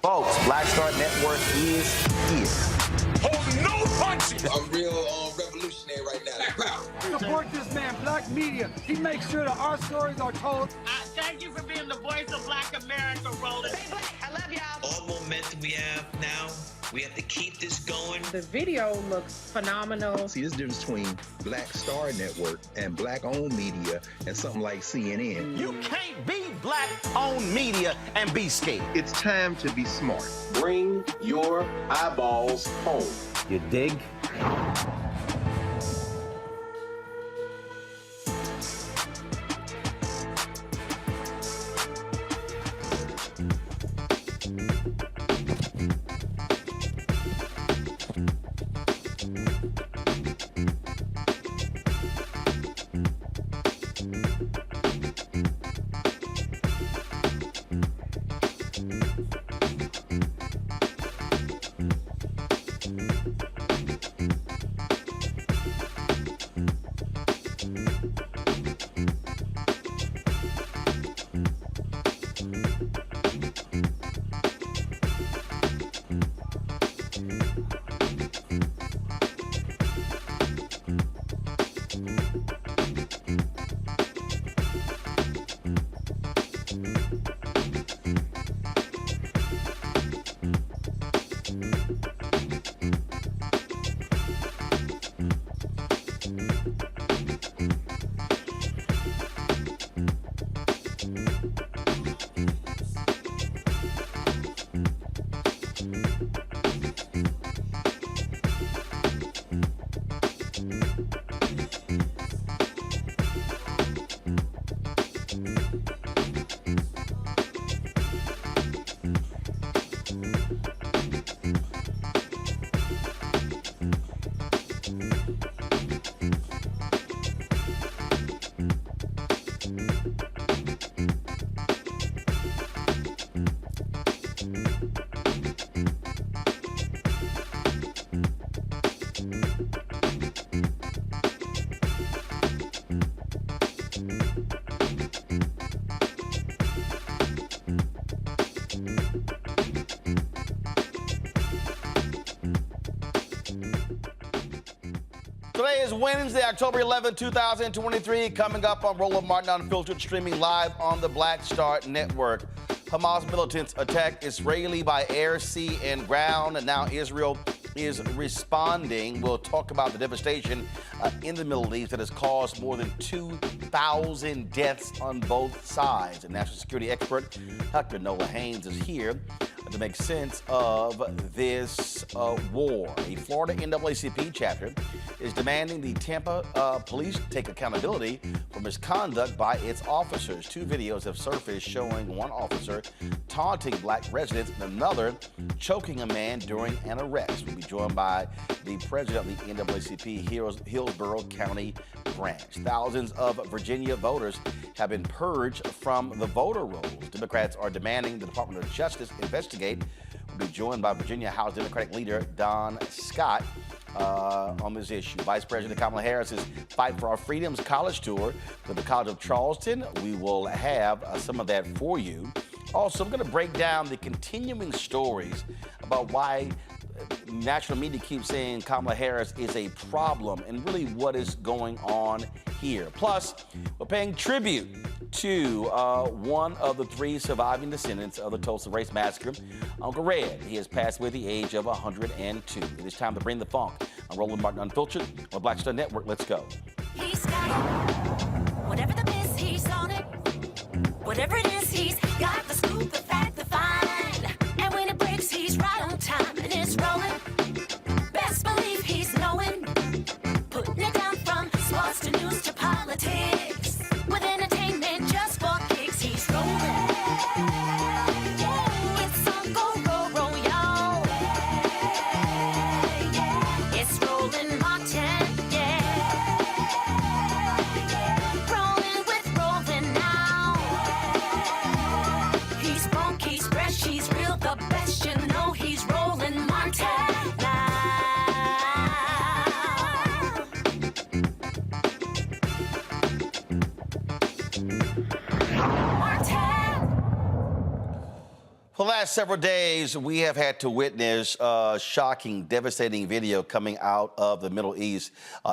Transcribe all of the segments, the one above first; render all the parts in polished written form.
Folks, Black Star Network is here. Hold no punches! I'm real revolutionary right now. Black power. Support this man, Black Media. He makes sure that our stories are told. Thank you for being the voice of Black America, Roland. Stay black. I love y'all. All momentum we have now, we have to keep this going. The video looks phenomenal. See, this difference between Black Star Network and black-owned media and something like CNN. You can't be black-owned media and be scared. It's time to be smart. Bring your eyeballs home. You dig? is Wednesday, October 11, 2023. Coming up on Roland Martin Unfiltered, streaming live on the Black Star Network. Hamas militants attack Israeli by air, sea, and ground. And now Israel is responding. We'll talk about the devastation in the Middle East that has caused more than 2,000 deaths on both sides. And national security expert Dr. Noah Haynes is here to make sense of this war. A Florida NAACP chapter is demanding the Tampa police take accountability for misconduct by its officers. Two videos have surfaced showing one officer taunting black residents and another choking a man during an arrest. We'll be joined by the president of the NAACP Hillsborough County branch. Thousands of Virginia voters have been purged from the voter rolls. Democrats are demanding the Department of Justice investigate. We'll be joined by Virginia House Democratic leader Don Scott on this issue. Vice President Kamala Harris's Fight for Our Freedoms college tour to the College of Charleston. We will have some of that for you. Also, I'm going to break down the continuing stories about why national media keeps saying Kamala Harris is a problem and really what is going on here. Plus, we're paying tribute to one of the three surviving descendants of the Tulsa Race Massacre, Uncle Red. He has passed away at the age of 102. It is time to bring the funk. I'm Roland Martin Unfiltered on the Black Star Network. Let's go. He's got it. Whatever the miss, he's on it. Whatever it is, he's got the scoop, the fact, the find. And when it breaks, he's right on time and it's rolling. Best believe he's knowing. Putting it down from sports to news to politics. With entertainment just for kicks, he's rolling. It's Uncle Roro, y'all. It's Roland Martin, yeah. Rolling with Roland now. He's funk, he's fresh, he's real, the best, you know he's Roland Martin now. For the last several days, we have had to witness shocking, devastating video coming out of the Middle East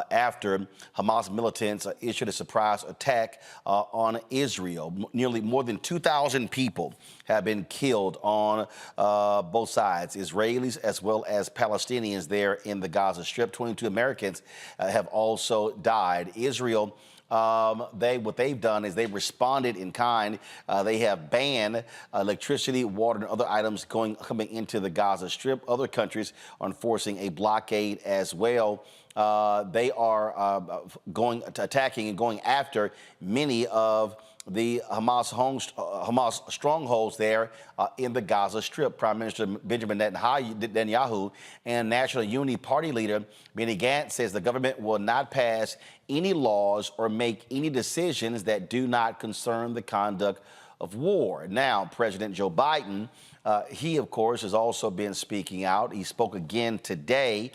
after Hamas militants issued a surprise attack on Israel. Nearly more than 2,000 people have been killed on both sides, Israelis as well as Palestinians there in the Gaza Strip. 22 Americans have also died. Israel, what they've done is they've responded in kind. They have banned electricity, water, and other items coming into the Gaza Strip. Other countries are enforcing a blockade as well. They are attacking and going after many of the Hamas strongholds there in the Gaza Strip. Prime Minister Benjamin Netanyahu and National Unity Party leader Benny Gantz says the government will not pass any laws or make any decisions that do not concern the conduct of war. Now, President Joe Biden, he, of course, has also been speaking out. He spoke again today,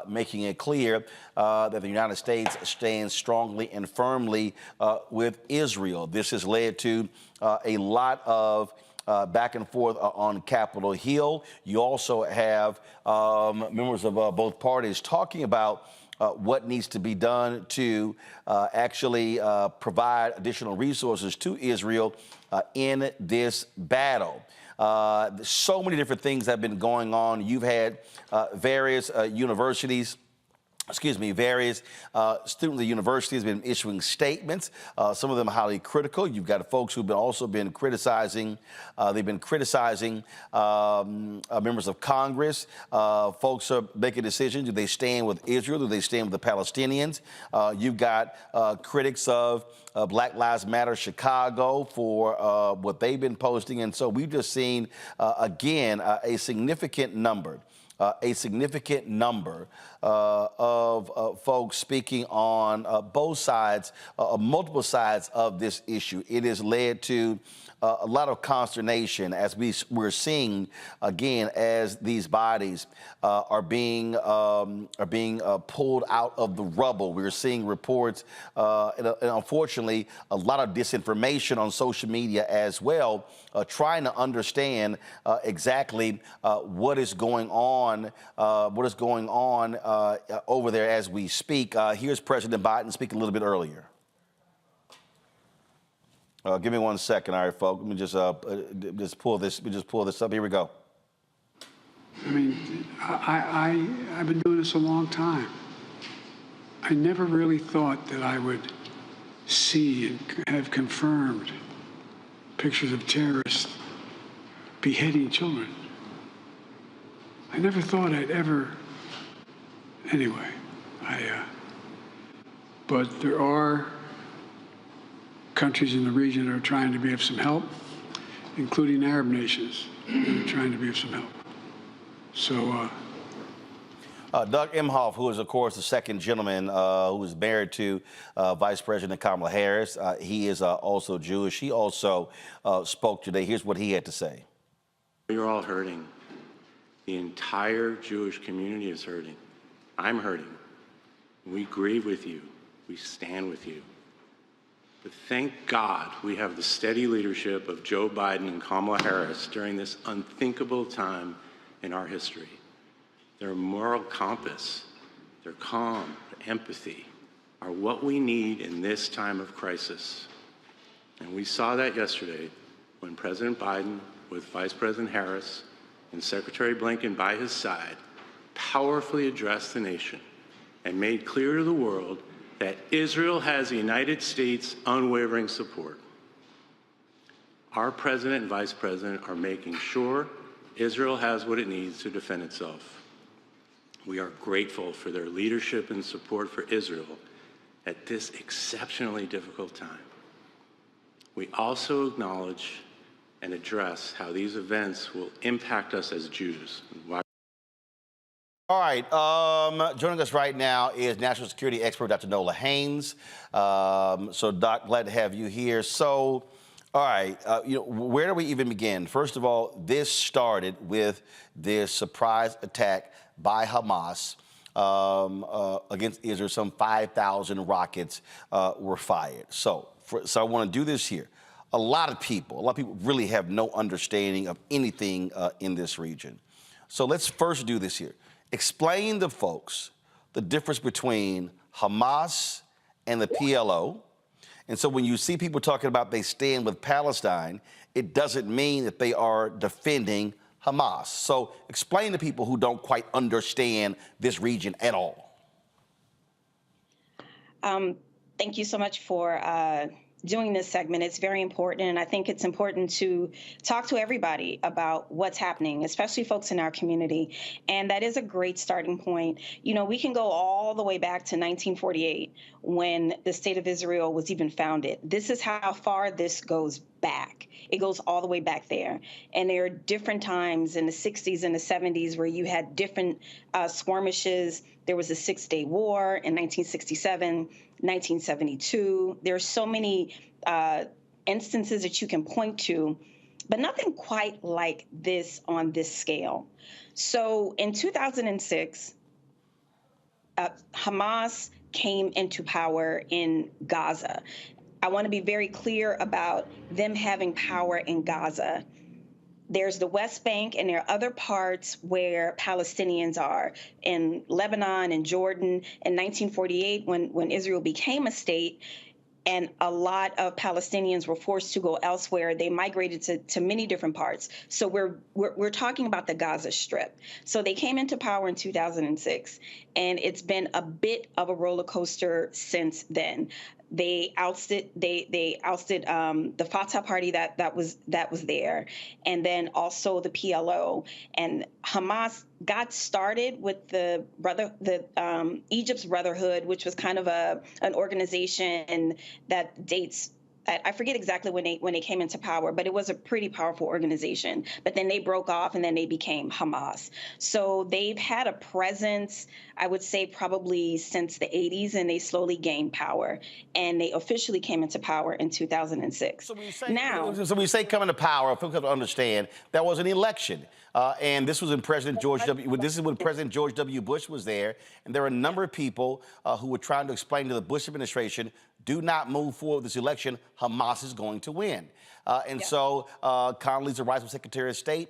making it clear that the United States stands strongly and firmly with Israel. This has led to a lot of back and forth on Capitol Hill. You also have members of both parties talking about what needs to be done to actually provide additional resources to Israel in this battle. So many different things have been going on. You've had various universities. Various students at the university has been issuing statements. Some of them highly critical. You've got folks who've also been criticizing. They've been criticizing members of Congress. Folks are making decisions. Do they stand with Israel? Do they stand with the Palestinians? You've got critics of Black Lives Matter Chicago for what they've been posting. And so we've just seen, again, a significant number of folks speaking on both sides, multiple sides of this issue. It has led to a lot of consternation as we're seeing again as these bodies are being pulled out of the rubble. We're seeing reports, and unfortunately, a lot of disinformation on social media as well, trying to understand exactly what is going on, over there as we speak. Here's President Biden speaking a little bit earlier. Give me 1 second, all right, folks. Let me just pull this. Let me just pull this up. Here we go. I mean, I've been doing this a long time. I never really thought that I would see and have confirmed pictures of terrorists beheading children. I never thought I'd ever. Anyway, but there are countries in the region that are trying to be of some help, including Arab nations that are trying to be of some help. So, Doug Emhoff, who is, of course, the second gentleman who is married to Vice President Kamala Harris, he is also Jewish. He also spoke today. Here's what he had to say. You're all hurting. The entire Jewish community is hurting. I'm hurting. We grieve with you. We stand with you. But thank God we have the steady leadership of Joe Biden and Kamala Harris during this unthinkable time in our history. Their moral compass, their calm, their empathy are what we need in this time of crisis. And we saw that yesterday when President Biden, with Vice President Harris and Secretary Blinken by his side, powerfully addressed the nation and made clear to the world that Israel has the United States' unwavering support. Our president and vice president are making sure Israel has what it needs to defend itself. We are grateful for their leadership and support for Israel at this exceptionally difficult time. We also acknowledge and address how these events will impact us as Jews. All right, joining us right now is national security expert Dr. Nola Haynes. So, Doc, glad to have you here. So, all right, where do we even begin? First of all, this started with this surprise attack by Hamas against Israel. Some 5,000 rockets were fired. So I want to do this here. A lot of people really have no understanding of anything in this region. So let's first do this here. Explain to folks the difference between Hamas and the PLO. And so when you see people talking about they stand with Palestine, it doesn't mean that they are defending Hamas. So explain to people who don't quite understand this region at all. Thank you so much for doing this segment. It's very important, and I think it's important to talk to everybody about what's happening, especially folks in our community. And that is a great starting point. You know, we can go all the way back to 1948 when the State of Israel was even founded. This is how far this goes back. It goes all the way back there. And there are different times in the 60s and the 70s where you had different skirmishes. There was the 6-Day War in 1967. 1972. There are so many instances that you can point to, but nothing quite like this on this scale. So in 2006, Hamas came into power in Gaza. I want to be very clear about them having power in Gaza. There's the West Bank, and there are other parts where Palestinians are. In Lebanon and Jordan in 1948, when Israel became a state, and a lot of Palestinians were forced to go elsewhere, they migrated to many different parts. So we're talking about the Gaza Strip. So they came into power in 2006, and it's been a bit of a roller coaster since then. They ousted the Fatah party that was there, and then also the PLO. And Hamas got started with Egypt's Brotherhood, which was kind of an organization that dates I forget exactly when they came into power, but it was a pretty powerful organization. But then they broke off and then they became Hamas. So they've had a presence, I would say, probably since the 80s, and they slowly gained power. And they officially came into power in 2006. So when you say coming to power, folks have to understand there was an election. And this was when President George W. Bush was there. And there were a number of people who were trying to explain to the Bush administration, do not move forward with this election. Hamas is going to win. So Condoleezza Rice was Secretary of State.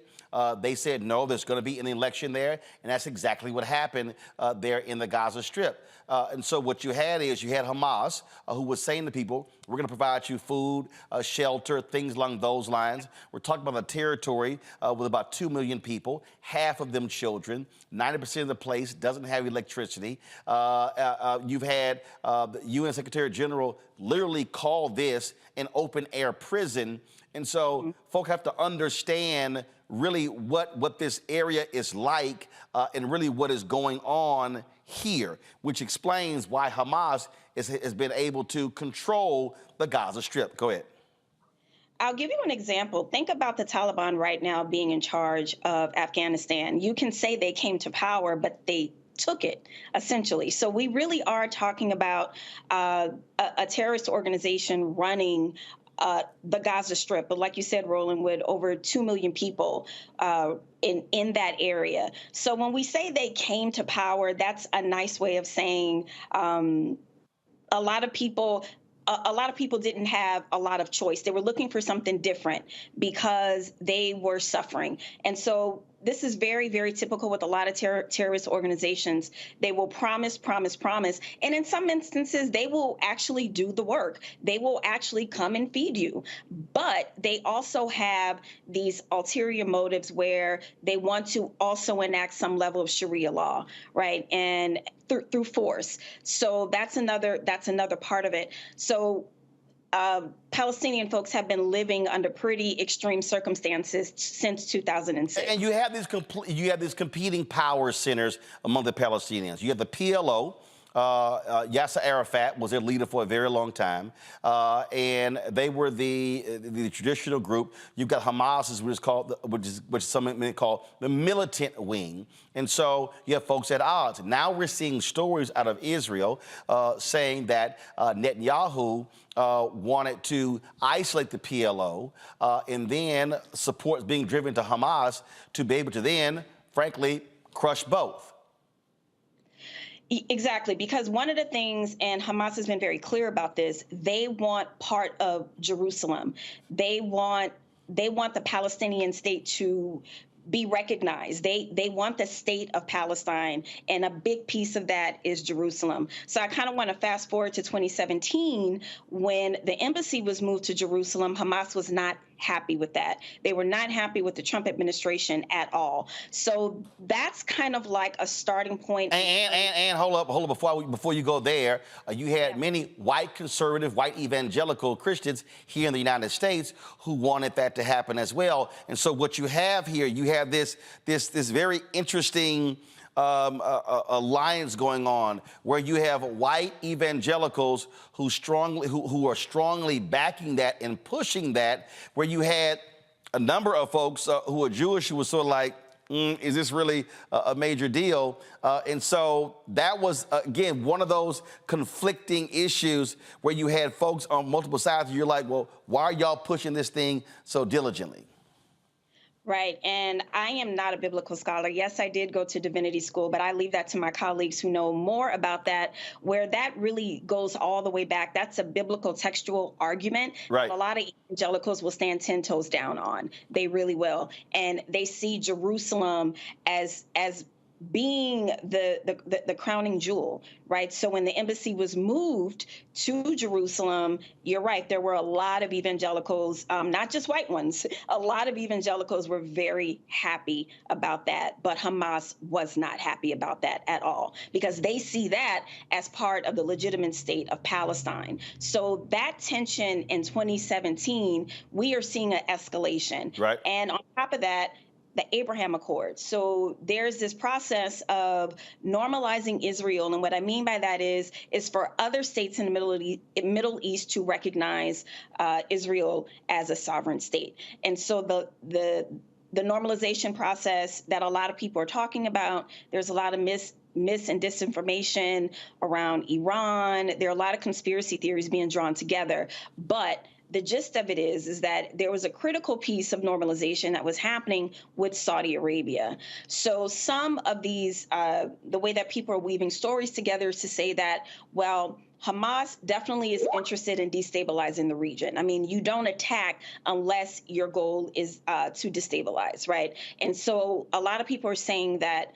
They said, no, there's going to be an election there. And that's exactly what happened there in the Gaza Strip. And so what you had Hamas who was saying to people, we're going to provide you food, shelter, things along those lines. We're talking about a territory with about 2 million people, half of them children. 90% of the place doesn't have electricity. You've had the UN Secretary General literally call this an open air prison. And so folk have to understand really what this area is like and really what is going on here, which explains why Hamas has been able to control the Gaza Strip. Go ahead. I'll give you an example. Think about the Taliban right now being in charge of Afghanistan. You can say they came to power, but they took it, essentially. So we really are talking about a terrorist organization running the Gaza Strip, but like you said, Roland, with over 2 million people in that area. So when we say they came to power, that's a nice way of saying a lot of people didn't have a lot of choice. They were looking for something different because they were suffering. And so this is very, very typical with a lot of terrorist organizations. They will promise. And in some instances, they will actually do the work. They will actually come and feed you. But they also have these ulterior motives where they want to also enact some level of Sharia law, right? And through force. So that's another part of it. So Palestinian folks have been living under pretty extreme circumstances since 2006. And you have these competing power centers among the Palestinians. You have the PLO. Yasser Arafat was their leader for a very long time, and they were the traditional group. You've got Hamas, which some may call the militant wing, and so you have folks at odds. Now we're seeing stories out of Israel saying that Netanyahu wanted to isolate the PLO, and then support being driven to Hamas to be able to then, frankly, crush both. Exactly, because one of the things, and Hamas has been very clear about this, they want part of Jerusalem. They want the Palestinian state to be recognized. They want the state of Palestine, and a big piece of that is Jerusalem. So I kind of want to fast forward to 2017 when the embassy was moved to Jerusalem. Hamas was not happy with that. They were not happy with the Trump administration at all. So that's kind of like a starting point. And hold up, before you go there, you had many white conservative, white evangelical Christians here in the United States who wanted that to happen as well. And so what you have here, you have this very interesting alliance going on where you have white evangelicals who are strongly backing that and pushing that, where you had a number of folks who are Jewish who were sort of like, is this really a major deal? And so that was, again, one of those conflicting issues where you had folks on multiple sides. You're like, well, why are y'all pushing this thing so diligently? Right. And I am not a biblical scholar. Yes, I did go to divinity school, but I leave that to my colleagues who know more about that, where that really goes all the way back. That's a biblical textual argument. Right. A lot of evangelicals will stand 10 toes down on. They really will. And they see Jerusalem as being the crowning jewel, right? So when the embassy was moved to Jerusalem, you're right, there were a lot of evangelicals, not just white ones, a lot of evangelicals were very happy about that, but Hamas was not happy about that at all, because they see that as part of the legitimate state of Palestine. So that tension in 2017, we are seeing an escalation. Right. And on top of that, the Abraham Accords. So there's this process of normalizing Israel. And what I mean by that is for other states in the Middle East to recognize Israel as a sovereign state. And so the normalization process that a lot of people are talking about, there's a lot of mis and disinformation around Iran. There are a lot of conspiracy theories being drawn together. But the gist of it is that there was a critical piece of normalization that was happening with Saudi Arabia. So some of these, the way that people are weaving stories together is to say that, well, Hamas definitely is interested in destabilizing the region. I mean, you don't attack unless your goal is to destabilize, right? And so a lot of people are saying that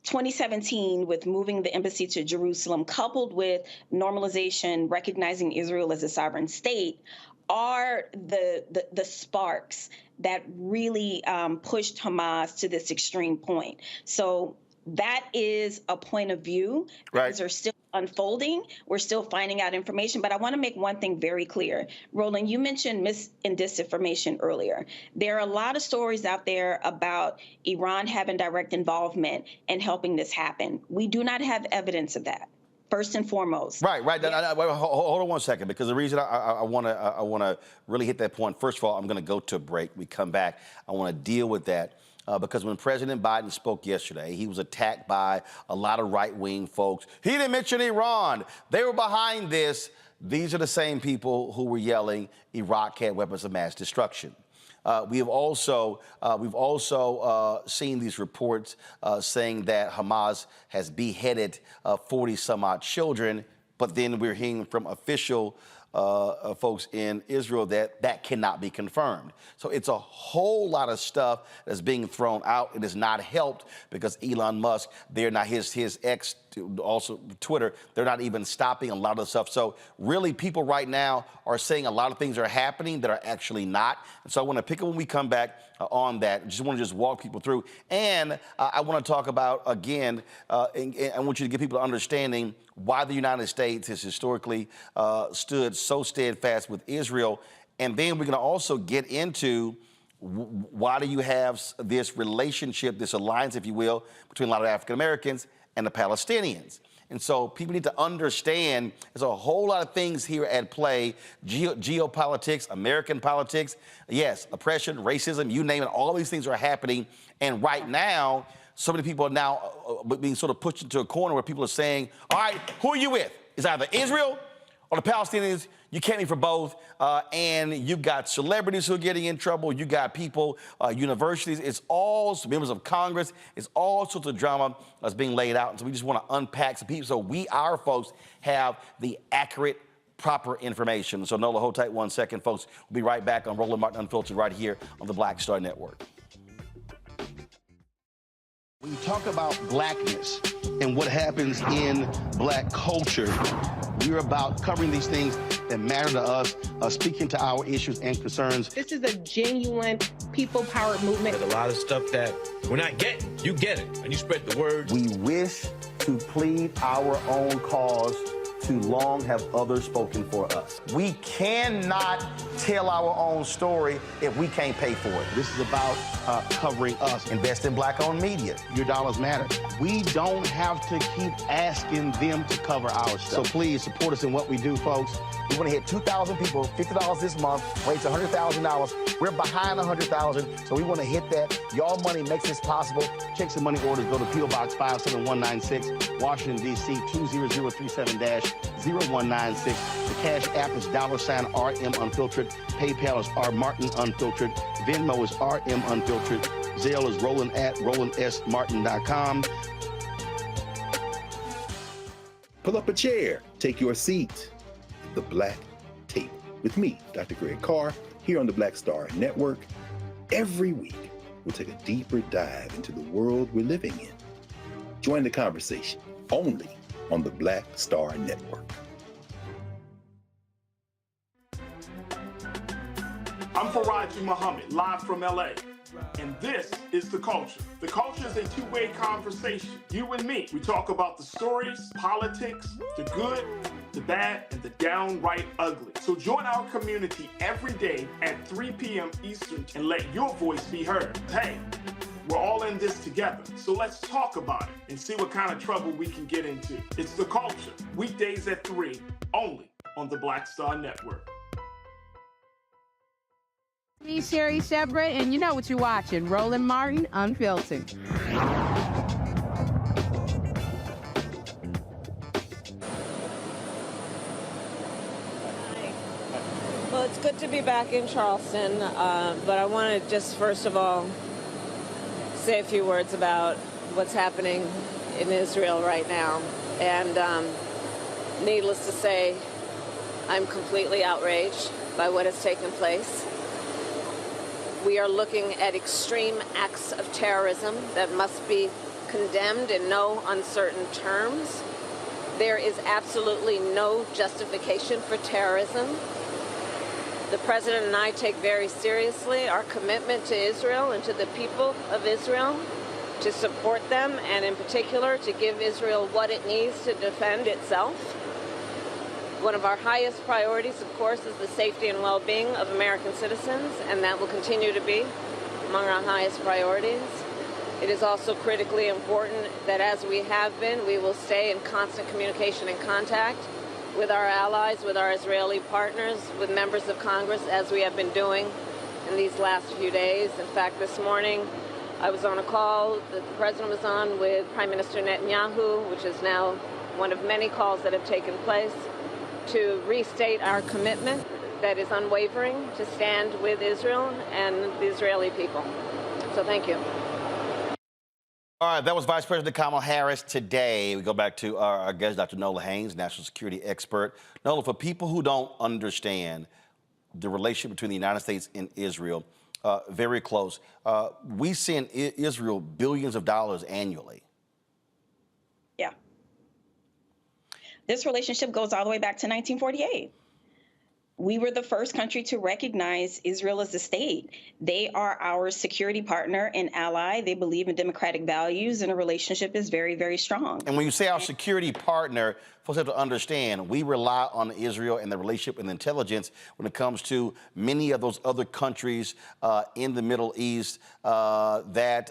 2017, with moving the embassy to Jerusalem, coupled with normalization, recognizing Israel as a sovereign state, are the sparks that really pushed Hamas to this extreme point. So that is a point of view. Right. Things are still unfolding. We're still finding out information. But I want to make one thing very clear. Roland, you mentioned mis and disinformation earlier. There are a lot of stories out there about Iran having direct involvement in helping this happen. We do not have evidence of that. First and foremost. Right. Hold on one second, because the reason I want to really hit that point. First of all, I'm going to go to a break. We come back. I want to deal with that. Because when President Biden spoke yesterday, he was attacked by a lot of right-wing folks. He didn't mention Iran. They were behind this. These are the same people who were yelling Iraq had weapons of mass destruction. We've also seen these reports saying that Hamas has beheaded 40-some-odd children, but then we're hearing from official folks in Israel that cannot be confirmed. So it's a whole lot of stuff that's being thrown out. It has not helped because Elon Musk, they're not his ex, also Twitter, they're not even stopping a lot of the stuff. So really people right now are saying a lot of things are happening that are actually not. And so I want to pick up when we come back on that. I just want to walk people through. And I want to talk about, again, and I want you to give people an understanding why the United States has historically stood so steadfast with Israel. And then we're going to also get into why do you have this relationship, this alliance, if you will, between a lot of African Americans and the Palestinians. And so people need to understand there's a whole lot of things here at play. Geopolitics, American politics, yes, oppression, racism, you name it, all these things are happening. And right now, so many people are now being sort of pushed into a corner where people are saying, all right, who are you with? It's either Israel or the Palestinians. You can't be for both. And you've got celebrities who are getting in trouble. You got people, universities. It's all members of Congress. It's all sorts of drama that's being laid out. And so we just want to unpack some people so our folks have the accurate, proper information. So Nola, hold tight 1 second, folks. We'll be right back on Roland Martin Unfiltered right here on the Black Star Network. When you talk about blackness and what happens in black culture, we're about covering these things that matter to us, speaking to our issues and concerns. This is a genuine people-powered movement. There's a lot of stuff that we're not getting. You get it, and you spread the word. We wish to plead our own cause. Too long have others spoken for us. We cannot tell our own story if we can't pay for it. This is about covering us. Invest in black-owned media. Your dollars matter. We don't have to keep asking them to cover our stuff. So please support us in what we do, folks. We want to hit 2,000 people, $50 this month, raise $100,000. We're behind 100,000, so we want to hit that. Your money makes this possible. Checks and money orders go to P.O. Box 57196, Washington, D.C. 20037-0196. The Cash App is $RM Unfiltered. PayPal is R Martin Unfiltered. Venmo is RM Unfiltered. Zelle is Roland at RolandSMartin.com. Pull up a chair. Take your seat. The Black Tape with me, Dr. Greg Carr, here on the Black Star Network. Every week, we'll take a deeper dive into the world we're living in. Join the conversation only on the Black Star Network. I'm Farajii Muhammad, live from LA. And this is The Culture. The Culture is a two-way conversation. You and me. We talk about the stories, politics, the good, the bad, and the downright ugly. So join our community every day at 3 p.m. Eastern and let your voice be heard. Hey, we're all in this together. So let's talk about it and see what kind of trouble we can get into. It's The Culture, weekdays at 3, only on the Black Star Network. Me, Sherry Shepard, and you know what you're watching, Roland Martin Unfiltered. Well, it's good to be back in Charleston, but I want to just first of all say a few words about what's happening in Israel right now. And needless to say, I'm completely outraged by what has taken place. We are looking at extreme acts of terrorism that must be condemned in no uncertain terms. There is absolutely no justification for terrorism. The President and I take very seriously our commitment to Israel and to the people of Israel, to support them, and in particular to give Israel what it needs to defend itself. One of our highest priorities, of course, is the safety and well-being of American citizens, and that will continue to be among our highest priorities. It is also critically important that as we have been, we will stay in constant communication and contact with our allies, with our Israeli partners, with members of Congress, as we have been doing in these last few days. In fact, this morning, I was on a call that the President was on with Prime Minister Netanyahu, which is now one of many calls that have taken place, to restate our commitment that is unwavering to stand with Israel and the Israeli people. So thank you. All right, that was Vice President Kamala Harris today. We go back to our guest, Dr. Nola Haynes, national security expert. Nola, for people who don't understand the relationship between the United States and Israel, very close, we send Israel billions of dollars annually. Yeah. This relationship goes all the way back to 1948. We were the first country to recognize Israel as a state. They are our security partner and ally. They believe in democratic values, and a relationship is very, very strong. And when you say our security partner, folks have to understand, we rely on Israel and the relationship and intelligence when it comes to many of those other countries in the Middle East that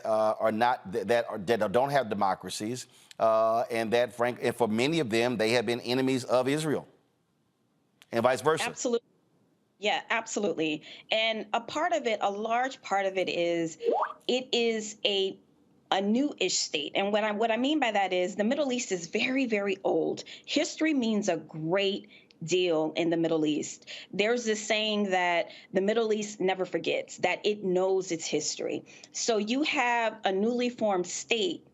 don't have democracies, and that, and for many of them, they have been enemies of Israel. And vice versa. Absolutely. Yeah, absolutely. And a part of it, a large part of it is a new-ish state. And what I mean by that is the Middle East is very, very old. History means a great deal in the Middle East. There's this saying that the Middle East never forgets, that it knows its history. So you have a newly formed state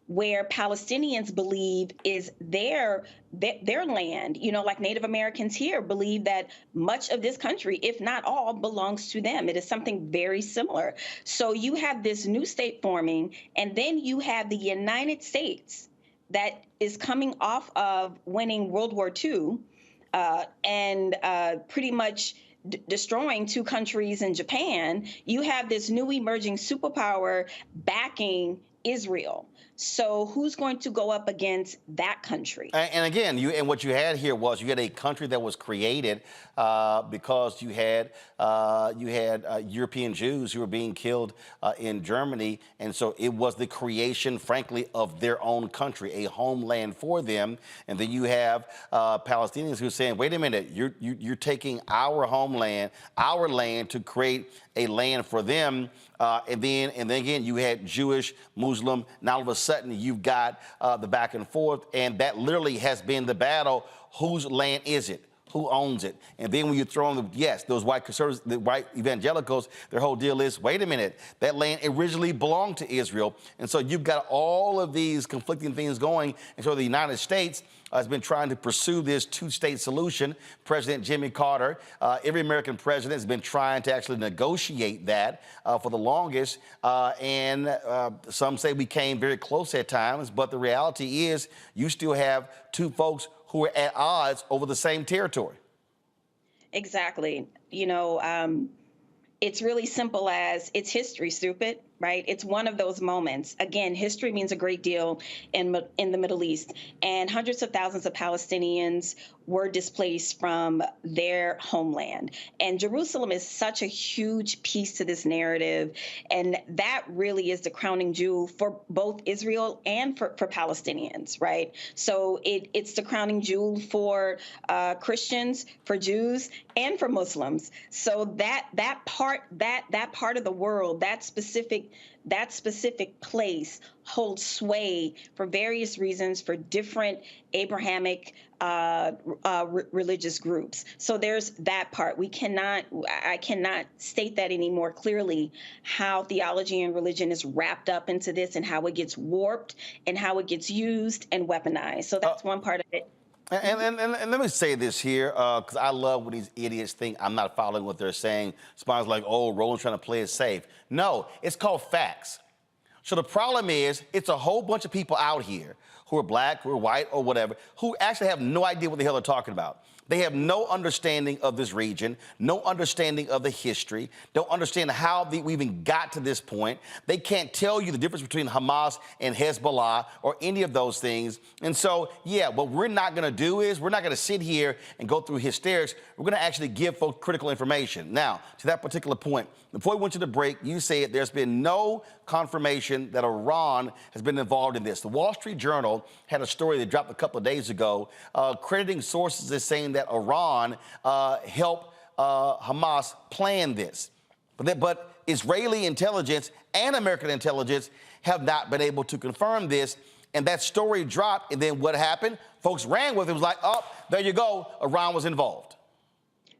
where Palestinians believe is their land, like Native Americans here believe that much of this country, if not all, belongs to them. It is something very similar. So you have this new state forming, and then you have the United States that is coming off of winning World War II and pretty much destroying two countries in Japan. You have this new emerging superpower backing Israel. So who's going to go up against that country? And again, what you had here was you had a country that was created because you had European Jews who were being killed in Germany, and so it was the creation, frankly, of their own country, a homeland for them. And then you have Palestinians who are saying, "Wait a minute, you're taking our homeland, our land, to create a land for them." And then again, you had Jewish, Muslim. Now all of a sudden, you've got the back and forth, and that literally has been the battle. Whose land is it? Who owns it? And then when you throw in those white conservatives, the white evangelicals, their whole deal is, wait a minute, that land originally belonged to Israel. And so you've got all of these conflicting things going. And so the United States has been trying to pursue this two-state solution. President Jimmy Carter, every American president has been trying to actually negotiate that for the longest. And some say we came very close at times, but the reality is you still have two folks who are at odds over the same territory. Exactly. It's really simple as it's history, stupid, right? It's one of those moments. Again, history means a great deal in the Middle East, and hundreds of thousands of Palestinians were displaced from their homeland. And Jerusalem is such a huge piece to this narrative, and that really is the crowning jewel for both Israel and for Palestinians, right? So it's the crowning jewel for Christians, for Jews, and for Muslims. So that part of the world, that specific place holds sway for various reasons for different Abrahamic religious groups. So there's that part. I cannot state that any more clearly, how theology and religion is wrapped up into this and how it gets warped and how it gets used and weaponized. So that's one part of it. And let me say this here, because I love when these idiots think I'm not following what they're saying. Spawns like, oh, Roland's trying to play it safe. No, it's called facts. So the problem is, it's a whole bunch of people out here who are black, who are white, or whatever, who actually have no idea what the hell they're talking about. They have no understanding of this region, no understanding of the history, don't understand how we even got to this point. They can't tell you the difference between Hamas and Hezbollah or any of those things. And so, yeah, what we're not going to do is we're not going to sit here and go through hysterics. We're going to actually give folks critical information. Now, to that particular point, before we went to the break, you said there's been no confirmation that Iran has been involved in this. The Wall Street Journal had a story that dropped a couple of days ago, crediting sources as saying that Iran helped Hamas plan this. But Israeli intelligence and American intelligence have not been able to confirm this. And that story dropped, and then what happened? Folks ran with it. It was like, oh, there you go, Iran was involved.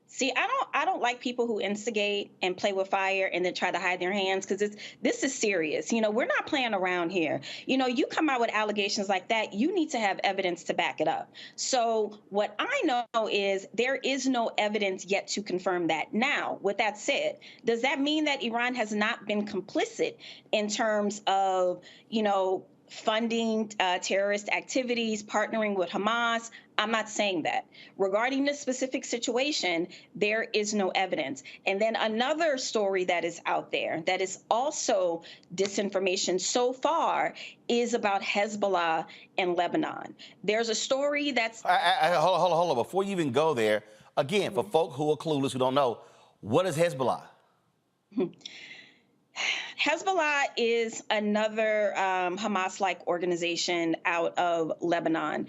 See, I don't like people who instigate and play with fire and then try to hide their hands, because this is serious. You know, we're not playing around here. You know, you come out with allegations like that, you need to have evidence to back it up. So what I know is there is no evidence yet to confirm that. Now, with that said, does that mean that Iran has not been complicit in terms of, you know, funding terrorist activities, partnering with Hamas? I'm not saying that. Regarding this specific situation, there is no evidence. And then another story that is out there that is also disinformation so far is about Hezbollah in Lebanon. There's a story that's... Hold on. Before you even go there, again, for folk who are clueless, who don't know, what is Hezbollah? Hezbollah is another Hamas-like organization out of Lebanon.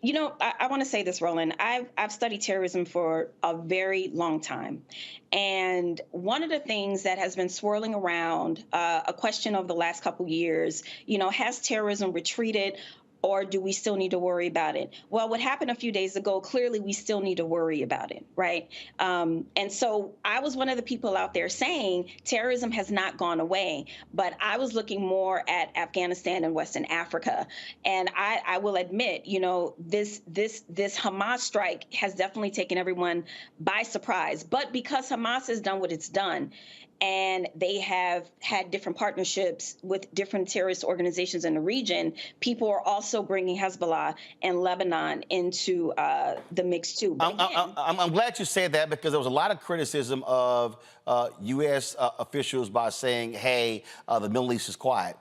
You know, I want to say this, Roland. I've studied terrorism for a very long time. And one of the things that has been swirling around, a question over the last couple years, you know, has terrorism retreated, or do we still need to worry about it? Well, what happened a few days ago, clearly we still need to worry about it, right? And so I was one of the people out there saying terrorism has not gone away, but I was looking more at Afghanistan and Western Africa. And I will admit, you know, this Hamas strike has definitely taken everyone by surprise. But because Hamas has done what it's done, and they have had different partnerships with different terrorist organizations in the region, people are also bringing Hezbollah and Lebanon into the mix too. I'm glad you said that, because there was a lot of criticism of U.S. Officials by saying, hey, the Middle East is quiet.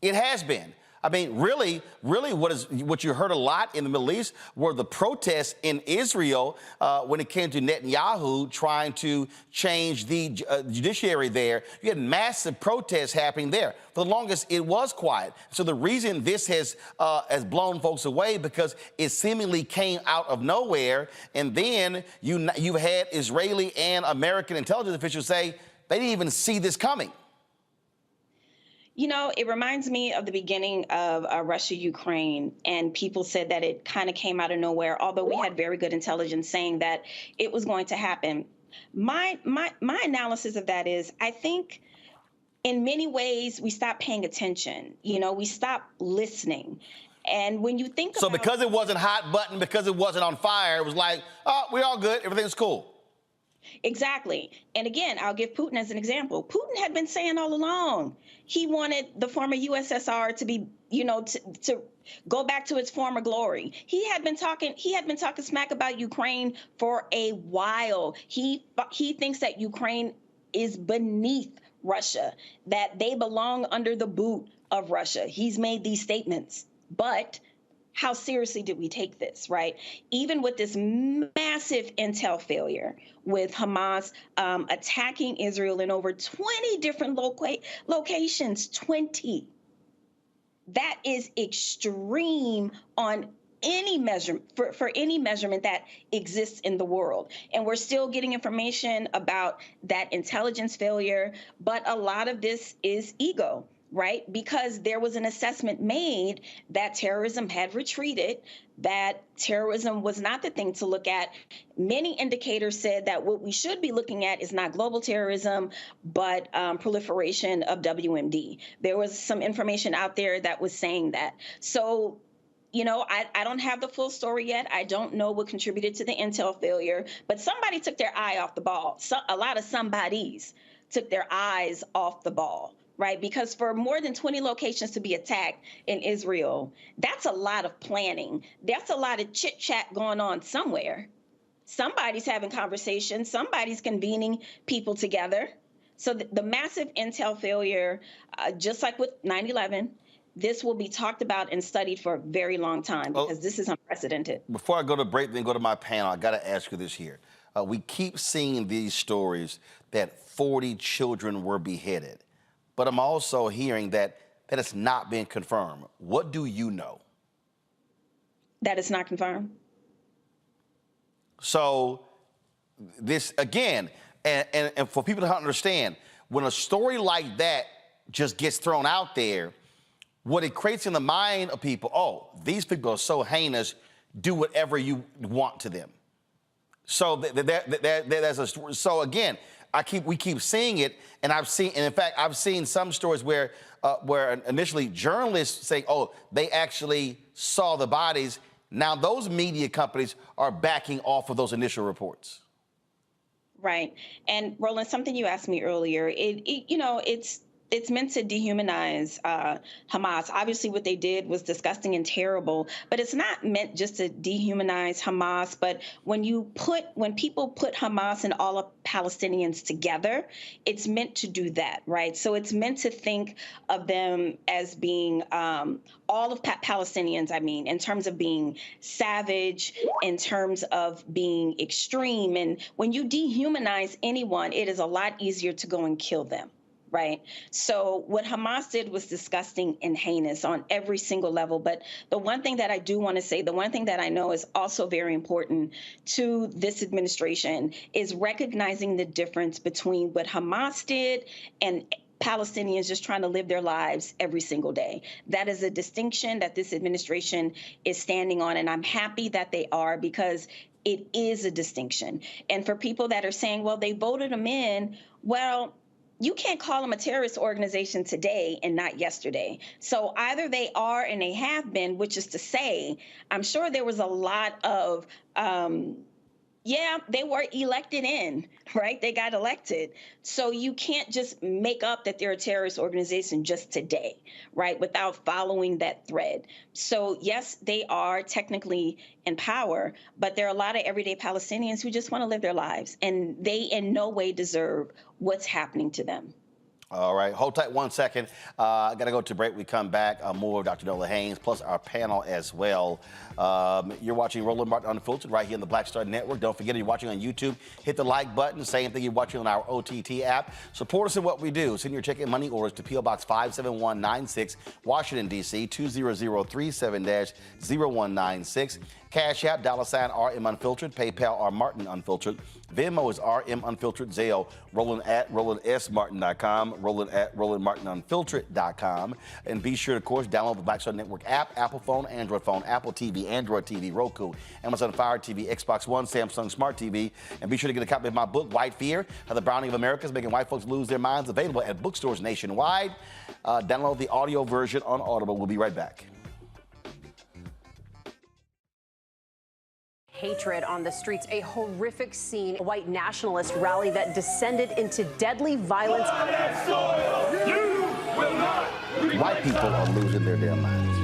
It has been. I mean, really, what you heard a lot in the Middle East were the protests in Israel when it came to Netanyahu trying to change the judiciary there. You had massive protests happening there. For the longest, it was quiet. So the reason this has blown folks away, because it seemingly came out of nowhere, and then you've had Israeli and American intelligence officials say they didn't even see this coming. You know, it reminds me of the beginning of Russia-Ukraine, and people said that it kind of came out of nowhere, although we had very good intelligence saying that it was going to happen. My analysis of that is, I think in many ways we stopped paying attention. You know, we stopped listening. And when you think so, because it wasn't hot button, because it wasn't on fire, it was like, oh, we're all good, everything's cool. Exactly. And again, I'll give Putin as an example. Putin had been saying all along he wanted the former USSR to be, you know, to go back to its former glory. He had been talking smack about Ukraine for a while. He thinks that Ukraine is beneath Russia, that they belong under the boot of Russia. He's made these statements, but how seriously did we take this, right? Even with this massive intel failure, with Hamas attacking Israel in over 20 different locations, 20. That is extreme on any measure for any measurement that exists in the world. And we're still getting information about that intelligence failure, but a lot of this is ego, right? Because there was an assessment made that terrorism had retreated, that terrorism was not the thing to look at. Many indicators said that what we should be looking at is not global terrorism, but proliferation of WMD. There was some information out there that was saying that. So, you know, I don't have the full story yet. I don't know what contributed to the intel failure, but somebody took their eye off the ball. So a lot of somebodies took their eyes off the ball, right? Because for more than 20 locations to be attacked in Israel, that's a lot of planning. That's a lot of chit chat going on somewhere. Somebody's having conversations. Somebody's convening people together. So the massive intel failure, just like with 9/11, this will be talked about and studied for a very long time because this is unprecedented. Before I go to break, then go to my panel, I got to ask you this here. We keep seeing these stories that 40 children were beheaded, but I'm also hearing that it's not been confirmed. What do you know? That it's not confirmed. So this, again, and for people to understand, when a story like that just gets thrown out there, what it creates in the mind of people, oh, these people are so heinous, do whatever you want to them. So so again, we keep seeing it, and in fact, I've seen some stories where initially journalists say, oh, they actually saw the bodies. Now those media companies are backing off of those initial reports. Right. And Roland, something you asked me earlier, it's meant to dehumanize Hamas. Obviously, what they did was disgusting and terrible, but it's not meant just to dehumanize Hamas. But when people put Hamas and all of Palestinians together, it's meant to do that, right? So it's meant to think of them as being all of Palestinians, I mean, in terms of being savage, in terms of being extreme. And when you dehumanize anyone, it is a lot easier to go and kill them. Right. So what Hamas did was disgusting and heinous on every single level. But the one thing that I do want to say, the one thing that I know is also very important to this administration is recognizing the difference between what Hamas did and Palestinians just trying to live their lives every single day. That is a distinction that this administration is standing on. And I'm happy that they are, because it is a distinction. And for people that are saying, well, they voted them in, well, you can't call them a terrorist organization today and not yesterday. So either they are and they have been, which is to say, I'm sure there was a lot of, they were elected in, right? They got elected. So you can't just make up that they're a terrorist organization just today, right? Without following that thread. So yes, they are technically in power, but there are a lot of everyday Palestinians who just want to live their lives, and they in no way deserve what's happening to them. All right, hold tight 1 second. I got to go to break. We come back. More of Dr. Nola Haynes, plus our panel as well. You're watching Roland Martin Unfiltered right here on the Black Star Network. Don't forget, if you're watching on YouTube, hit the like button. Same thing you're watching on our OTT app. Support us in what we do. Send your check and money orders to P.O. Box 57196, Washington, D.C., 20037-0196. Cash App, $RM Unfiltered. PayPal, R Martin Unfiltered. Venmo is RM Unfiltered. Zelle, Roland at RolandSMartin.com. Roland at RolandMartinUnfiltered.com. And be sure, of course, download the Black Star Network app, Apple phone, Android phone, Apple TV, Android TV, Roku, Amazon Fire TV, Xbox One, Samsung Smart TV. And be sure to get a copy of my book, White Fear, How the Browning of America is Making White Folks Lose Their Minds, available at bookstores nationwide. Download the audio version on Audible. We'll be right back. Hatred on the streets, a horrific scene, a white nationalist rally that descended into deadly violence. White people are losing their damn minds.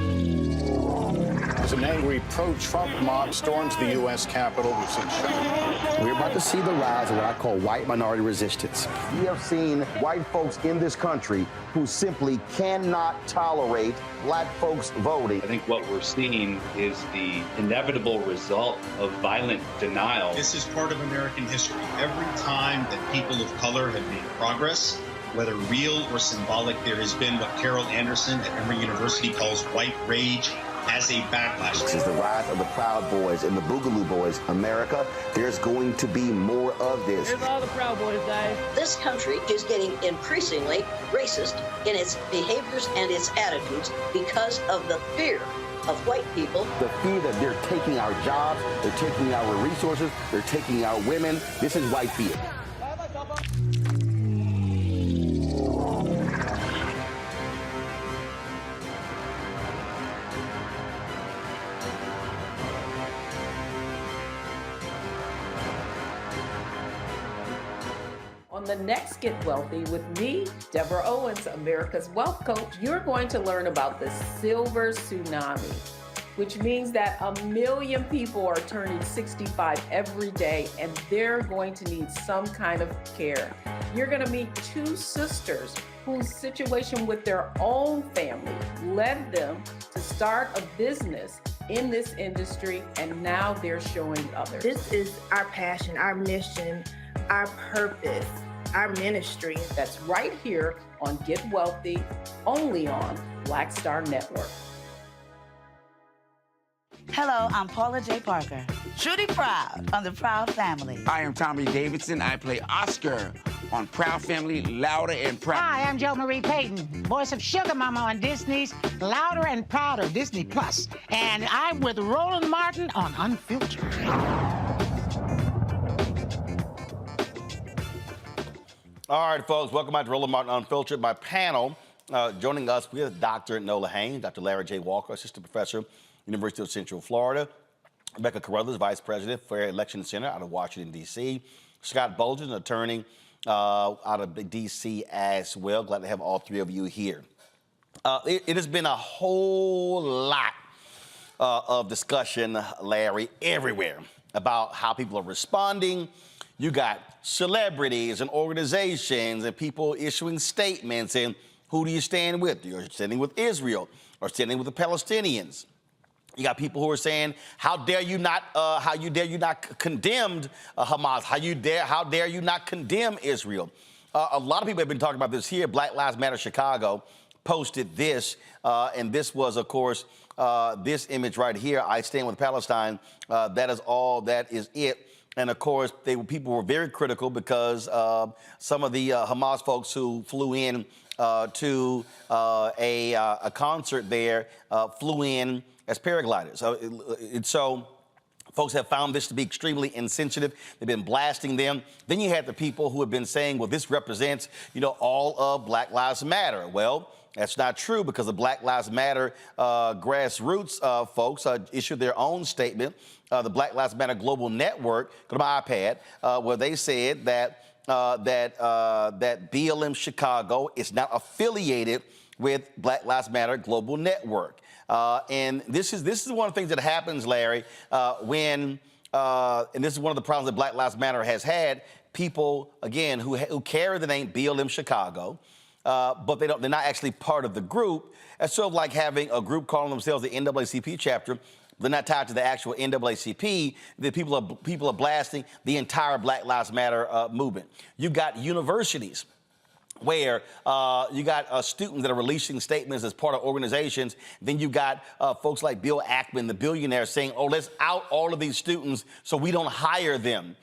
As an angry pro-Trump mob storms the U.S. Capitol, we've seen shooting. We're about to see the rise of what I call white minority resistance. We have seen white folks in this country who simply cannot tolerate black folks voting. I think what we're seeing is the inevitable result of violent denial. This is part of American history. Every time that people of color have made progress, whether real or symbolic, there has been what Carol Anderson at Emory University calls white rage as a backlash. This is the rise of the Proud Boys and the Boogaloo Boys. America, there's going to be more of this. Here's all the Proud Boys, guys. This country is getting increasingly racist in its behaviors and its attitudes because of the fear of white people. The fear that they're taking our jobs, they're taking our resources, they're taking our women. This is white fear. On the next Get Wealthy with me, Deborah Owens, America's Wealth Coach, you're going to learn about the silver tsunami, which means that 1 million people are turning 65 every day and they're going to need some kind of care. You're going to meet two sisters whose situation with their own family led them to start a business in this industry, and now they're showing others. This is our passion, our mission, our purpose, our ministry. That's right here on Get Wealthy, only on Black Star Network. Hello, I'm Paula J. Parker, truly proud on the Proud Family. I am Tommy Davidson. I play Oscar on Proud Family, Louder and Proud. Hi, I'm Jo Marie Payton, voice of Sugar Mama on Disney's Louder and Prouder, Disney Plus. And I'm with Roland Martin on Unfiltered. All right, folks, welcome back to Roland Martin Unfiltered. My panel, joining us, we have Dr. Nola Haynes, Dr. Larry J. Walker, Assistant Professor, University of Central Florida, Rebecca Carruthers, Vice President, Fair Election Center out of Washington, D.C., Scott Bolger, an attorney out of D.C. as well. Glad to have all three of you here. It has been a whole lot of discussion, Larry, everywhere about how people are responding. You got celebrities and organizations and people issuing statements, and who do you stand with? You're standing with Israel or standing with the Palestinians. You got people who are saying, how dare you not condemn Hamas? How dare you not condemn Israel? A lot of people have been talking about this here. Black Lives Matter Chicago posted this, and this was, of course, this image right here. I stand with Palestine. That is all. That is it. And of course, people were very critical because some of the Hamas folks who flew in to a concert there flew in as paragliders. So folks have found this to be extremely insensitive. They've been blasting them. Then you had the people who have been saying, well, this represents, all of Black Lives Matter. Well, that's not true, because the Black Lives Matter grassroots folks issued their own statement. The Black Lives Matter Global Network, go to my iPad, where they said that BLM Chicago is not affiliated with Black Lives Matter Global Network. And this is one of the things that happens, Larry, when, and this is one of the problems that Black Lives Matter has had, people, again, who carry the name BLM Chicago, but they're not actually part of the group. It's sort of like having a group calling themselves the NAACP chapter. They're not tied to the actual NAACP. The people are blasting the entire Black Lives Matter movement. You've got universities where you got students that are releasing statements as part of organizations. Then you got folks like Bill Ackman, the billionaire, saying, oh, let's out all of these students so we don't hire them.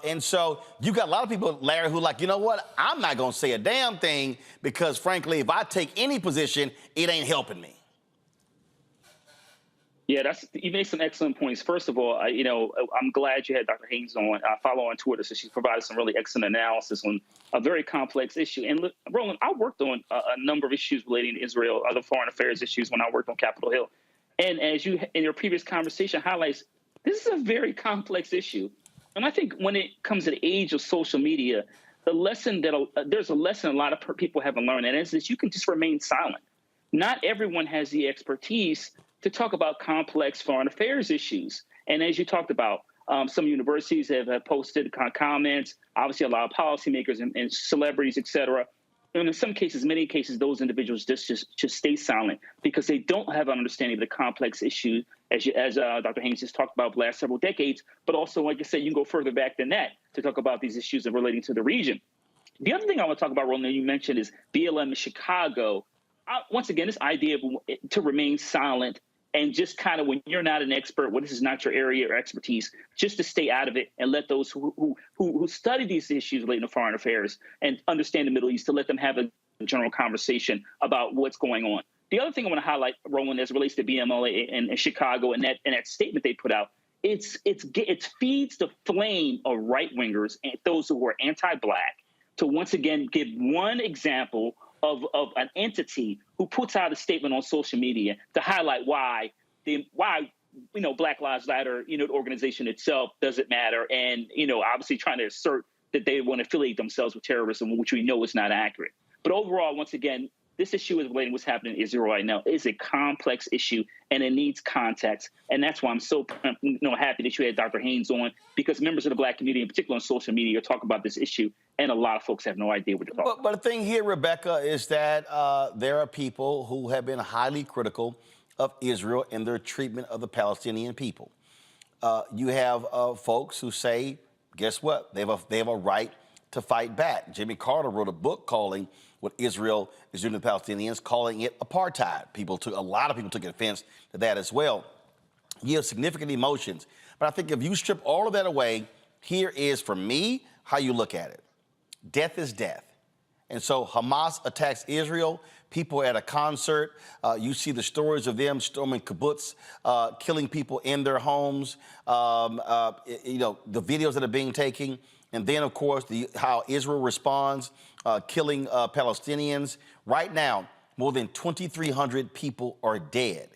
And so you got a lot of people, Larry, who are like, you know what? I'm not going to say a damn thing because, frankly, if I take any position, it ain't helping me. Yeah, you make some excellent points. First of all, I'm glad you had Dr. Haynes on. I follow on Twitter, so she's provided some really excellent analysis on a very complex issue. And look, Roland, I worked on a number of issues relating to Israel, other foreign affairs issues when I worked on Capitol Hill. And as you, in your previous conversation, highlights, this is a very complex issue. And I think when it comes to the age of social media, there's a lesson a lot of people haven't learned, and it's that you can just remain silent. Not everyone has the expertise to talk about complex foreign affairs issues. And as you talked about, some universities have posted comments, obviously a lot of policymakers and celebrities, et cetera. And in some cases, many cases, those individuals just stay silent because they don't have an understanding of the complex issue, as Dr. Haynes just talked about the last several decades. But also, like I said, you can go further back than that to talk about these issues that relating to the region. The other thing I want to talk about, Roland, you mentioned is BLM in Chicago. Once again, this idea of to remain silent and just kind of when you're not an expert, when this is not your area or expertise, just to stay out of it and let those who study these issues relating to foreign affairs and understand the Middle East, to let them have a general conversation about what's going on. The other thing I want to highlight, Roland, as it relates to BMLA and Chicago and that statement they put out, it feeds the flame of right-wingers and those who are anti-Black to once again give one example of an entity who puts out a statement on social media to highlight why Black Lives Matter, the organization itself doesn't matter, and obviously trying to assert that they want to affiliate themselves with terrorism, which we know is not accurate. But overall, once again, this issue is relating to what's happening in Israel right now. It's a complex issue, and it needs context. And that's why I'm so happy that you had Dr. Haynes on, because members of the Black community, in particular on social media, are talking about this issue, and a lot of folks have no idea what they're talking about. But the thing here, Rebecca, is that there are people who have been highly critical of Israel and their treatment of the Palestinian people. You have folks who say, guess what? They have a right to fight back. Jimmy Carter wrote a book calling what Israel is doing to the Palestinians, calling it apartheid. A lot of people took offense to that as well. You have significant emotions. But I think if you strip all of that away, here is, for me, how you look at it. Death is death. And so Hamas attacks Israel. People at a concert, you see the stories of them storming kibbutz, killing people in their homes, the videos that are being taken. And then, of course, how Israel responds, killing Palestinians. Right now, more than 2,300 people are dead.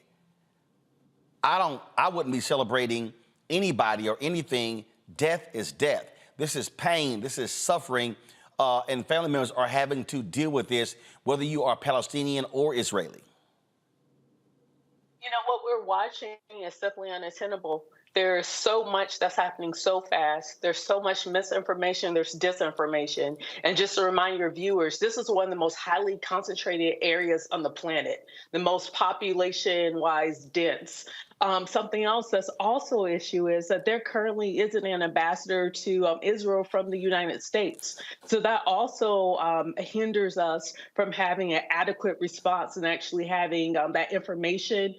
I wouldn't be celebrating anybody or anything. Death is death. This is pain. This is suffering. And family members are having to deal with this, whether you are Palestinian or Israeli. What we're watching is simply unattainable. There's so much that's happening so fast. There's so much misinformation. There's disinformation. And just to remind your viewers, this is one of the most highly concentrated areas on the planet, the most population-wise dense. Something else that's also an issue is that there currently isn't an ambassador to Israel from the United States. So that also hinders us from having an adequate response and actually having that information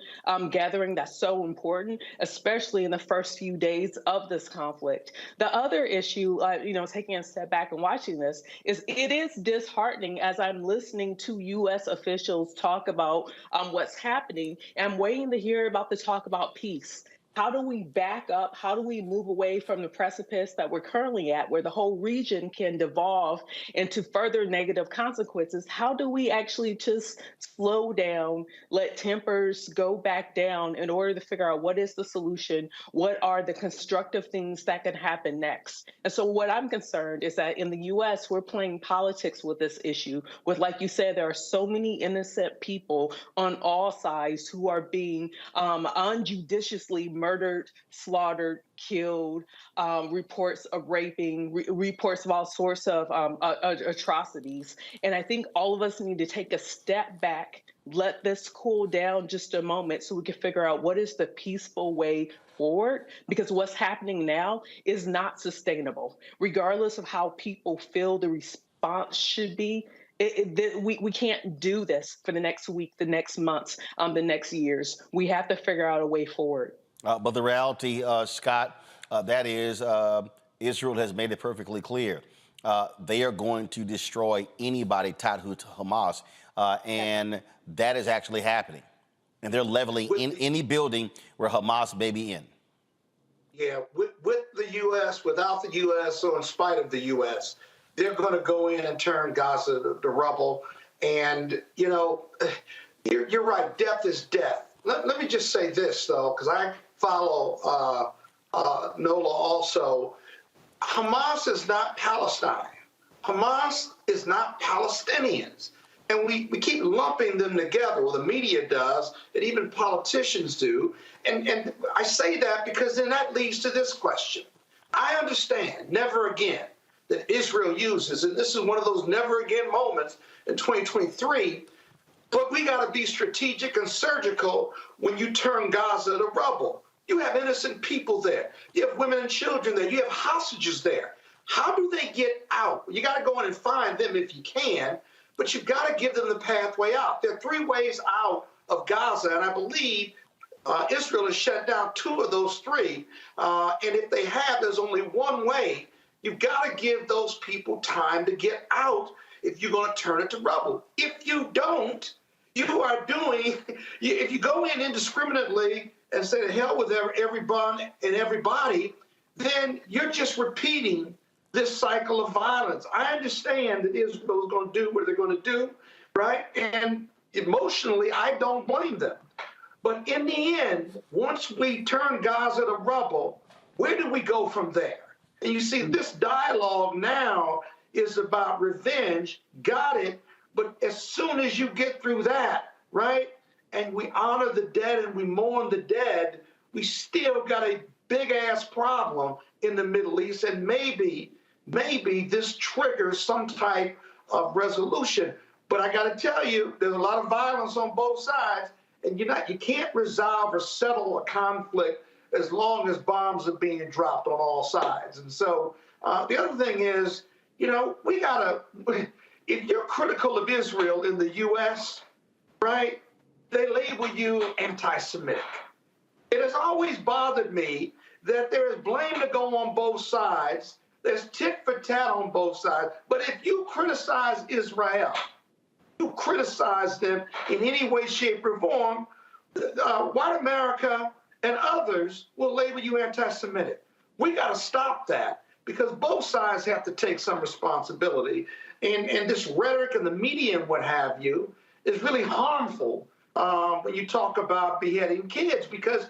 gathering that's so important, especially in the first few days of this conflict. The other issue, taking a step back and watching this, is it is disheartening as I'm listening to U.S. officials talk about what's happening. I'm waiting to hear about the talk about peace. How do we back up? How do we move away from the precipice that we're currently at, where the whole region can devolve into further negative consequences? How do we actually just slow down, let tempers go back down in order to figure out what is the solution? What are the constructive things that can happen next? And so what I'm concerned is that in the U.S., we're playing politics with this issue, with, like you said, there are so many innocent people on all sides who are being unjudiciously murdered, slaughtered, killed, reports of raping, reports of all sorts of atrocities. And I think all of us need to take a step back, let this cool down just a moment so we can figure out what is the peaceful way forward, because what's happening now is not sustainable. Regardless of how people feel the response should be, we can't do this for the next week, the next months, the next years. We have to figure out a way forward. But the reality, Scott, that is Israel has made it perfectly clear. They are going to destroy anybody tied to Hamas, and that is actually happening. And they're leveling in any building where Hamas may be in. Yeah, with the U.S., without the U.S., so in spite of the U.S., they're going to go in and turn Gaza to rubble. And, you're right, death is death. Let me just say this, though, because I follow NOLA also. Hamas is not Palestine. Hamas is not Palestinians. And we keep lumping them together. Well, the media does, and even politicians do. And I say that because then that leads to this question. I understand, never again, that Israel uses, and this is one of those never again moments in 2023, but we got to be strategic and surgical when you turn Gaza to rubble. You have innocent people there. You have women and children there. You have hostages there. How do they get out? You got to go in and find them if you can, but you've got to give them the pathway out. There are 3 ways out of Gaza, and I believe Israel has shut down 2 of those 3. And if they have, there's only one way. You've got to give those people time to get out if you're going to turn it to rubble. If you don't, you are doing, if you go in indiscriminately and say to hell with everyone and everybody, then you're just repeating this cycle of violence. I understand that Israel is going to do what they're going to do, right? And emotionally, I don't blame them. But in the end, once we turn Gaza to rubble, where do we go from there? And you see, this dialogue now is about revenge. Got it. But as soon as you get through that, right, and we honor the dead and we mourn the dead, we still got a big-ass problem in the Middle East. And maybe this triggers some type of resolution. But I got to tell you, there's a lot of violence on both sides. And you can't resolve or settle a conflict as long as bombs are being dropped on all sides. And so the other thing is, we got to, if you're critical of Israel in the U.S., right, they label you anti-Semitic. It has always bothered me that there is blame to go on both sides. There's tit for tat on both sides. But if you criticize Israel, you criticize them in any way, shape, or form, white America and others will label you anti-Semitic. We got to stop that because both sides have to take some responsibility. And this rhetoric and the media and what have you is really harmful when you talk about beheading kids because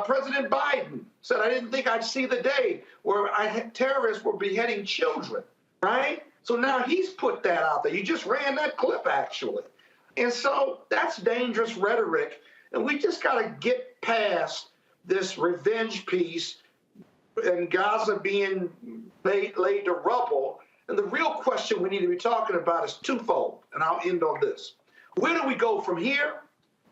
President Biden said, I didn't think I'd see the day where terrorists were beheading children, right? So now he's put that out there. You just ran that clip, actually. And so that's dangerous rhetoric. And we just got to get past this revenge piece and Gaza being laid to rubble. And the real question we need to be talking about is twofold. And I'll end on this. Where do we go from here,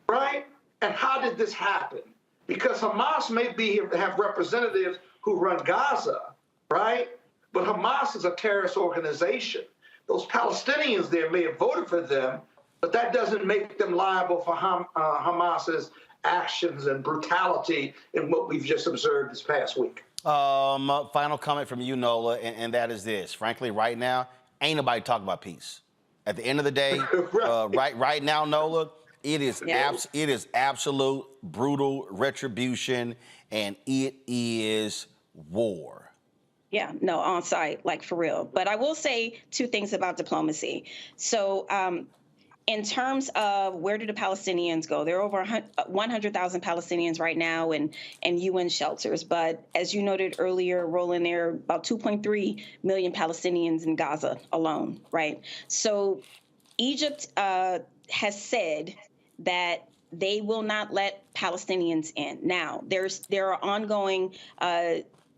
right? And how did this happen? Because Hamas may have representatives who run Gaza, right? But Hamas is a terrorist organization. Those Palestinians there may have voted for them, but that doesn't make them liable for Hamas's actions and brutality in what we've just observed this past week. Final comment from you, Nola, and that is this. Frankly, right now, ain't nobody talking about peace. At the end of the day, right now, Nola, it is absolute brutal retribution, and it is war. Yeah, no, on site, like for real. But I will say 2 things about diplomacy. So in terms of where do the Palestinians go, there are over 100,000 Palestinians right now in UN shelters. But as you noted earlier, Roland, there are about 2.3 million Palestinians in Gaza alone, right? So Egypt has said that they will not let Palestinians in. Now, there are ongoing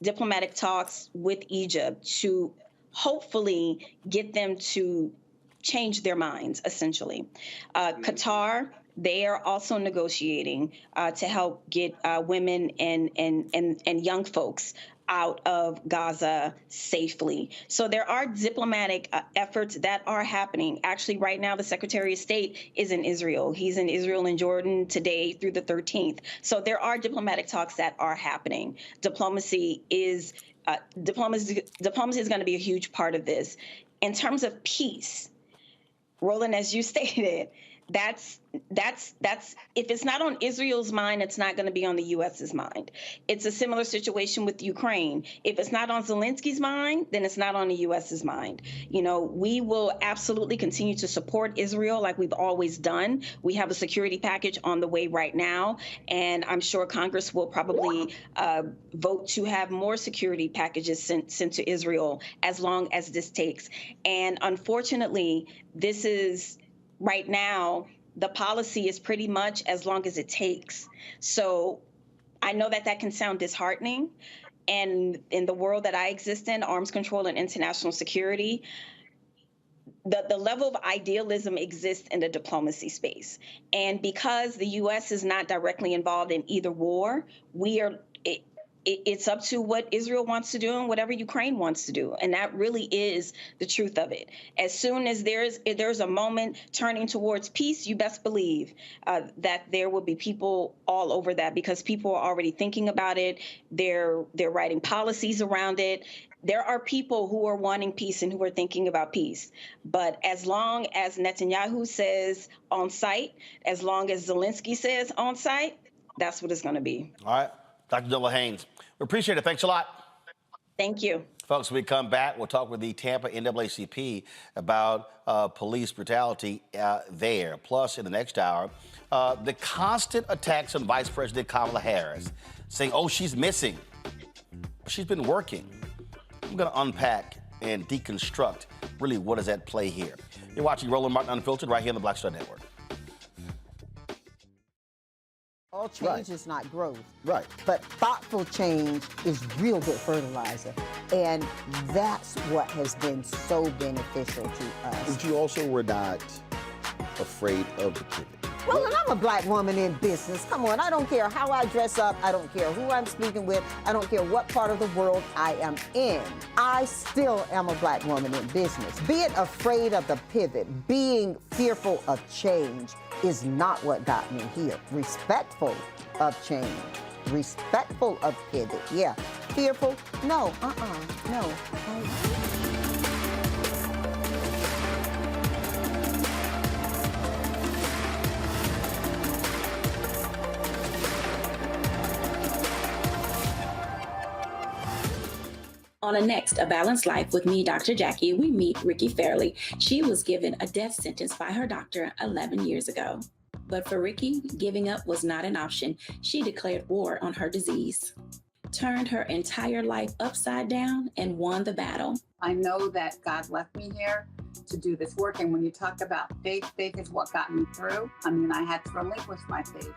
diplomatic talks with Egypt to hopefully get them to change their minds, essentially. Qatar, they are also negotiating to help get women and young folks out of Gaza safely. So there are diplomatic efforts that are happening. Actually, right now, the Secretary of State is in Israel. He's in Israel and Jordan today through the 13th. So there are diplomatic talks that are happening. Diplomacy is going to be a huge part of this. In terms of peace, Roland, as you stated, that's if it's not on Israel's mind, it's not going to be on the U.S.'s mind. It's a similar situation with Ukraine. If it's not on Zelensky's mind, then it's not on the U.S.'s mind. We will absolutely continue to support Israel like we've always done. We have a security package on the way right now, and I'm sure Congress will probably vote to have more security packages sent to Israel as long as this takes. And unfortunately, this is right now, the policy is pretty much as long as it takes. So I know that that can sound disheartening. And in the world that I exist in, arms control and international security, the level of idealism exists in the diplomacy space. And because the U.S. is not directly involved in either war, it's up to what Israel wants to do and whatever Ukraine wants to do. And that really is the truth of it. As soon as there's a moment turning towards peace, you best believe that there will be people all over that, because people are already thinking about it. They're writing policies around it. There are people who are wanting peace and who are thinking about peace. But as long as Netanyahu says on site, as long as Zelensky says on site, that's what it's going to be. All right. Dr. Deborah Haynes, we appreciate it. Thanks a lot. Thank you. Folks, when we come back, we'll talk with the Tampa NAACP about police brutality there. Plus, in the next hour, the constant attacks on Vice President Kamala Harris, saying, oh, she's missing. She's been working. I'm going to unpack and deconstruct really what is at play here. You're watching Roland Martin Unfiltered right here on the Black Star Network. All change is not growth. Right. But thoughtful change is real good fertilizer. And that's what has been so beneficial to us. But you also were not afraid of the pivot. Well, and I'm a black woman in business. Come on, I don't care how I dress up. I don't care who I'm speaking with. I don't care what part of the world I am in. I still am a black woman in business. Being afraid of the pivot, being fearful of change is not what got me here. Respectful of change, respectful of pivot, yeah. Fearful, no, no. On a next, A Balanced Life with me, Dr. Jackie, we meet Ricky Fairley. She was given a death sentence by her doctor 11 years ago. But for Ricky, giving up was not an option. She declared war on her disease, turned her entire life upside down, and won the battle. I know that God left me here to do this work. And when you talk about faith, faith is what got me through. I mean, I had to relinquish my faith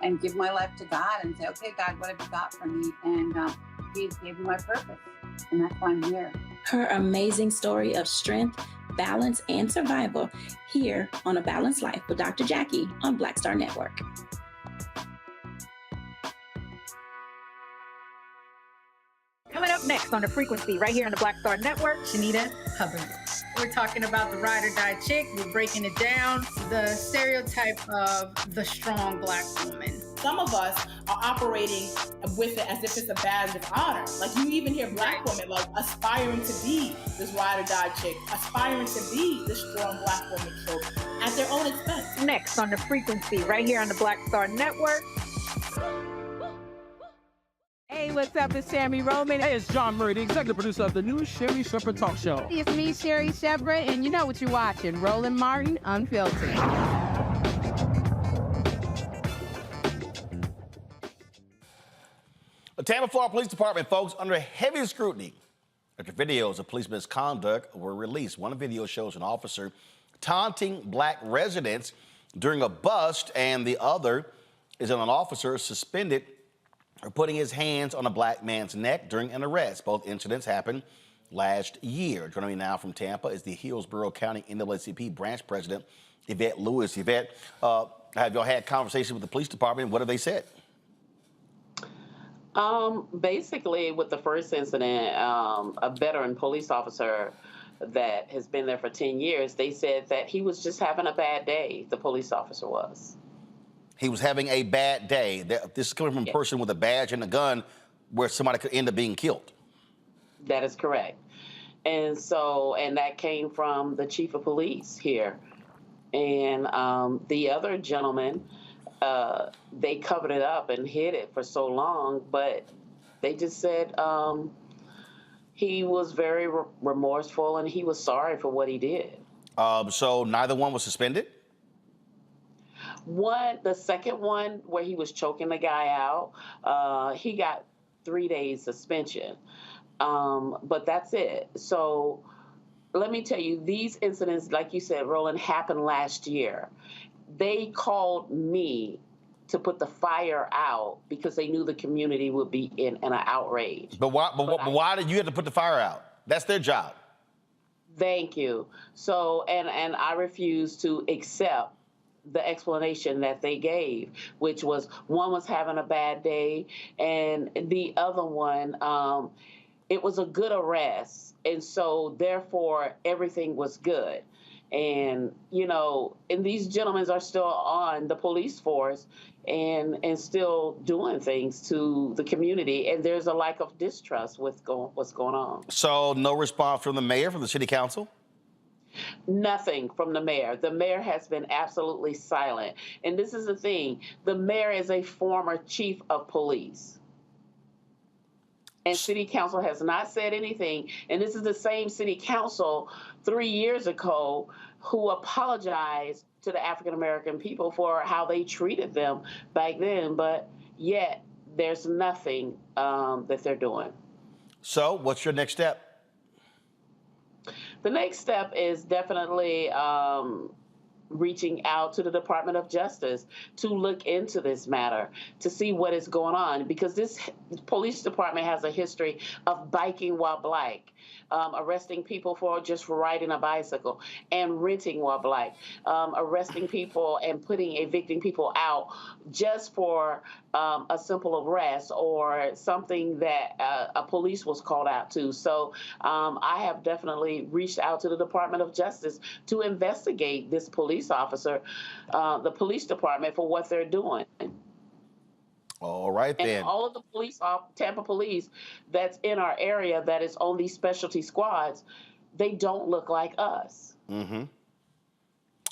and give my life to God and say, okay, God, what have you got for me? And He gave me my purpose. And that's why I'm here. Her amazing story of strength, balance, and survival here on A Balanced Life with Dr. Jackie on Black Star Network. Coming up next on The Frequency, right here on the Black Star Network, Shanita Hubbard. We're talking about the ride or die chick. We're breaking it down. The stereotype of the strong black woman. Some of us are operating with it as if it's a badge of honor. Like you even hear black women like aspiring to be this ride or die chick, aspiring to be this strong black woman trope at their own expense. Next on The Frequency, right here on the Black Star Network. Hey, what's up? It's Sammy Roman. Hey, it's John Murray, the executive producer of the new Sherry Shepherd Talk Show. It's me, Sherry Shepherd, and you know what you're watching, Roland Martin Unfiltered. The Tampa, Florida Police Department, folks, under heavy scrutiny after videos of police misconduct were released. One video shows an officer taunting black residents during a bust, and the other is an officer suspended for putting his hands on a black man's neck during an arrest. Both incidents happened last year. Joining me now from Tampa is the Hillsborough County NAACP branch president, Yvette Lewis. Yvette, have y'all had conversations with the police department? What have they said? Basically, with the first incident, a veteran police officer that has been there for 10 years, they said that he was just having a bad day, the police officer was. He was having a bad day. This is coming from a person with a badge and a gun where somebody could end up being killed. That is correct. And that came from the chief of police here. And the other gentleman, they covered it up and hid it for so long, but they just said he was very remorseful and he was sorry for what he did. So neither one was suspended? The second one where he was choking the guy out, he got 3 days suspension. But that's it. So let me tell you, these incidents, like you said, Roland, happened last year. They called me to put the fire out because they knew the community would be in an outrage. But why did you have to put the fire out? That's their job. Thank you. So, and I refuse to accept the explanation that they gave, which was one was having a bad day, and the other one, it was a good arrest, and so therefore everything was good. And you know, and these gentlemen are still on the police force and still doing things to the community, and there's a lack of distrust with what's going on. So no response from the mayor, from the city council? Nothing from the mayor. The mayor has been absolutely silent. And this is the thing, the mayor is a former chief of police. And city council has not said anything. And this is the same city council 3 years ago who apologized to the African American people for how they treated them back then. But yet there's nothing that they're doing. So what's your next step? The next step is definitely reaching out to the Department of Justice to look into this matter, to see what is going on, because this police department has a history of biking while black, arresting people for riding a bicycle, and renting while black, arresting people and evicting people out just for a simple arrest or something that a police was called out to. So I have definitely reached out to the Department of Justice to investigate this police officer, the police department, for what they're doing. All right, then. And all of the police, Tampa police that's in our area that is on these specialty squads, they don't look like us. Mm-hmm.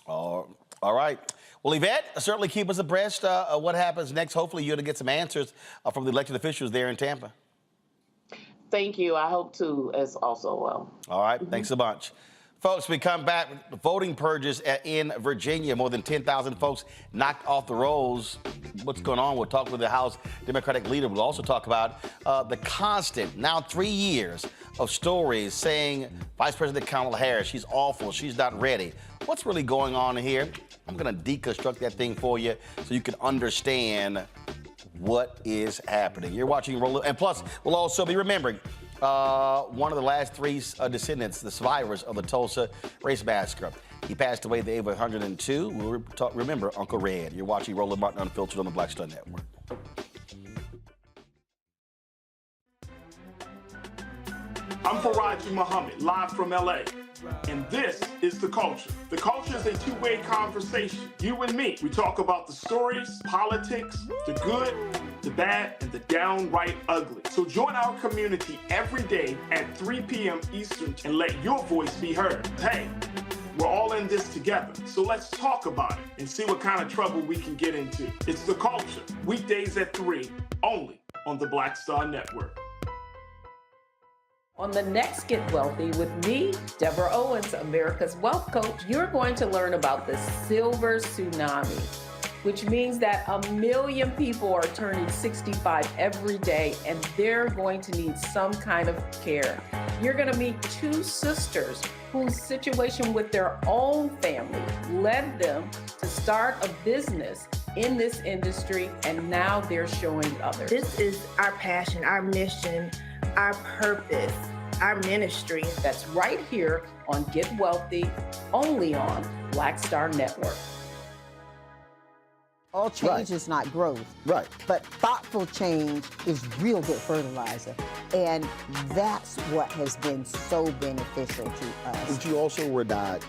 All right. Well, Yvette, certainly keep us abreast of what happens next. Hopefully you're going to get some answers from the elected officials there in Tampa. Thank you. I hope to as also well. All right. Thanks a bunch. Folks, we come back with voting purges in Virginia. More than 10,000 folks knocked off the rolls. What's going on? We'll talk with the House Democratic leader. We'll also talk about the constant, now 3 years, of stories saying Vice President Kamala Harris, she's awful, she's not ready. What's really going on here? I'm going to deconstruct that thing for you so you can understand what is happening. You're watching Roll, and plus, we'll also be remembering one of the last three descendants, the survivors of the Tulsa race massacre. He passed away at the age of 102. We'll remember Uncle Red. You're watching Roland Martin Unfiltered on the Black Star Network. I'm Farajii Muhammad, live from LA. And this is The Culture. The Culture is a two-way conversation. You and me. We talk about the stories, politics, the good, the bad, and the downright ugly. So join our community every day at 3 p.m. Eastern and let your voice be heard. Hey, we're all in this together. So let's talk about it and see what kind of trouble we can get into. It's The Culture, weekdays at 3, only on the Black Star Network. On the next Get Wealthy with me, Deborah Owens, America's Wealth Coach, you're going to learn about the silver tsunami, which means that 1 million people are turning 65 every day, and they're going to need some kind of care. You're going to meet two sisters whose situation with their own family led them to start a business in this industry, and now they're showing others. This is our passion, our mission, our purpose, our ministry. That's right here on Get Wealthy, only on Black Star Network. All change is not growth. Right. But thoughtful change is real good fertilizer. And that's what has been so beneficial to us. But you also were not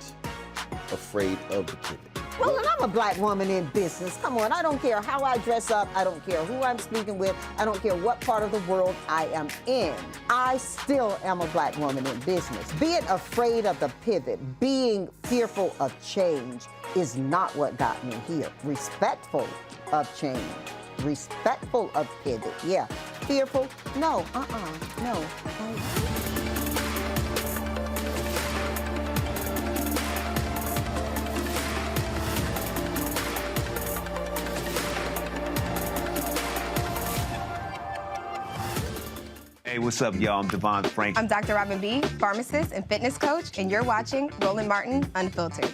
afraid of the pivot. Well, and I'm a black woman in business. Come on, I don't care how I dress up. I don't care who I'm speaking with. I don't care what part of the world I am in. I still am a black woman in business. Being afraid of the pivot, being fearful of change is not what got me here. Respectful of change, respectful of pivot, yeah. Fearful, no, no. Hey, what's up, y'all? I'm Devon Frank. I'm Dr. Robin B., pharmacist and fitness coach, and you're watching Roland Martin Unfiltered.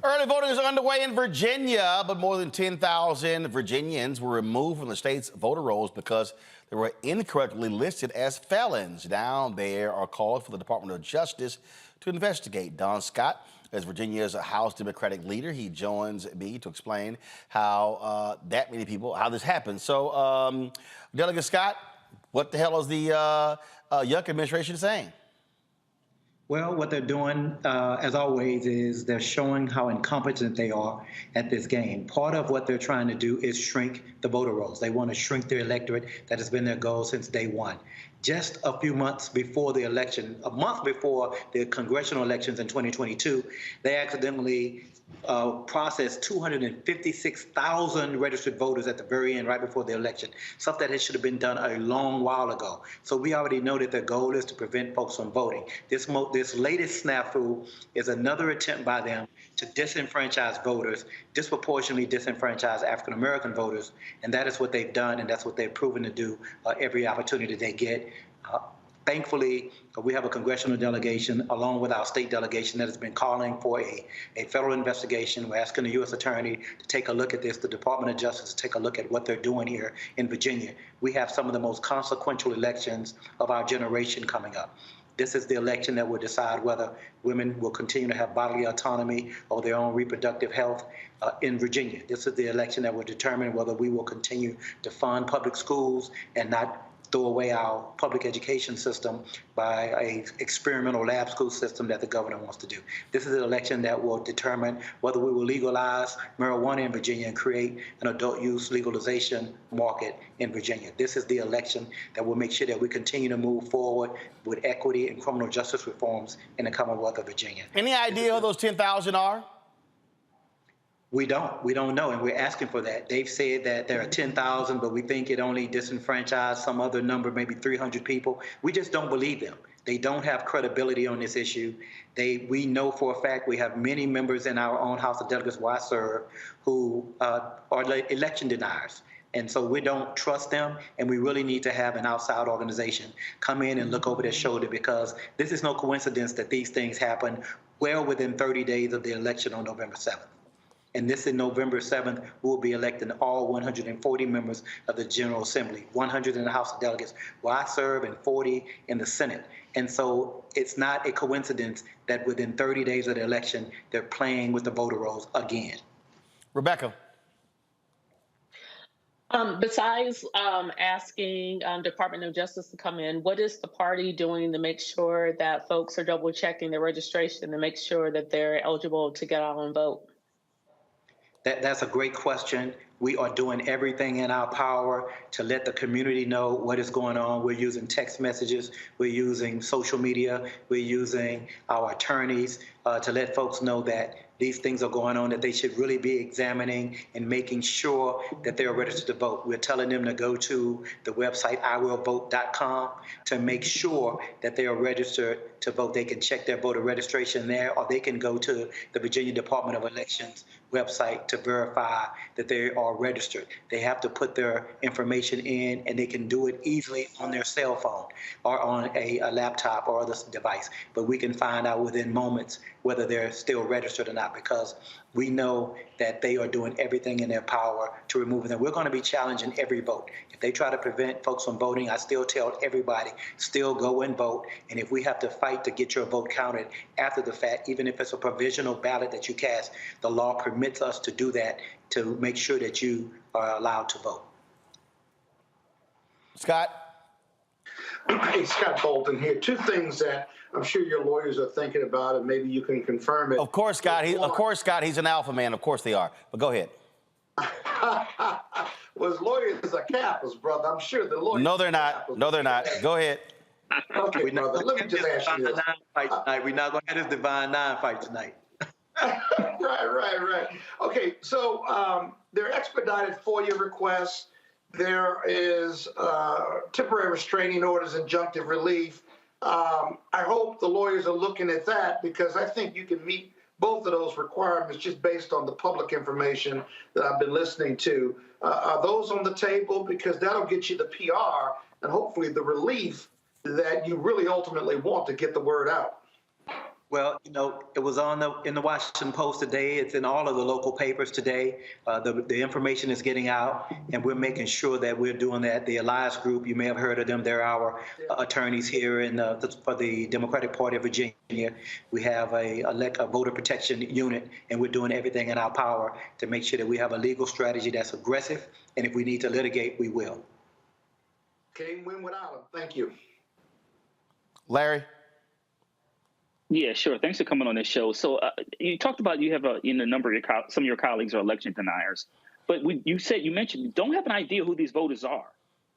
Early voting is underway in Virginia, but more than 10,000 Virginians were removed from the state's voter rolls because they were incorrectly listed as felons. Now there are calls for the Department of Justice to investigate. Don Scott, as Virginia's House Democratic leader, he joins me to explain how how this happened. So, Delegate Scott, what the hell is the Yuck administration saying? Well, what they're doing, as always, is they're showing how incompetent they are at this game. Part of what they're trying to do is shrink the voter rolls. They want to shrink their electorate. That has been their goal since day one. Just a few months before the election, a month before the congressional elections in 2022, they accidentally processed 256,000 registered voters at the very end, right before the election, stuff that should have been done a long while ago. So we already know that their goal is to prevent folks from voting. This latest snafu is another attempt by them to disenfranchise voters, disproportionately disenfranchise African-American voters, and that is what they've done, and that's what they've proven to do every opportunity they get. Thankfully, we have a congressional delegation along with our state delegation that has been calling for a federal investigation. We're asking the U.S. Attorney to take a look at this, the Department of Justice to take a look at what they're doing here in Virginia. We have some of the most consequential elections of our generation coming up. This is the election that will decide whether women will continue to have bodily autonomy or their own reproductive health in Virginia. This is the election that will determine whether we will continue to fund public schools and not throw away our public education system by an experimental lab school system that the governor wants to do. This is an election that will determine whether we will legalize marijuana in Virginia and create an adult use legalization market in Virginia. This is the election that will make sure that we continue to move forward with equity and criminal justice reforms in the Commonwealth of Virginia. Any idea who those 10,000 are? We don't know, and we're asking for that. They've said that there are 10,000, but we think it only disenfranchised some other number, maybe 300 people. We just don't believe them. They don't have credibility on this issue. We know for a fact we have many members in our own House of Delegates where I serve who are election deniers. And so we don't trust them, and we really need to have an outside organization come in and look over their shoulder, because this is no coincidence that these things happen well within 30 days of the election on November 7th. And this in November 7th, we'll be electing all 140 members of the General Assembly, 100 in the House of Delegates, where I serve, and 40 in the Senate. And so it's not a coincidence that within 30 days of the election, they're playing with the voter rolls again. Rebecca. Besides asking Department of Justice to come in, what is the party doing to make sure that folks are double checking their registration to make sure that they're eligible to get out and vote? That's a great question. We are doing everything in our power to let the community know what is going on. We're using text messages. We're using social media. We're using our attorneys to let folks know that these things are going on, that they should really be examining and making sure that they're registered to vote. We're telling them to go to the website iwillvote.com to make sure that they are registered to vote. They can check their voter registration there, or they can go to the Virginia Department of Elections website to verify that they are registered. They have to put their information in, and they can do it easily on their cell phone or on a laptop or other device. But we can find out within moments whether they're still registered or not, because we know that they are doing everything in their power to remove them. We're going to be challenging every vote. If they try to prevent folks from voting, I still tell everybody, still go and vote. And if we have to fight to get your vote counted after the fact, even if it's a provisional ballot that you cast, the law permits us to do that to make sure that you are allowed to vote. Scott? Hey, Scott Bolton here. Two things that I'm sure your lawyers are thinking about, and maybe you can confirm it. Of course, Scott. He's an alpha man. Of course they are. But go ahead. Well, his lawyers are Kappas, brother. I'm sure the lawyers. No, they're not. No, they're not. Go ahead. Okay, brother. Let me just ask you this. We're not going to have this Divine Nine fight tonight. Right. Okay, so there are expedited FOIA requests. There is temporary restraining orders, injunctive relief. I hope the lawyers are looking at that, because I think you can meet both of those requirements just based on the public information that I've been listening to. Are those on the table? Because that'll get you the PR and hopefully the relief that you really ultimately want to get the word out. Well, it was in the Washington Post today. It's in all of the local papers today. The information is getting out, and we're making sure that we're doing that. The Alliance Group, you may have heard of them. They're our attorneys here for the Democratic Party of Virginia. We have a voter protection unit, and we're doing everything in our power to make sure that we have a legal strategy that's aggressive, and if we need to litigate, we will. Can't win without them. Thank you. Larry? Yeah, sure. Thanks for coming on this show. So you talked about you have a number of some of your colleagues are election deniers, but you mentioned you don't have an idea who these voters are.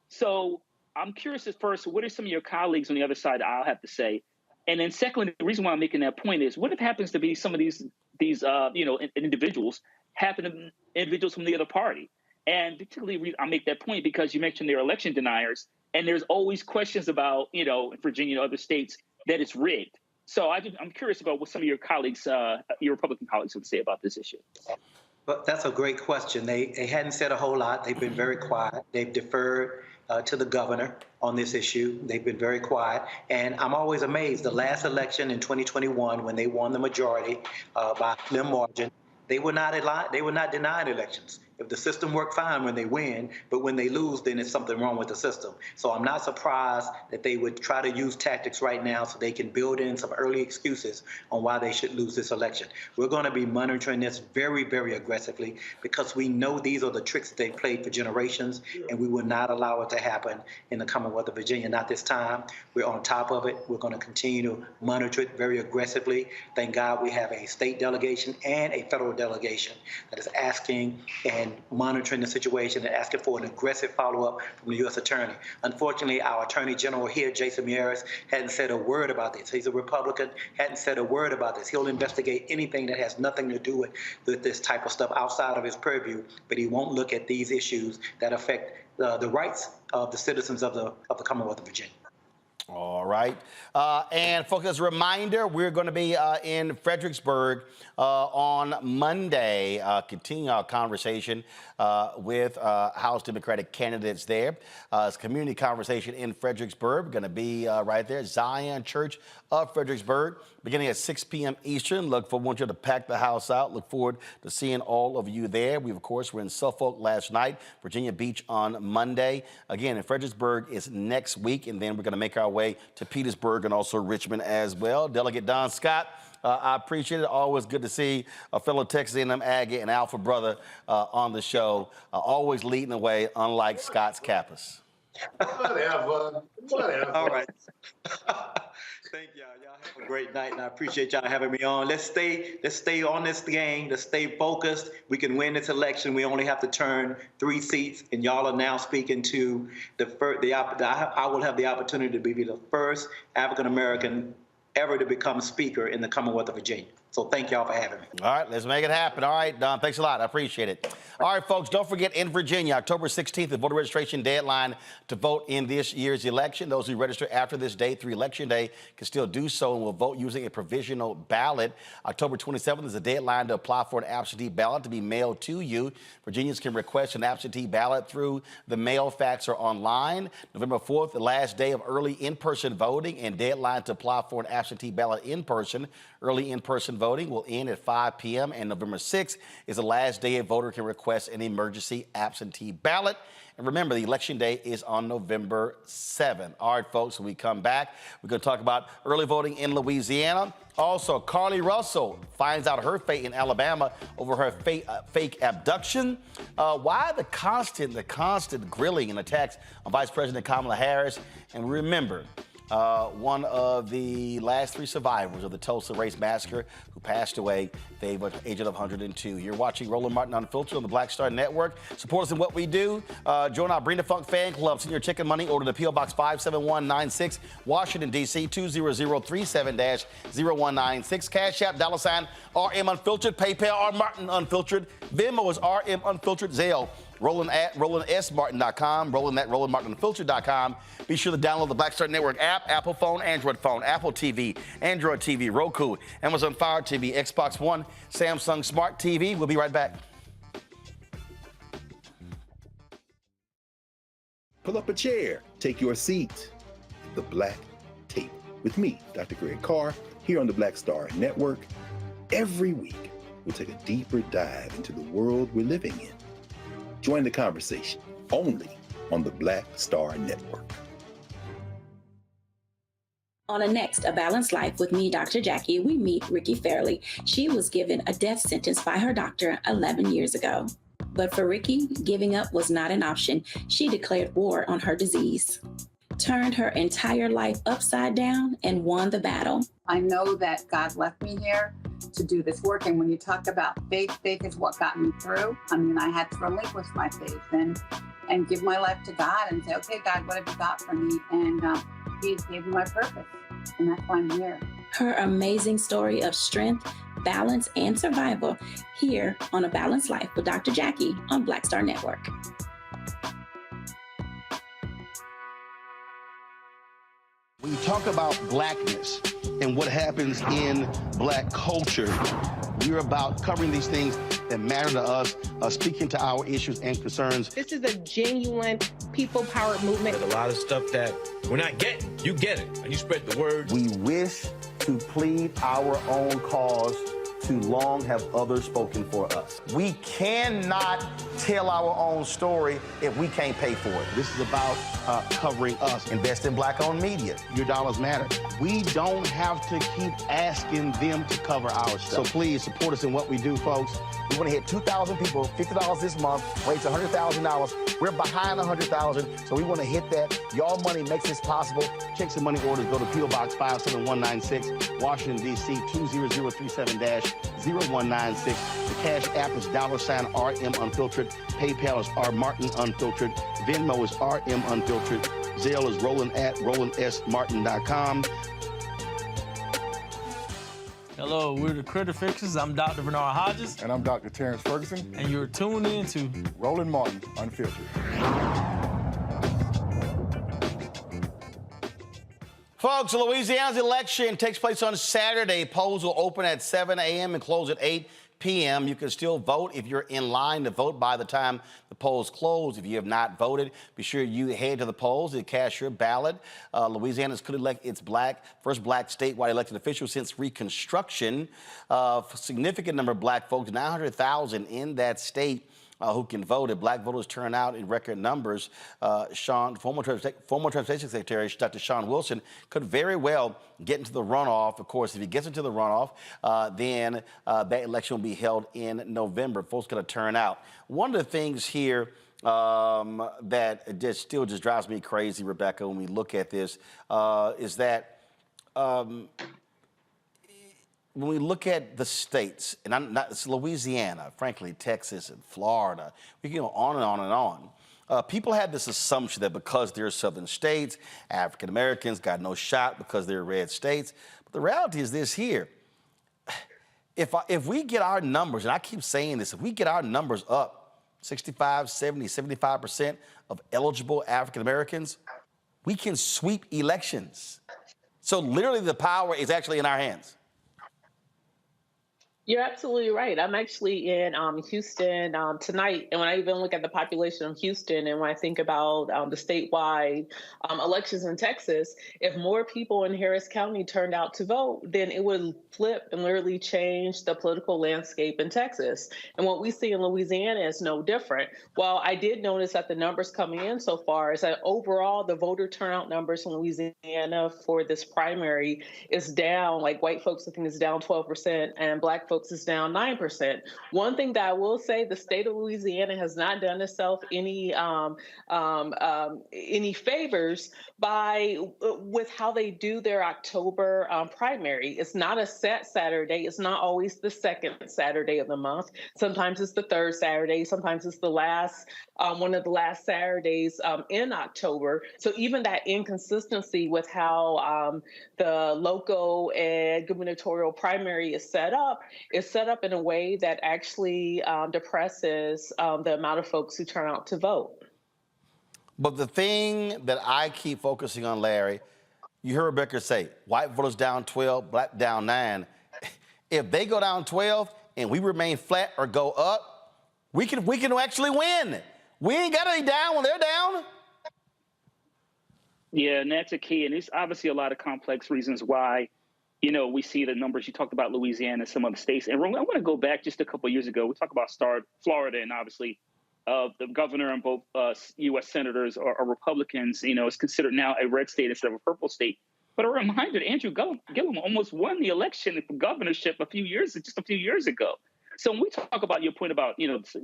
So I'm curious at first, what are some of your colleagues on the other side I'll have to say? And then secondly, the reason why I'm making that point is what if it happens to be some of these individuals individuals from the other party? And particularly I make that point because you mentioned they're election deniers, and there's always questions about, in Virginia and other states that it's rigged. So I'm curious about what some of your colleagues, your Republican colleagues, would say about this issue. But that's a great question. They hadn't said a whole lot. They've been very quiet. They've deferred to the governor on this issue. They've been very quiet. And I'm always amazed. The last election in 2021, when they won the majority by a slim margin, they were not denied elections. If the system worked fine when they win, but when they lose, then it's something wrong with the system. So I'm not surprised that they would try to use tactics right now so they can build in some early excuses on why they should lose this election. We're going to be monitoring this very, very aggressively because we know these are the tricks that they've played for generations, and we will not allow it to happen in the Commonwealth of Virginia. Not this time. We're on top of it. We're going to continue to monitor it very aggressively. Thank God we have a state delegation and a federal delegation that is asking and monitoring the situation and asking for an aggressive follow-up from the U.S. Attorney. Unfortunately, our Attorney General here, Jason Miyares, hadn't said a word about this. He's a Republican, hadn't said a word about this. He'll investigate anything that has nothing to do with this type of stuff outside of his purview, but he won't look at these issues that affect the rights of the citizens of the Commonwealth of Virginia. All right. And folks, as a reminder, we're going to be in Fredericksburg on Monday, continue our conversation with House Democratic candidates there. It's a community conversation in Fredericksburg. We're going to be right there, Zion Church of Fredericksburg, beginning at 6 p.m. Eastern. Want you to pack the house out. Look forward to seeing all of you there. We, of course, were in Suffolk last night, Virginia Beach on Monday. Again, in Fredericksburg is next week, and then we're going to make our way to Petersburg and also Richmond as well. Delegate Don Scott, I appreciate it. Always good to see a fellow Texas A&M Aggie and Alpha brother on the show, always leading the way, unlike Scott's Kappas. Whatever. All right. Thank y'all. Y'all have a great night, and I appreciate y'all having me on. Let's stay on this game. Let's stay focused. We can win this election. We only have to turn 3 seats, and y'all are now speaking to I will have the opportunity to be the first African American ever to become Speaker in the Commonwealth of Virginia. So thank y'all for having me. All right, let's make it happen. All right, Don, thanks a lot. I appreciate it. All right, folks, don't forget, in Virginia, October 16th, the voter registration deadline to vote in this year's election. Those who register after this date through Election Day can still do so and will vote using a provisional ballot. October 27th is the deadline to apply for an absentee ballot to be mailed to you. Virginians can request an absentee ballot through the mail, fax, or online. November 4th, the last day of early in-person voting, and deadline to apply for an absentee ballot in person. Early in-person voting will end at 5 p.m. and November 6th is the last day a voter can request an emergency absentee ballot. And remember, the election day is on November 7th. All right, folks, when we come back, we're going to talk about early voting in Louisiana. Also, Carly Russell finds out her fate in Alabama over her fake abduction. Why the constant grilling and attacks on Vice President Kamala Harris. And remember, one of the last 3 survivors of the Tulsa Race Massacre who passed away at the age of 102. You're watching Roland Martin Unfiltered on the Black Star Network. Support us in what we do. Join our Bring the Funk fan club. Send your chicken money. Order to P.O. Box 57196, Washington, D.C. 20037-0196. Cash App, $RM Unfiltered. PayPal, R Martin Unfiltered. Venmo is RM Unfiltered. Zelle, Roland at RolandSMartin.com, Roland at RolandMartinUnfiltered.com. Be sure to download the Black Star Network app, Apple phone, Android phone, Apple TV, Android TV, Roku, Amazon Fire TV, Xbox One, Samsung Smart TV. We'll be right back. Pull up a chair, take your seat. The Black Tape with me, Dr. Greg Carr, here on the Black Star Network. Every week, we'll take a deeper dive into the world we're living in. Join the conversation only on the Black Star Network. On A Balanced Life with me, Dr. Jackie, we meet Ricky Fairley. She was given a death sentence by her doctor 11 years ago. But for Ricky, giving up was not an option. She declared war on her disease, turned her entire life upside down, and won the battle. I know that God left me here to do this work. And when you talk about faith, faith is what got me through. I mean, I had to relinquish my faith and give my life to God and say, okay, God, what have you got for me? And He gave me my purpose. And that's why I'm here. Her amazing story of strength, balance, and survival here on A Balanced Life with Dr. Jackie on Black Star Network. When you talk about blackness and what happens in black culture, we're about covering these things that matter to us, speaking to our issues and concerns. This is a genuine people-powered movement. There's a lot of stuff that we're not getting. You get it, and you spread the word. We wish to plead our own cause. Too long have others spoken for us. We cannot tell our own story if we can't pay for it. This is about covering us. Invest in black-owned media. Your dollars matter. We don't have to keep asking them to cover our stuff. So please support us in what we do, folks. We want to hit 2,000 people, $50 this month, raise $100,000. We're behind 100,000, so we want to hit that. Y'all money makes this possible. Checks and money orders go to P.O. Box 57196, Washington, D.C. 20037-0196. The Cash App is $RM Unfiltered. PayPal is R Martin Unfiltered. Venmo is RM Unfiltered. Zelle is Roland at RolandSMartin.com. Hello, we're the Critter Fixers. I'm Dr. Bernard Hodges. And I'm Dr. Terrence Ferguson. And you're tuned in to Roland Martin Unfiltered. Folks, Louisiana's election takes place on Saturday. Polls will open at 7 a.m. and close at 8 p.m. You can still vote if you're in line to vote by the time the polls close. If you have not voted, be sure you head to the polls to cast your ballot. Louisiana could elect its first black statewide elected official since Reconstruction. Significant number of black folks, 900,000 in that state. Who can vote. If black voters turn out in record numbers, former Transportation Secretary Dr. Sean Wilson could very well get into the runoff. Of course, if he gets into the runoff, then that election will be held in November. Folks going to turn out. One of the things here that still drives me crazy, Rebecca, when we look at this, is that when we look at the states, and it's Louisiana, frankly, Texas and Florida, we can go on and on and on. People have this assumption that because they're southern states, African Americans got no shot because they're red states. But the reality is this here. If we get our numbers, and I keep saying this, if we get our numbers up 65, 70, 75% of eligible African Americans, we can sweep elections. So literally the power is actually in our hands. You're absolutely right. I'm actually in Houston tonight, and when I even look at the population of Houston, and when I think about the statewide elections in Texas, if more people in Harris County turned out to vote, then it would flip and literally change the political landscape in Texas. And what we see in Louisiana is no different. While I did notice that the numbers coming in so far is that overall the voter turnout numbers in Louisiana for this primary is down, like white folks I think is down 12% and black folks is down 9%. One thing that I will say, the state of Louisiana has not done itself any favors with how they do their October primary. It's not a set Saturday. It's not always the second Saturday of the month. Sometimes it's the third Saturday. Sometimes it's the last one of the last Saturdays in October. So even that inconsistency with how the local and gubernatorial primary is set up is set up in a way that actually depresses the amount of folks who turn out to vote. But the thing that I keep focusing on, Larry, you heard Rebecca say, white voters down 12, black down 9. If they go down 12 and we remain flat or go up, we can actually win. We ain't got to be down when they're down. Yeah, and that's a key. And there's obviously a lot of complex reasons why, we see the numbers. You talked about Louisiana and some other states. And I want to go back just a couple of years ago. We talked about Florida, and obviously the governor and both U.S. senators are Republicans. It's considered now a red state instead of a purple state. But a reminder, Andrew Gillum almost won the election for governorship just a few years ago. So when we talk about your point about,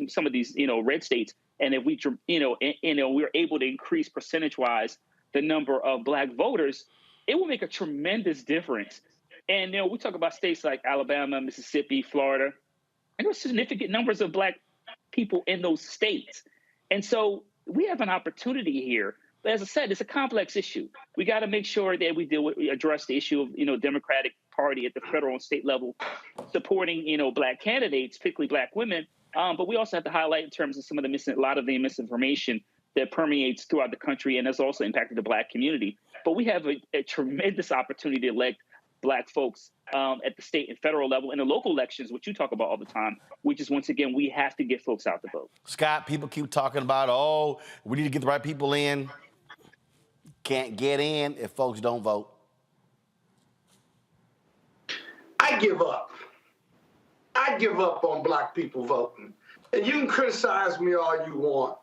some of these, red states, and if we, we're able to increase percentage-wise the number of black voters, it will make a tremendous difference. And, we talk about states like Alabama, Mississippi, Florida, and there's significant numbers of black people in those states. And so we have an opportunity here. But as I said, it's a complex issue. We got to make sure that we address the issue of, Democratic Party at the federal and state level supporting, black candidates, particularly black women. But we also have to highlight in terms of some of a lot of the misinformation that permeates throughout the country and has also impacted the black community. But we have a tremendous opportunity to elect black folks at the state and federal level and the local elections, which you talk about all the time, which is, once again, we have to get folks out to vote. Scott, people keep talking about, we need to get the right people in. Can't get in if folks don't vote. I give up. I give up on black people voting. And you can criticize me all you want.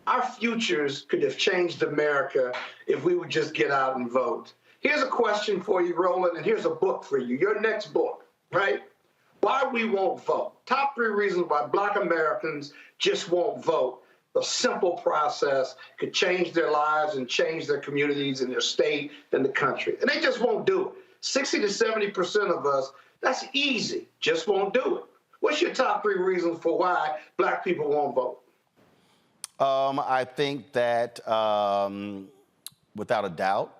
Our futures could have changed America if we would just get out and vote. Here's a question for you, Roland, and here's a book for you, your next book, right? Why we won't vote. Top 3 reasons why black Americans just won't vote. A simple process could change their lives and change their communities and their state and the country. And they just won't do it. 60 to 70% of us, that's easy, just won't do it. What's your top 3 reasons for why black people won't vote? I think that without a doubt,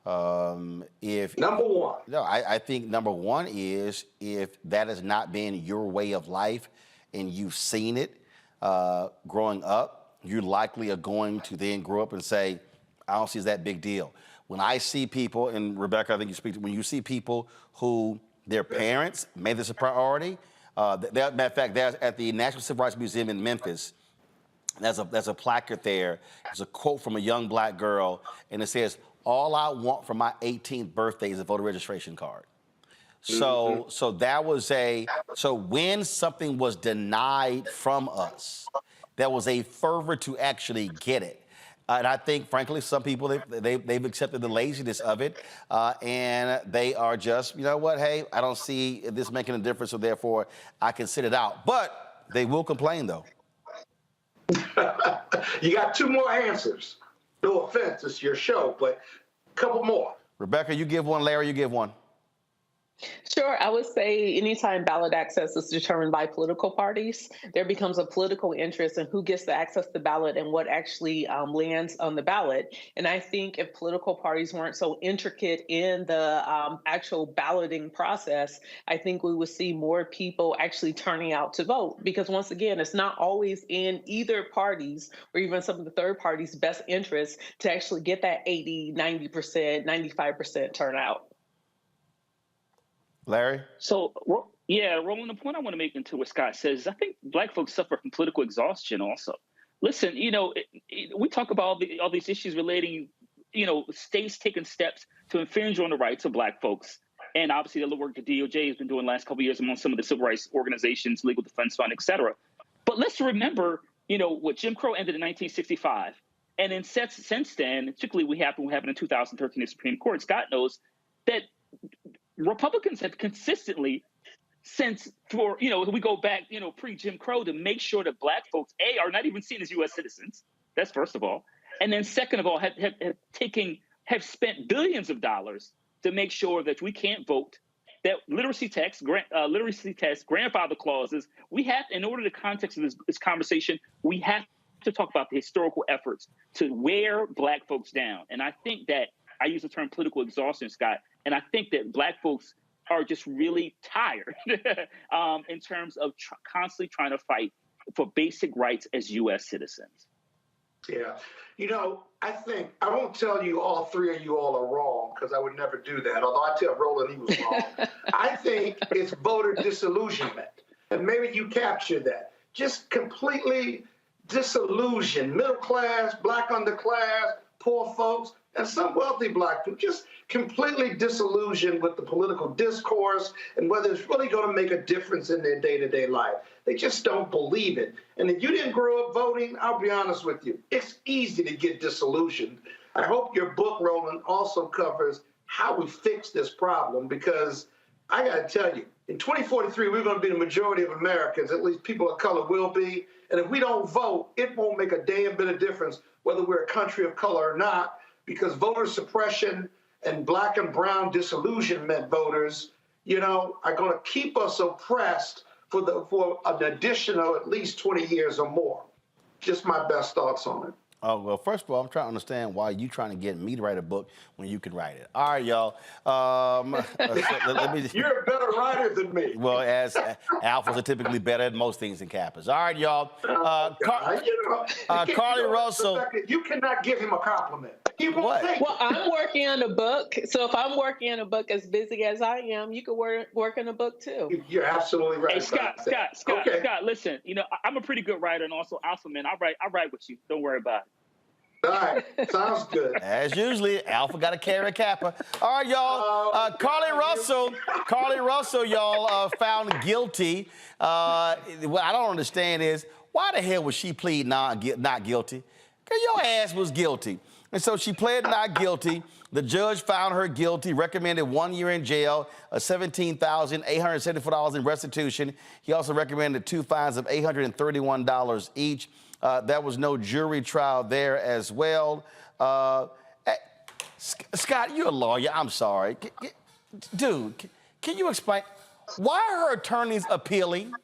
number one. No, I think number one is if that has not been your way of life and you've seen it growing up, you likely are going to then grow up and say, I don't see that big deal. When I see people, and Rebecca, I think you speak to, when you see people who their parents made this a priority, matter of fact, there's at the National Civil Rights Museum in Memphis, there's a placard there. There's a quote from a young black girl, and it says, all I want for my 18th birthday is a voter registration card. So that was so when something was denied from us, there was a fervor to actually get it. And I think, frankly, some people, they've accepted the laziness of it, and they are just, you know what, hey, I don't see this making a difference, so therefore I can sit it out. But they will complain, though. You got 2 more answers. No offense, it's your show, but a couple more. Rebecca, you give one. Larry, you give one. Sure. I would say anytime ballot access is determined by political parties, there becomes a political interest in who gets to access the ballot and what actually lands on the ballot. And I think if political parties weren't so intricate in the actual balloting process, I think we would see more people actually turning out to vote. Because once again, it's not always in either party's or even some of the third parties' best interest to actually get that 80, 90%, 95% turnout. Larry? So, yeah, Roland, the point I want to make into what Scott says is I think black folks suffer from political exhaustion also. Listen, we talk about all these issues relating, states taking steps to infringe on the rights of black folks. And obviously the work the DOJ has been doing the last couple of years among some of the civil rights organizations, Legal Defense Fund, et cetera. But let's remember, what Jim Crow ended in 1965. And then since then, particularly what happened in 2013 in the Supreme Court, Scott knows that Republicans have consistently, we go back, pre-Jim Crow, to make sure that black folks, A, are not even seen as U.S. citizens. That's first of all. And then second of all, have spent billions of dollars to make sure that we can't vote, that literacy tests, grandfather clauses, we have, in order to context of this conversation, we have to talk about the historical efforts to wear black folks down. And I think that I use the term political exhaustion, Scott, and I think that black folks are just really tired in terms of constantly trying to fight for basic rights as U.S. citizens. Yeah. You know, I think, I won't tell you all three of you all are wrong, because I would never do that, although I tell Roland he was wrong. I think it's voter disillusionment. And maybe you captured that. Just completely disillusioned. Middle class, black underclass, poor folks, and some wealthy black people, just completely disillusioned with the political discourse and whether it's really going to make a difference in their day-to-day life. They just don't believe it. And if you didn't grow up voting, I'll be honest with you, it's easy to get disillusioned. I hope your book, Roland, also covers how we fix this problem, because I got to tell you, in 2043, we're going to be the majority of Americans, at least people of color will be. And if we don't vote, it won't make a damn bit of difference whether we're a country of color or not, because voter suppression and black and brown disillusionment voters, you know, are going to keep us oppressed for an additional at least 20 years or more. Just my best thoughts on it. Oh, well, first of all, I'm trying to understand why you trying to get me to write a book when you can write it. All right, y'all. You're a better writer than me. Well, as alphas are typically better at most things in Kappas. All right, y'all. Carly Russell. You cannot give him a compliment. He won't take it. Well, I'm working on a book, so if I'm working on a book as busy as I am, you could work on a book too. You're absolutely right. Hey, Scott, listen, you know, I'm a pretty good writer and also alpha man. I write with you. Don't worry about it. All right, sounds good. As usually, Alpha got to carry a Kappa. All right, y'all. Carly Russell, y'all, found guilty. What I don't understand is, why the hell would she plead not guilty? Because your ass was guilty. And so she pled not guilty. The judge found her guilty, recommended 1 year in jail, $17,874 in restitution. He also recommended 2 fines of $831 each. There was no jury trial there as well. Scott, you're a lawyer. I'm sorry. Dude, can you explain why are her attorneys appealing?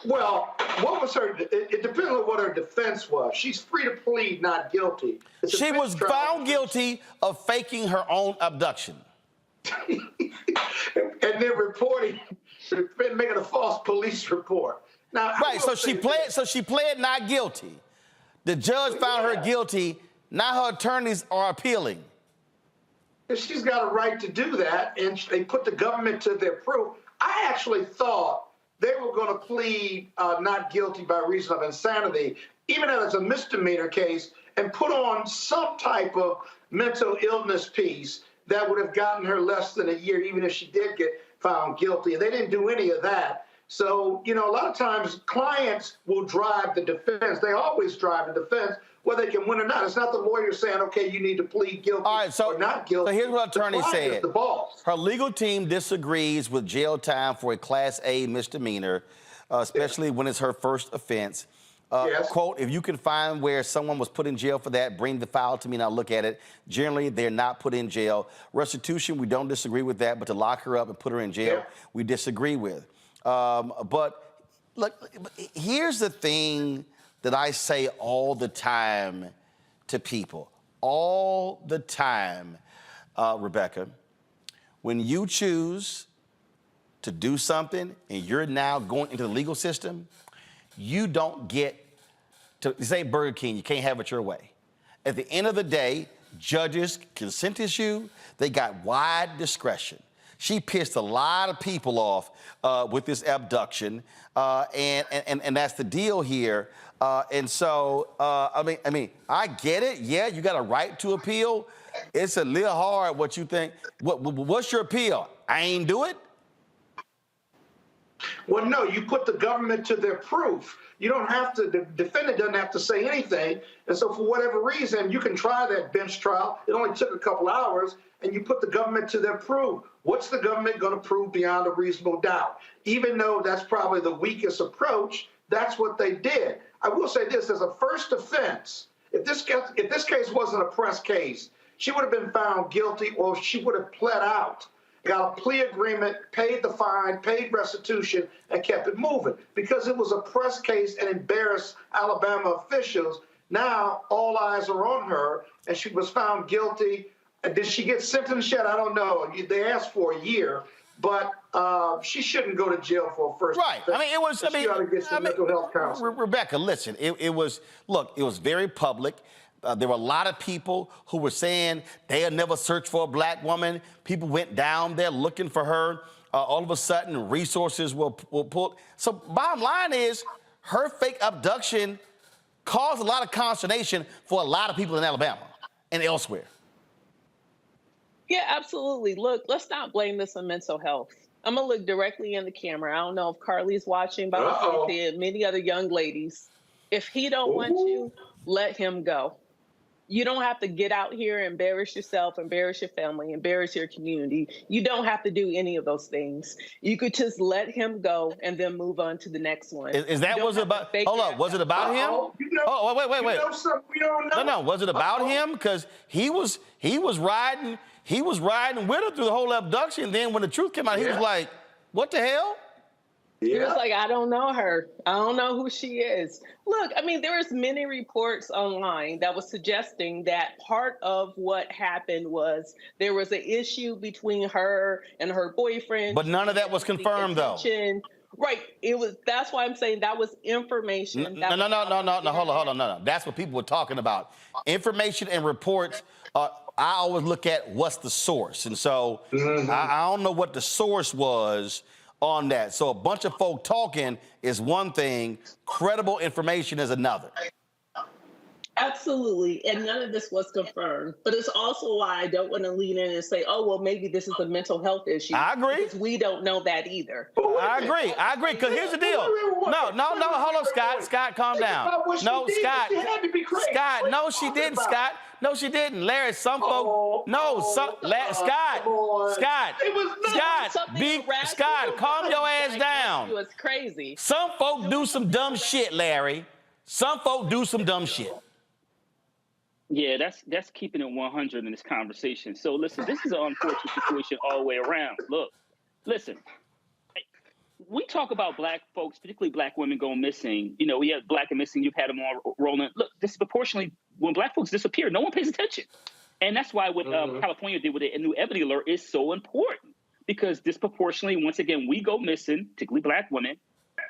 Well, what was her? It depends on what her defense was. She's free to plead not guilty. She was found guilty of faking her own abduction. And then making a false police report. Now, right, so she pled not guilty. The judge found her guilty. Now her attorneys are appealing. She's got a right to do that, and they put the government to their proof. I actually thought they were going to plead not guilty by reason of insanity, even if it's a misdemeanor case, and put on some type of mental illness piece that would have gotten her less than a year, even if she did get found guilty. And they didn't do any of that. So, you know, a lot of times clients will drive the defense. They always drive the defense, whether they can win or not. It's not the lawyer saying, okay, you need to plead guilty or not guilty. So here's what attorney said. The boss. Her legal team disagrees with jail time for a Class A misdemeanor, especially when it's her first offense. Quote, if you can find where someone was put in jail for that, bring the file to me and I'll look at it. Generally, they're not put in jail. Restitution, we don't disagree with that, but to lock her up and put her in jail, we disagree with. But look, here's the thing that I say all the time to people, all the time, Rebecca, when you choose to do something and you're now going into the legal system, you don't get to say Burger King, you can't have it your way. At the end of the day, judges can sentence you. They got wide discretion. She pissed a lot of people off with this abduction, and that's the deal here. And so, I mean, I get it. Yeah, you got a right to appeal. It's a little hard what you think. What's your appeal? I ain't do it? Well, no, you put the government to their proof. You don't have to, the defendant doesn't have to say anything. And so for whatever reason, you can try that bench trial. It only took a couple hours, and you put the government to their proof. What's the government going to prove beyond a reasonable doubt? Even though that's probably the weakest approach, that's what they did. I will say this, as a first offense, if this case wasn't a press case, she would have been found guilty, or she would have pled out, got a plea agreement, paid the fine, paid restitution, and kept it moving. Because it was a press case and embarrassed Alabama officials, now all eyes are on her, and she was found guilty Did she get sentenced yet? I don't know. They asked for a year, but she shouldn't go to jail for a first. Right. I mean, it was. She ought to get some mental health counseling. Rebecca, listen. It was. Look, it was very public. There were a lot of people who were saying they'll never search for a black woman. People went down there looking for her. All of a sudden, resources were pulled. So bottom line is, her fake abduction caused a lot of consternation for a lot of people in Alabama and elsewhere. Yeah, absolutely. Look, let's not blame this on mental health. I'm going to look directly in the camera. I don't know if Carly's watching, but I'm saying many other young ladies. If he don't want you, let him go. You don't have to get out here and embarrass yourself, embarrass your family, embarrass your community. You don't have to do any of those things. You could just let him go and then move on to the next one. Is that was it about? Hold on, was it about him? Wait. No. Was it about him? Because he was riding with her through the whole abduction. Then when the truth came out, he was like, "What the hell?" He was like, I don't know her. I don't know who she is. Look, I mean, there was many reports online that was suggesting that part of what happened was there was an issue between her and her boyfriend. But none of that was confirmed, though. Right. It was. That's why I'm saying that was information. No. Hold on. No. That's what people were talking about. Information and reports. I always look at what's the source. And so I don't know what the source was on that. So a bunch of folk talking is one thing, credible information is another. Absolutely. And none of this was confirmed. But it's also why I don't want to lean in and say, oh, well, maybe this is a mental health issue. I agree. Because we don't know that either. I agree. Because here's the deal. No. Hold on, Scott. Scott, calm down. No, Scott. Scott, no, she didn't, Scott. No, she didn't. Larry, some folk. Scott, calm your ass down. It's crazy. Some folk do some dumb shit, Larry. Some folk do some dumb shit. Yeah, that's keeping it 100 in this conversation. So listen, this is an unfortunate situation all the way around. Look, listen. We talk about black folks, particularly black women going missing. You know, we have black and missing. You've had them all rolling. Look, disproportionately, when black folks disappear, no one pays attention. And that's why what California did with the new Ebony Alert is so important. Because disproportionately, once again, we go missing, particularly black women.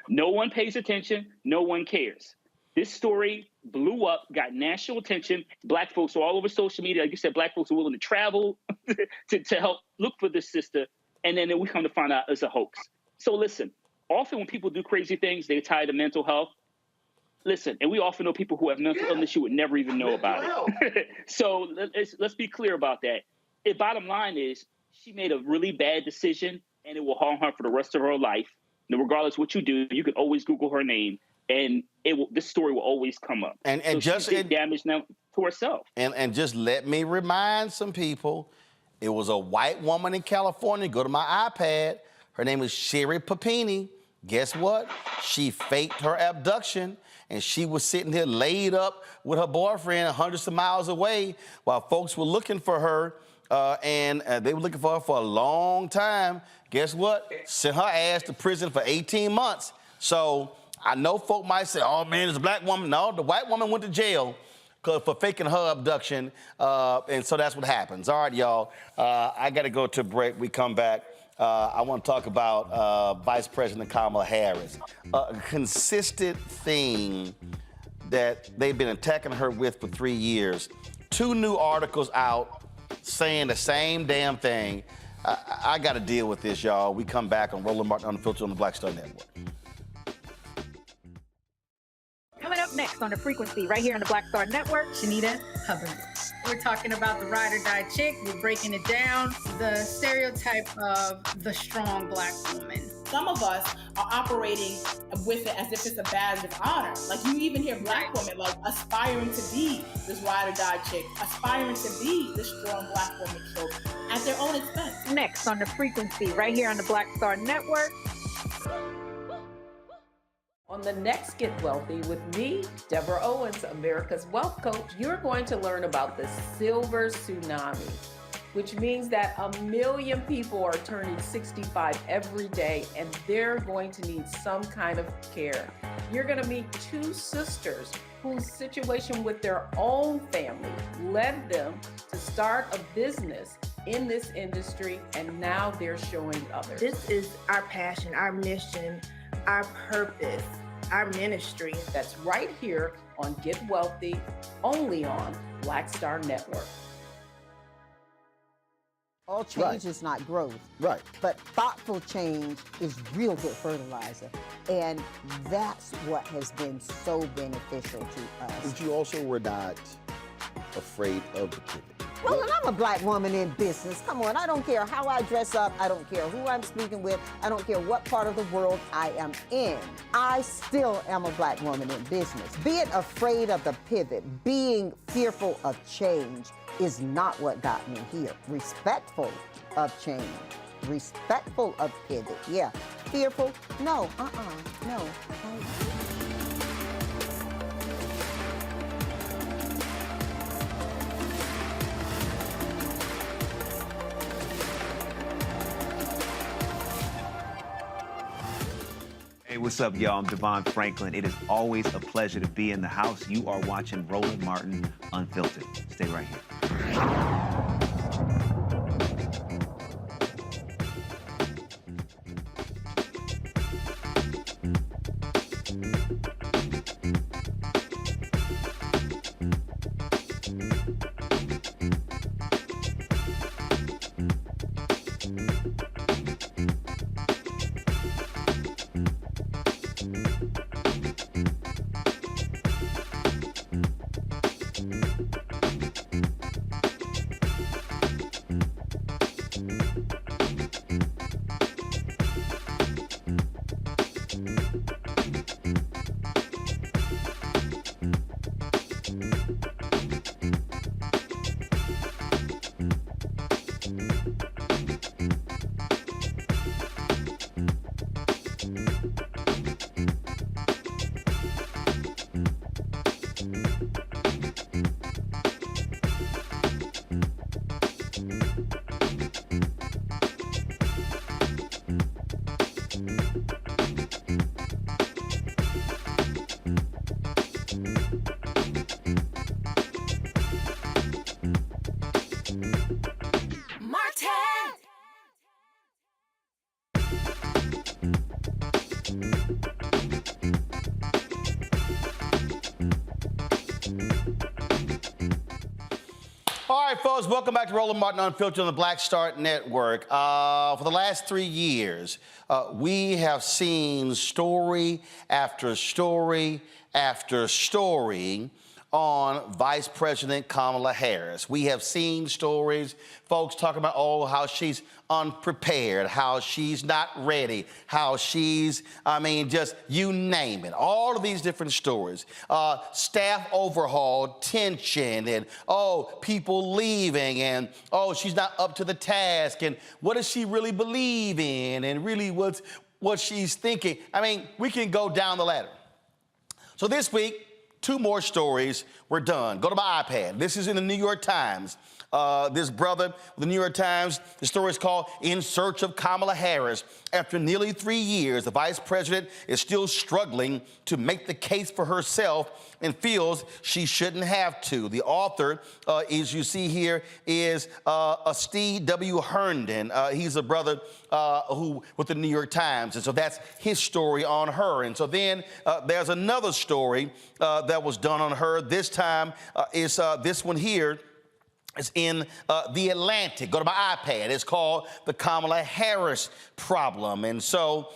No one pays attention. No one cares. This story blew up, got national attention. Black folks are all over social media. Like you said, black folks are willing to travel to help look for this sister. And then we come to find out it's a hoax. So listen, often when people do crazy things, they tie to mental health. Listen, and we often know people who have mental illness you would never even know about it. So let's be clear about that. The bottom line is she made a really bad decision, and it will harm her for the rest of her life. And regardless of what you do, you can always Google her name, and this story will always come up. And so just she did damage now to herself. And just let me remind some people, it was a white woman in California. Go to my iPad. Her name is Sherry Papini. Guess what? She faked her abduction, and she was sitting here laid up with her boyfriend hundreds of miles away while folks were looking for her, and they were looking for her for a long time. Guess what? Sent her ass to prison for 18 months. So I know folk might say, oh, man, it's a black woman. No, the white woman went to jail for faking her abduction, and so that's what happens. All right, y'all, I got to go to a break. We come back. I want to talk about Vice President Kamala Harris. A consistent thing that they've been attacking her with for 3 years. 2 new articles out saying the same damn thing. I got to deal with this, y'all. We come back on Roland Martin Unfiltered on the Black Star Network. Coming up next on The Frequency, right here on the Black Star Network, Shanita Hubbard. We're talking about the ride or die chick. We're breaking it down. The stereotype of the strong black woman. Some of us are operating with it as if it's a badge of honor. Like, you even hear black women like aspiring to be this ride or die chick, aspiring to be this strong black woman killed at their own expense. Next on The Frequency, right here on the Black Star Network. On the next Get Wealthy with me, Deborah Owens, America's Wealth Coach, you're going to learn about the silver tsunami, which means that 1 million people are turning 65 every day, and they're going to need some kind of care. You're going to meet 2 sisters whose situation with their own family led them to start a business in this industry, and now they're showing others. This is our passion, our mission, our purpose, our ministry. That's right here on Get Wealthy, only on Black Star Network. All change is not growth. Right. But thoughtful change is real good fertilizer. And that's what has been so beneficial to us. But you also were not afraid of the pivot. Well, and I'm a black woman in business. Come on, I don't care how I dress up. I don't care who I'm speaking with. I don't care what part of the world I am in. I still am a black woman in business. Being afraid of the pivot, being fearful of change is not what got me here. Respectful of change, respectful of pivot, yeah. Fearful, no, no. Hey, what's up, y'all? I'm Devon Franklin. It is always a pleasure to be in the house. You are watching Roland Martin Unfiltered. Stay right here. All right, folks, welcome back to Roland Martin Unfiltered on the Black Star Network. For the last 3 years, we have seen story after story after story on Vice President Kamala Harris. We have seen stories, folks talking about, oh, how she's unprepared, how she's not ready, how she's, just you name it. All of these different stories. Staff overhaul, tension, and, oh, people leaving, and, oh, she's not up to the task, and what does she really believe in, and really what she's thinking. We can go down the ladder. So this week, 2 more stories were done. Go to my iPad. This is in the New York Times. This brother, the New York Times, the story is called In Search of Kamala Harris. After nearly 3 years, the vice president is still struggling to make the case for herself and feels she shouldn't have to. The author, as you see here, is Steve W. Herndon. He's a brother who with the New York Times, and so that's his story on her. And so then there's another story that was done on her. This time is this one here. It's in The Atlantic. Go to my iPad. It's called The Kamala Harris Problem. And so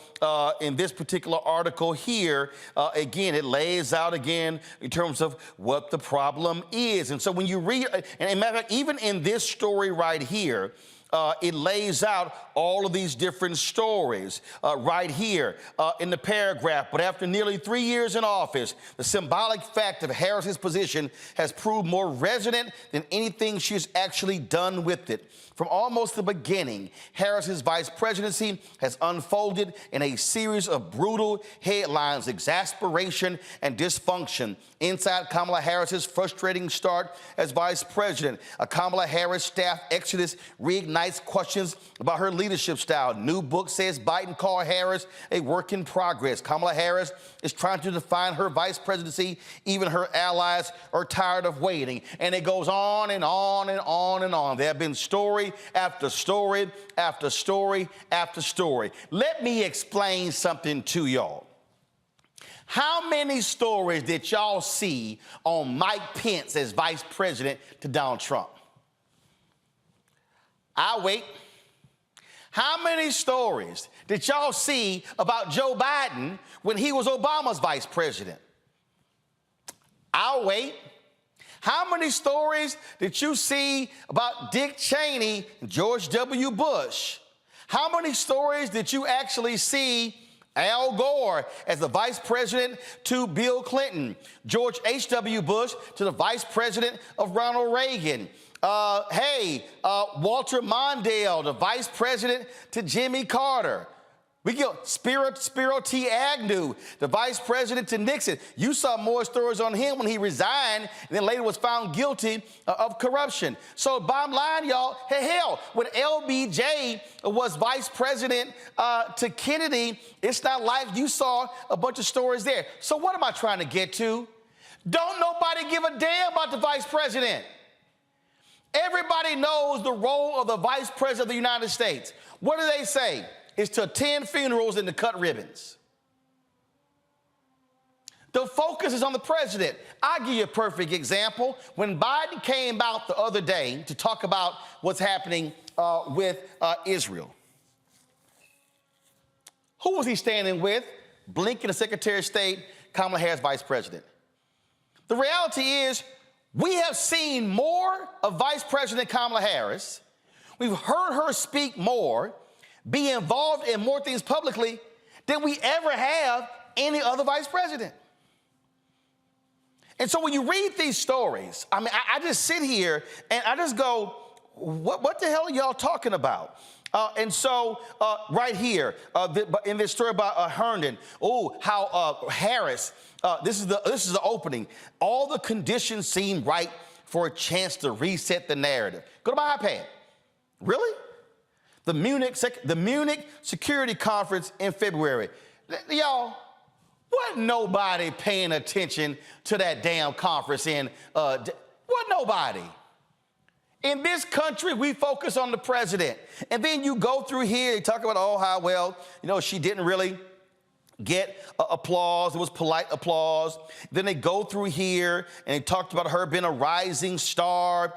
in this particular article here, again, it lays out again in terms of what the problem is. And so when you read, and matter of fact, even in this story right here, it lays out all of these different stories right here in the paragraph. But after nearly 3 years in office, the symbolic fact of Harris's position has proved more resonant than anything she's actually done with it. From almost the beginning, Harris's vice presidency has unfolded in a series of brutal headlines, exasperation, and dysfunction. Inside Kamala Harris's frustrating start as vice president, a Kamala Harris staff exodus reignited ignites questions about her leadership style. New book says Biden called Harris a work in progress. Kamala Harris is trying to define her vice presidency. Even her allies are tired of waiting. And it goes on and on and on and on. There have been story after story after story after story. Let me explain something to y'all. How many stories did y'all see on Mike Pence as vice president to Donald Trump? I'll wait. How many stories did y'all see about Joe Biden when he was Obama's vice president? I'll wait. How many stories did you see about Dick Cheney and George W. Bush? How many stories did you actually see Al Gore as the vice president to Bill Clinton, George H.W. Bush to the vice president of Ronald Reagan, Walter Mondale, the vice president to Jimmy Carter. We get Spiro T. Agnew, the vice president to Nixon. You saw more stories on him when he resigned and then later was found guilty of corruption. So bottom line, y'all, hell, when LBJ was vice president to Kennedy, it's not like you saw a bunch of stories there. So what am I trying to get to? Don't nobody give a damn about the vice president. Everybody knows the role of the vice president of the United States. What do they say? Is to attend funerals and to cut ribbons. The focus is on the president. I'll give you a perfect example. When Biden came out the other day to talk about what's happening with Israel, who was he standing with? Blinken, the Secretary of State, Kamala Harris, Vice President. The reality is we have seen more of Vice President Kamala Harris. We've heard her speak more, be involved in more things publicly than we ever have any other vice president. And so when you read these stories, I mean, I just sit here and I just go, what the hell are y'all talking about? And so right here, in this story about Herndon, how Harris, this is the opening. All the conditions seem right for a chance to reset the narrative. Go to my iPad. Really? The Munich Security Conference in February. Y'all, wasn't nobody paying attention to that damn conference wasn't nobody. In this country, we focus on the president. And then you go through here, they talk about, how well, she didn't really get applause. It was polite applause. Then they go through here and they talked about her being a rising star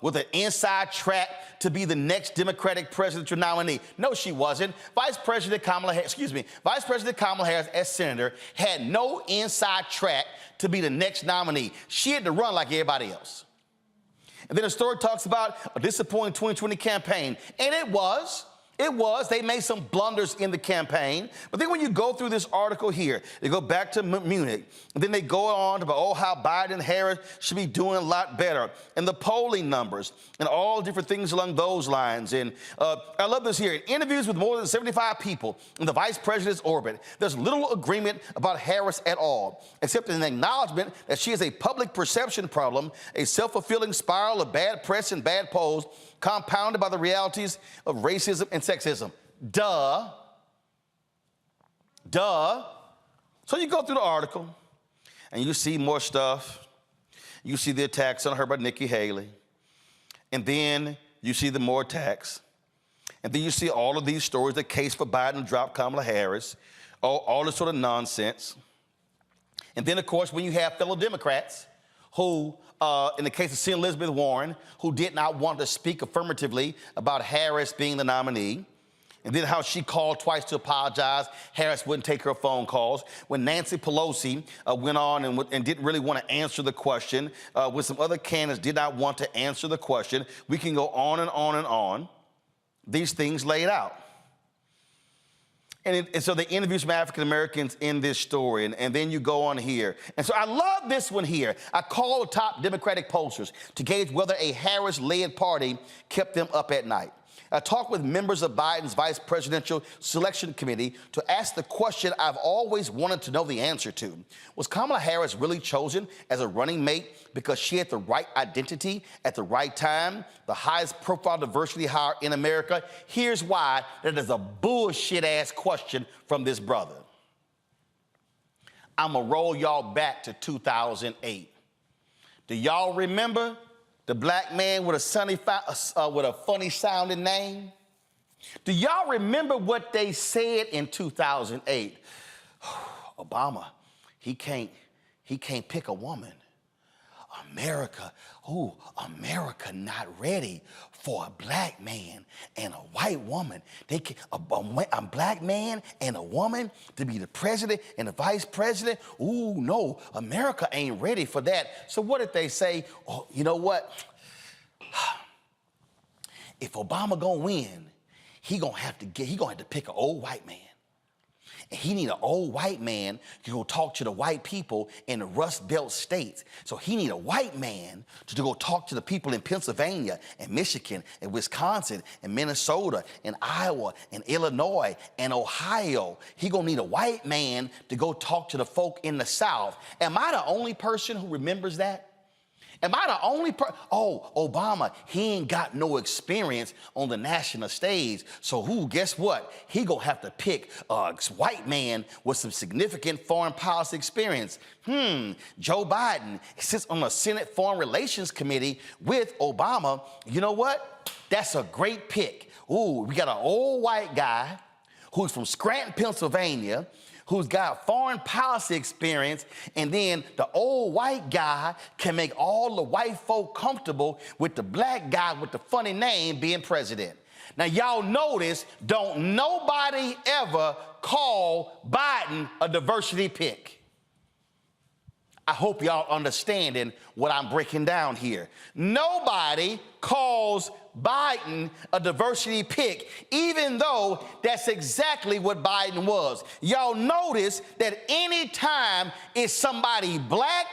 with an inside track to be the next Democratic presidential nominee. No, she wasn't. Vice President Kamala Harris, as senator, had no inside track to be the next nominee. She had to run like everybody else. And then the story talks about a disappointing 2020 campaign. And it was. They made some blunders in the campaign. But then when you go through this article here, they go back to Munich. And then they go on about, how Biden and Harris should be doing a lot better. And the polling numbers and all different things along those lines. And I love this here. In interviews with more than 75 people in the vice president's orbit, there's little agreement about Harris at all, except an acknowledgement that she is a public perception problem, a self-fulfilling spiral of bad press and bad polls, compounded by the realities of racism and sexism. Duh. So you go through the article and you see more stuff. You see the attacks on her by Nikki Haley. And then you see the more attacks. And then you see all of these stories, the case for Biden to drop Kamala Harris, all this sort of nonsense. And then, of course, when you have fellow Democrats who, in the case of Senator Elizabeth Warren, who did not want to speak affirmatively about Harris being the nominee, and then how she called twice to apologize. Harris wouldn't take her phone calls. When Nancy Pelosi went on and didn't really want to answer the question, when some other candidates did not want to answer the question, we can go on and on and on. These things laid out. And so they interview some African Americans in this story, and then you go on here. And so I love this one here. I called top Democratic pollsters to gauge whether a Harris-led party kept them up at night. I talked with members of Biden's vice presidential selection committee to ask the question I've always wanted to know the answer to. Was Kamala Harris really chosen as a running mate because she had the right identity at the right time, the highest profile diversity hire in America? Here's why that is a bullshit-ass question from this brother. I'm going to roll y'all back to 2008. Do y'all remember the black man with a funny sounding name? Do y'all remember what they said in 2008? Obama, he can't pick a woman. America not ready for a black man and a white woman. They can, a black man and a woman to be the president and the vice president. Ooh, no, America ain't ready for that. So what did they say? Oh, you know what? If Obama gonna win, he gonna have to pick an old white man. And he need an old white man to go talk to the white people in the Rust Belt states. So he need a white man to go talk to the people in Pennsylvania and Michigan and Wisconsin and Minnesota and Iowa and Illinois and Ohio. He gonna need a white man to go talk to the folk in the South. Am I the only person who remembers that? Am I the only person? Oh, Obama, he ain't got no experience on the national stage. So guess what? He gonna have to pick a white man with some significant foreign policy experience. Joe Biden sits on the Senate Foreign Relations Committee with Obama. You know what? That's a great pick. Ooh, we got an old white guy who's from Scranton, Pennsylvania, who's got foreign policy experience, and then the old white guy can make all the white folk comfortable with the black guy with the funny name being president. Now, y'all notice, don't nobody ever call Biden a diversity pick. I hope y'all understanding what I'm breaking down here. Nobody calls Biden a diversity pick, even though that's exactly what Biden was. Y'all notice that anytime it's somebody black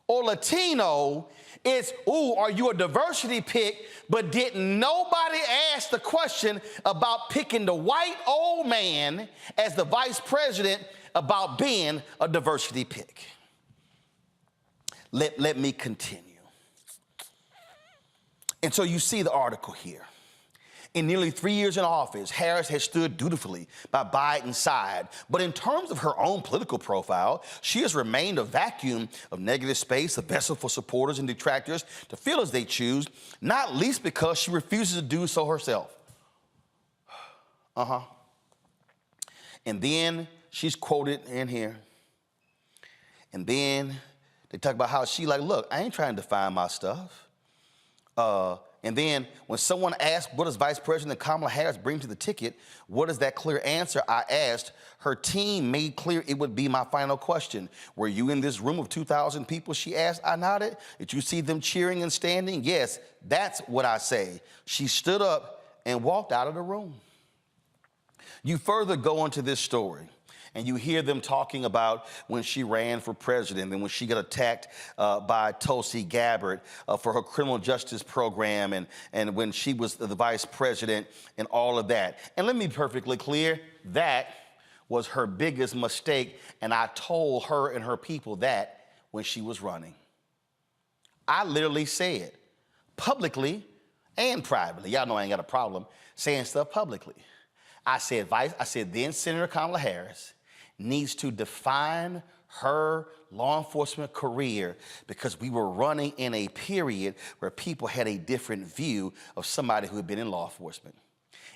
or Latino, it's, ooh, are you a diversity pick? But didn't nobody ask the question about picking the white old man as the vice president about being a diversity pick. Let me continue. And so you see the article here. In nearly 3 years in office, Harris has stood dutifully by Biden's side. But in terms of her own political profile, she has remained a vacuum of negative space, a vessel for supporters and detractors to feel as they choose, not least because she refuses to do so herself. And then she's quoted in here. And then they talk about how she like, look, I ain't trying to define my stuff. And then when someone asked, what does Vice President Kamala Harris bring to the ticket? What is that clear answer? I asked. Her team made clear it would be my final question. Were you in this room of 2,000 people? She asked. I nodded. Did you see them cheering and standing? Yes, that's what I say. She stood up and walked out of the room. You further go into this story, and you hear them talking about when she ran for president and when she got attacked by Tulsi Gabbard for her criminal justice program and when she was the vice president and all of that. And let me be perfectly clear, that was her biggest mistake, and I told her and her people that when she was running. I literally said publicly and privately, y'all know I ain't got a problem saying stuff publicly. I said then Senator Kamala Harris needs to define her law enforcement career, because we were running in a period where people had a different view of somebody who had been in law enforcement.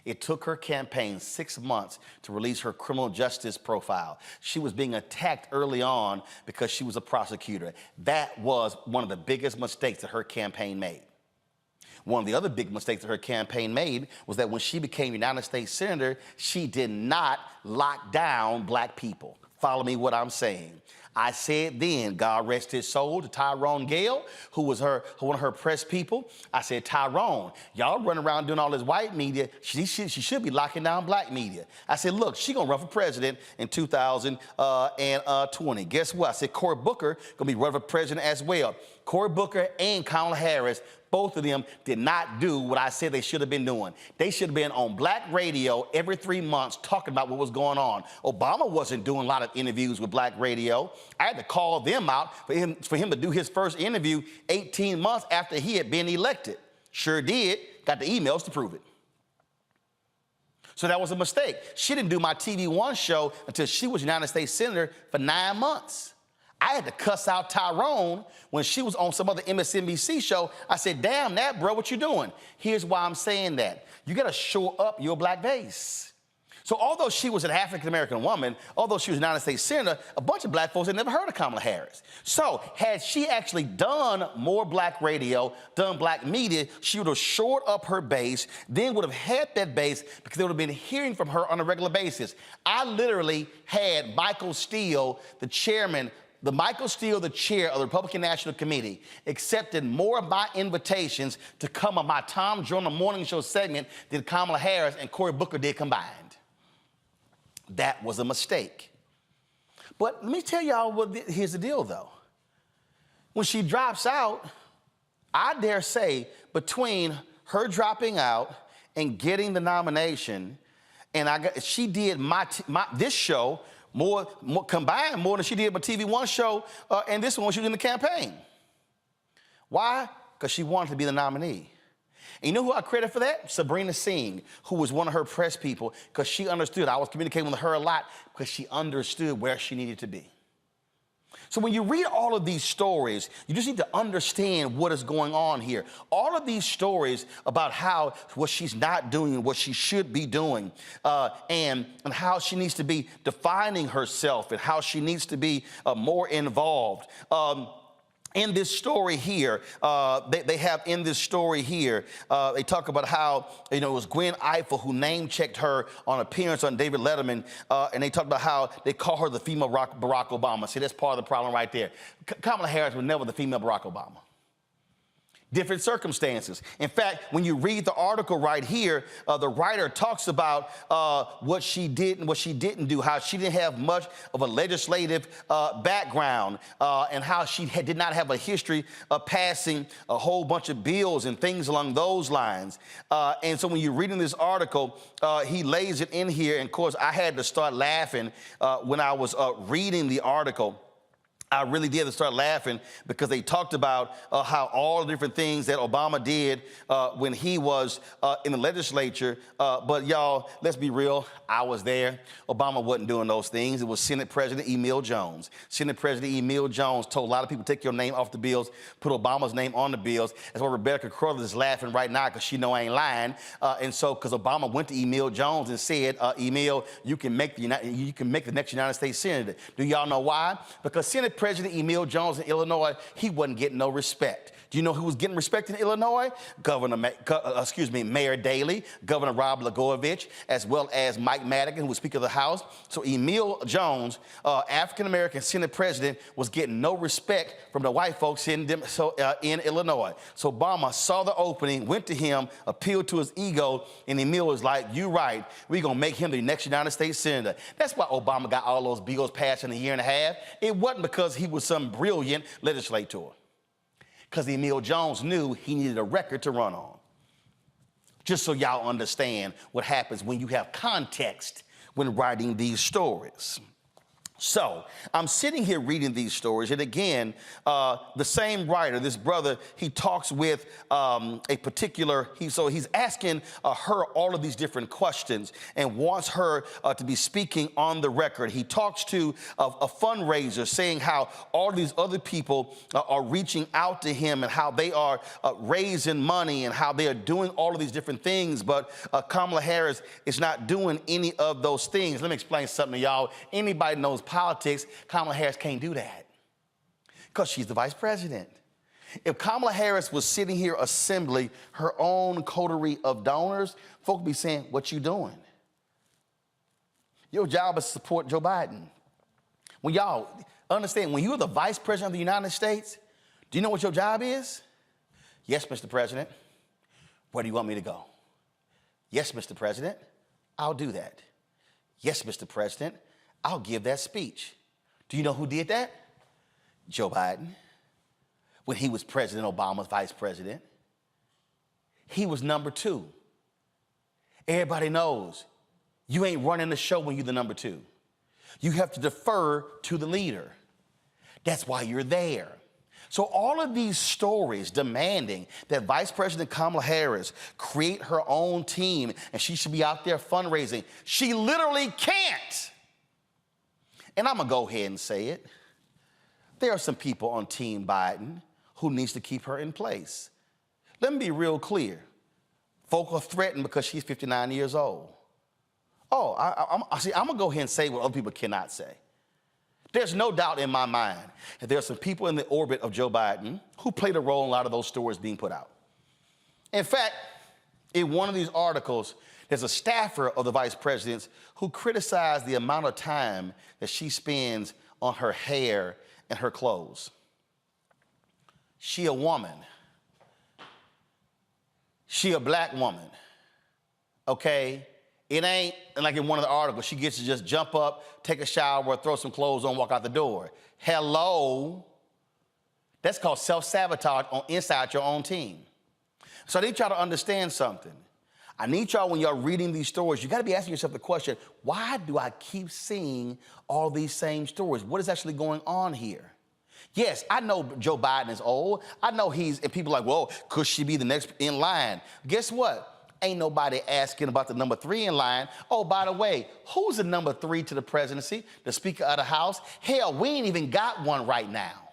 It took her campaign 6 months to release her criminal justice profile. She was being attacked early on because she was a prosecutor. That was one of the biggest mistakes that her campaign made. One of the other big mistakes that her campaign made was that when she became United States Senator, she did not lock down black people. Follow me what I'm saying. I said then, God rest his soul, to Tyrone Gale, who was one of her press people. I said, Tyrone, y'all running around doing all this white media. She should be locking down black media. I said, look, she gonna run for president in 2020. Guess what? I said, Cory Booker gonna be running for president as well. Cory Booker and Kamala Harris, both of them did not do what I said they should have been doing. They should have been on black radio every 3 months talking about what was going on. Obama wasn't doing a lot of interviews with black radio. I had to call them out for him to do his first interview 18 months after he had been elected. Sure did. Got the emails to prove it. So that was a mistake. She didn't do my TV One show until she was United States Senator for 9 months. I had to cuss out Tyrone when she was on some other MSNBC show. I said, damn that, bro, what you doing? Here's why I'm saying that. You got to shore up your black base. So although she was an African-American woman, although she was a United States Senator, a bunch of black folks had never heard of Kamala Harris. So had she actually done more black radio, done black media, she would have shored up her base, then would have had that base because they would have been hearing from her on a regular basis. I literally had Michael Steele, the chairman, the chair of the Republican National Committee, accepted more of my invitations to come on my Tom Joyner Morning Show segment than Kamala Harris and Cory Booker did combined. That was a mistake. But let me tell y'all here's the deal, though. When she drops out, I dare say between her dropping out and getting the nomination, and she did this show more combined more than she did my TV One show and this one when she was in the campaign. Why? Because she wanted to be the nominee. And you know who I credit for that? Sabrina Singh, who was one of her press people, because she understood. I was communicating with her a lot because she understood where she needed to be. So when you read all of these stories, you just need to understand what is going on here. All of these stories about what she's not doing and what she should be doing, and how she needs to be defining herself and how she needs to be more involved. In this story here, they have in this story here, they talk about how, it was Gwen Ifill who name-checked her on appearance on David Letterman, and they talk about how they call her the female Barack Obama. See, that's part of the problem right there. Kamala Harris was never the female Barack Obama. Different circumstances. In fact, when you read the article right here, the writer talks about what she did and what she didn't do, how she didn't have much of a legislative background, and how she did not have a history of passing a whole bunch of bills and things along those lines. And so when you're reading this article, he lays it in here. And of course, I had to start laughing when I was reading the article. I really did start laughing because they talked about how all the different things that Obama did when he was in the legislature. But y'all, let's be real. I was there. Obama wasn't doing those things. It was Senate President Emil Jones. Senate President Emil Jones told a lot of people, take your name off the bills, put Obama's name on the bills. That's why Rebecca Carruthers is laughing right now because she know I ain't lying. And so, because Obama went to Emil Jones and said, Emil, you can make the next United States Senator. Do y'all know why? Because Senate President Emil Jones in Illinois, he wasn't getting no respect. Do you know who was getting respect in Illinois? Mayor Daley, Governor Rob Blagojevich, as well as Mike Madigan, who was Speaker of the House. So Emil Jones, African-American Senate President, was getting no respect from the white folks in Illinois. So Obama saw the opening, went to him, appealed to his ego, and Emil was like, you right, we're going to make him the next United States Senator. That's why Obama got all those bills passed in a year and a half. It wasn't because he was some brilliant legislator. Because Emil Jones knew he needed a record to run on. Just so y'all understand what happens when you have context when writing these stories. So I'm sitting here reading these stories, and again, the same writer, this brother, he talks with a particular, he's asking her all of these different questions and wants her to be speaking on the record. He talks to a fundraiser saying how all these other people are reaching out to him and how they are raising money and how they are doing all of these different things, but Kamala Harris is not doing any of those things. Let me explain something to y'all. Anybody knows politics, Kamala Harris can't do that because she's the vice president. If Kamala Harris was sitting here assembling her own coterie of donors, folk would be saying, what you doing? Your job is to support Joe Biden. When y'all understand, when you're the vice president of the United States, do you know what your job is? Yes, Mr. President. Where do you want me to go? Yes, Mr. President. I'll do that. Yes, Mr. President. I'll give that speech. Do you know who did that? Joe Biden. when he was President Obama's vice president. He was number 2. Everybody knows you ain't running the show when you're the number 2. You have to defer to the leader. That's why you're there. So all of these stories demanding that Vice President Kamala Harris create her own team and she should be out there fundraising, she literally can't. And I'm gonna go ahead and say it. There are some people on Team Biden who needs to keep her in place. Let me be real clear. Folk are threatened because she's 59 years old. Oh, I'm gonna go ahead and say what other people cannot say. There's no doubt in my mind that there are some people in the orbit of Joe Biden who played a role in a lot of those stories being put out. In fact, in one of these articles, there's a staffer of the vice president's who criticized the amount of time that she spends on her hair and her clothes. She a woman. She a black woman, okay? It ain't like in one of the articles, she gets to just jump up, take a shower, throw some clothes on, walk out the door. Hello? That's called self-sabotage on inside your own team. So I need y'all to understand something. I need y'all, when y'all reading these stories, you gotta be asking yourself the question, why do I keep seeing all these same stories? What is actually going on here? Yes, I know Joe Biden is old. I know and people are like, well, could she be the next in line? Guess what? Ain't nobody asking about the number 3 in line. Oh, by the way, who's the number 3 to the presidency? The Speaker of the House? Hell, we ain't even got one right now.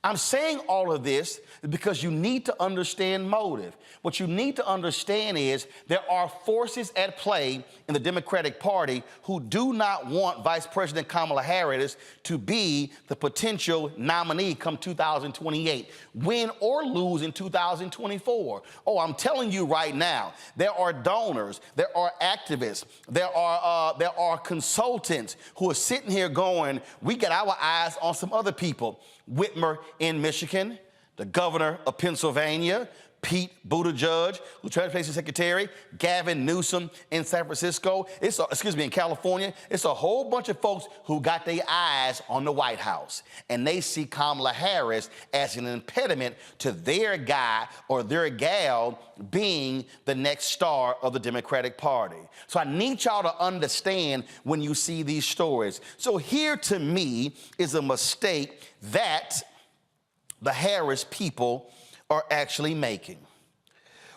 I'm saying all of this because you need to understand motive. What you need to understand is there are forces at play in the Democratic Party who do not want Vice President Kamala Harris to be the potential nominee come 2028, win or lose in 2024. Oh, I'm telling you right now, there are donors, there are activists, there are consultants who are sitting here going, we got our eyes on some other people. Whitmer in Michigan, the governor of Pennsylvania, Pete Buttigieg, who's transportation secretary, Gavin Newsom in San Francisco, in California. It's a whole bunch of folks who got their eyes on the White House, and they see Kamala Harris as an impediment to their guy or their gal being the next star of the Democratic Party. So I need y'all to understand when you see these stories. So here to me is a mistake that the Harris people are actually making.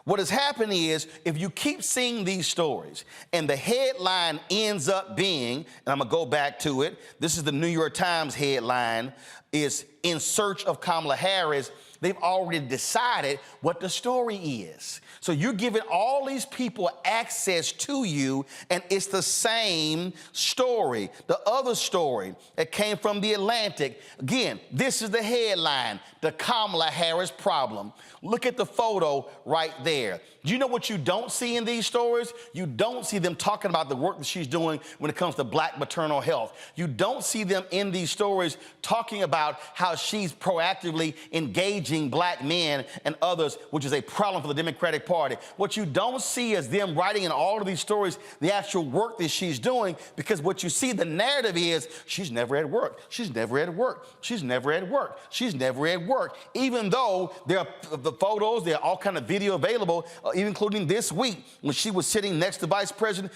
What has happened is, if you keep seeing these stories and the headline ends up being, and I'm gonna go back to it, this is the New York Times headline, is in search of Kamala Harris. They've already decided what the story is. So you're giving all these people access to you, and it's the same story. The other story that came from The Atlantic, again, this is the headline, the Kamala Harris problem. Look at the photo right there. Do you know what you don't see in these stories? You don't see them talking about the work that she's doing when it comes to black maternal health. You don't see them in these stories talking about how she's proactively engaging black men and others, which is a problem for the Democratic Party. What you don't see is them writing in all of these stories the actual work that she's doing, because what you see, the narrative is she's never at work. She's never at work. She's never at work. She's never at work. Even though there are the photos, there are all kind of video available, even including this week when she was sitting next to President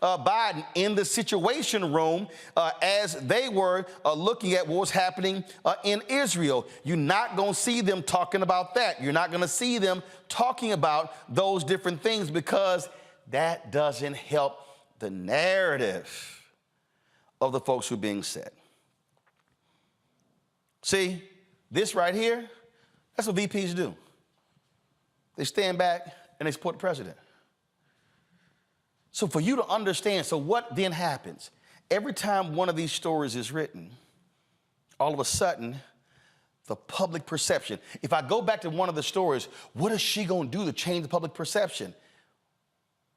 Biden in the Situation Room as they were looking at what was happening in Israel. You're not going to see them talking about that. You're not going to see them talking about those different things, because that doesn't help the narrative of the folks who are being set. See, this right here, that's what VPs do. They stand back and they support the president. So for you to understand, so what then happens? Every time one of these stories is written, all of a sudden, the public perception. If I go back to one of the stories, what is she going to do to change the public perception?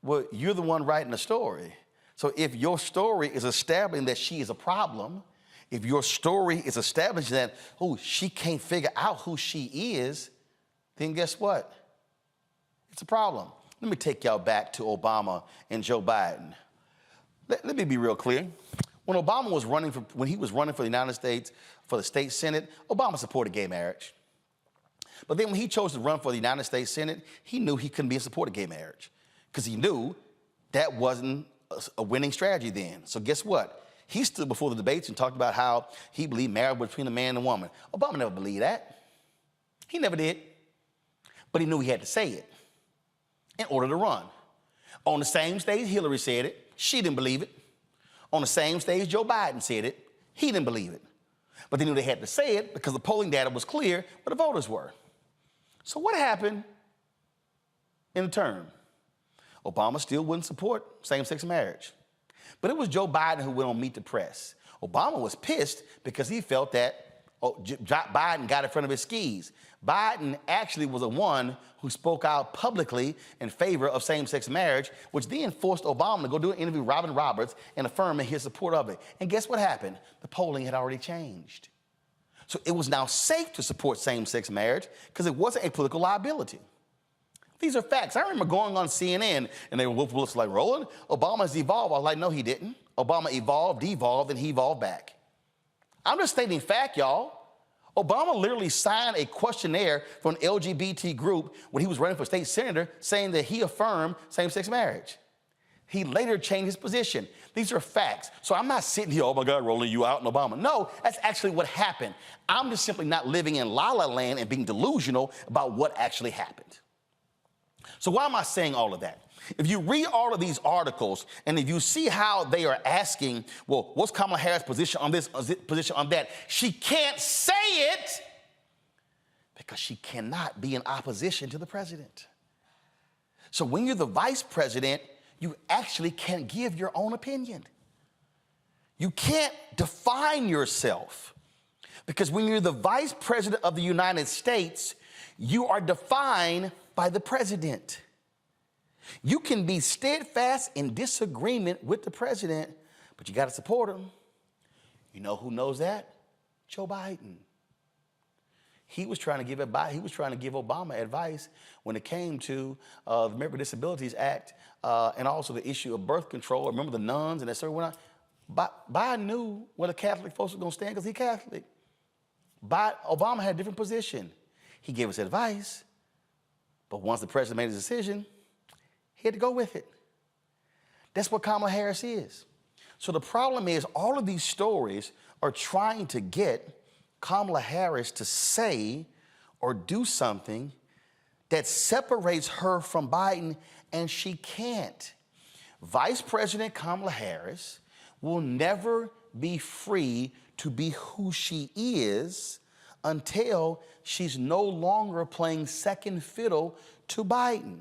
Well, you're the one writing the story. So if your story is establishing that she is a problem, if your story is establishing that, oh, she can't figure out who she is, then guess what? It's a problem. Let me take y'all back to Obama and Joe Biden. Let me be real clear. When Obama was running for, when he was running for the United States, for the state Senate, Obama supported gay marriage. But then when he chose to run for the United States Senate, he knew he couldn't be in support of gay marriage because he knew that wasn't a winning strategy then. So guess what? He stood before the debates and talked about how he believed marriage was between a man and a woman. Obama never believed that. He never did. But he knew he had to say it in order to run. On the same stage, Hillary said it. She didn't believe it. On the same stage, Joe Biden said it. He didn't believe it. But they knew they had to say it because the polling data was clear where the voters were. So what happened in the term? Obama still wouldn't support same-sex marriage. But it was Joe Biden who went on Meet the Press. Obama was pissed because he felt that Biden got in front of his skis. Biden actually was the one who spoke out publicly in favor of same-sex marriage, which then forced Obama to go do an interview with Robin Roberts and affirm his support of it. And guess what happened? The polling had already changed. So it was now safe to support same-sex marriage because it wasn't a political liability. These are facts. I remember going on CNN and they were like, Roland, Obama's evolved. I was like, no, he didn't. Obama evolved, devolved, and he evolved back. I'm just stating fact, y'all. Obama literally signed a questionnaire for an LGBT group when he was running for state senator saying that he affirmed same-sex marriage. He later changed his position. These are facts. So I'm not sitting here, oh my God, Roland, you out in Obama. No, that's actually what happened. I'm just simply not living in la-la land and being delusional about what actually happened. So why am I saying all of that? If you read all of these articles and if you see how they are asking, well, what's Kamala Harris' position on this, position on that? She can't say it because she cannot be in opposition to the president. So when you're the vice president, you actually can't give your own opinion. You can't define yourself because when you're the vice president of the United States, you are defined by the president. You can be steadfast in disagreement with the president, but you got to support him. You know who knows that? Joe Biden. He was trying to give Obama advice when it came to the American Disabilities Act and also the issue of birth control. Remember the nuns and that sort of went on. Biden knew where the Catholic folks were going to stand because he's Catholic. Obama had a different position. He gave us advice, but once the president made his decision, he had to go with it. That's what Kamala Harris is. So the problem is all of these stories are trying to get Kamala Harris to say or do something that separates her from Biden, and she can't. Vice President Kamala Harris will never be free to be who she is until she's no longer playing second fiddle to Biden.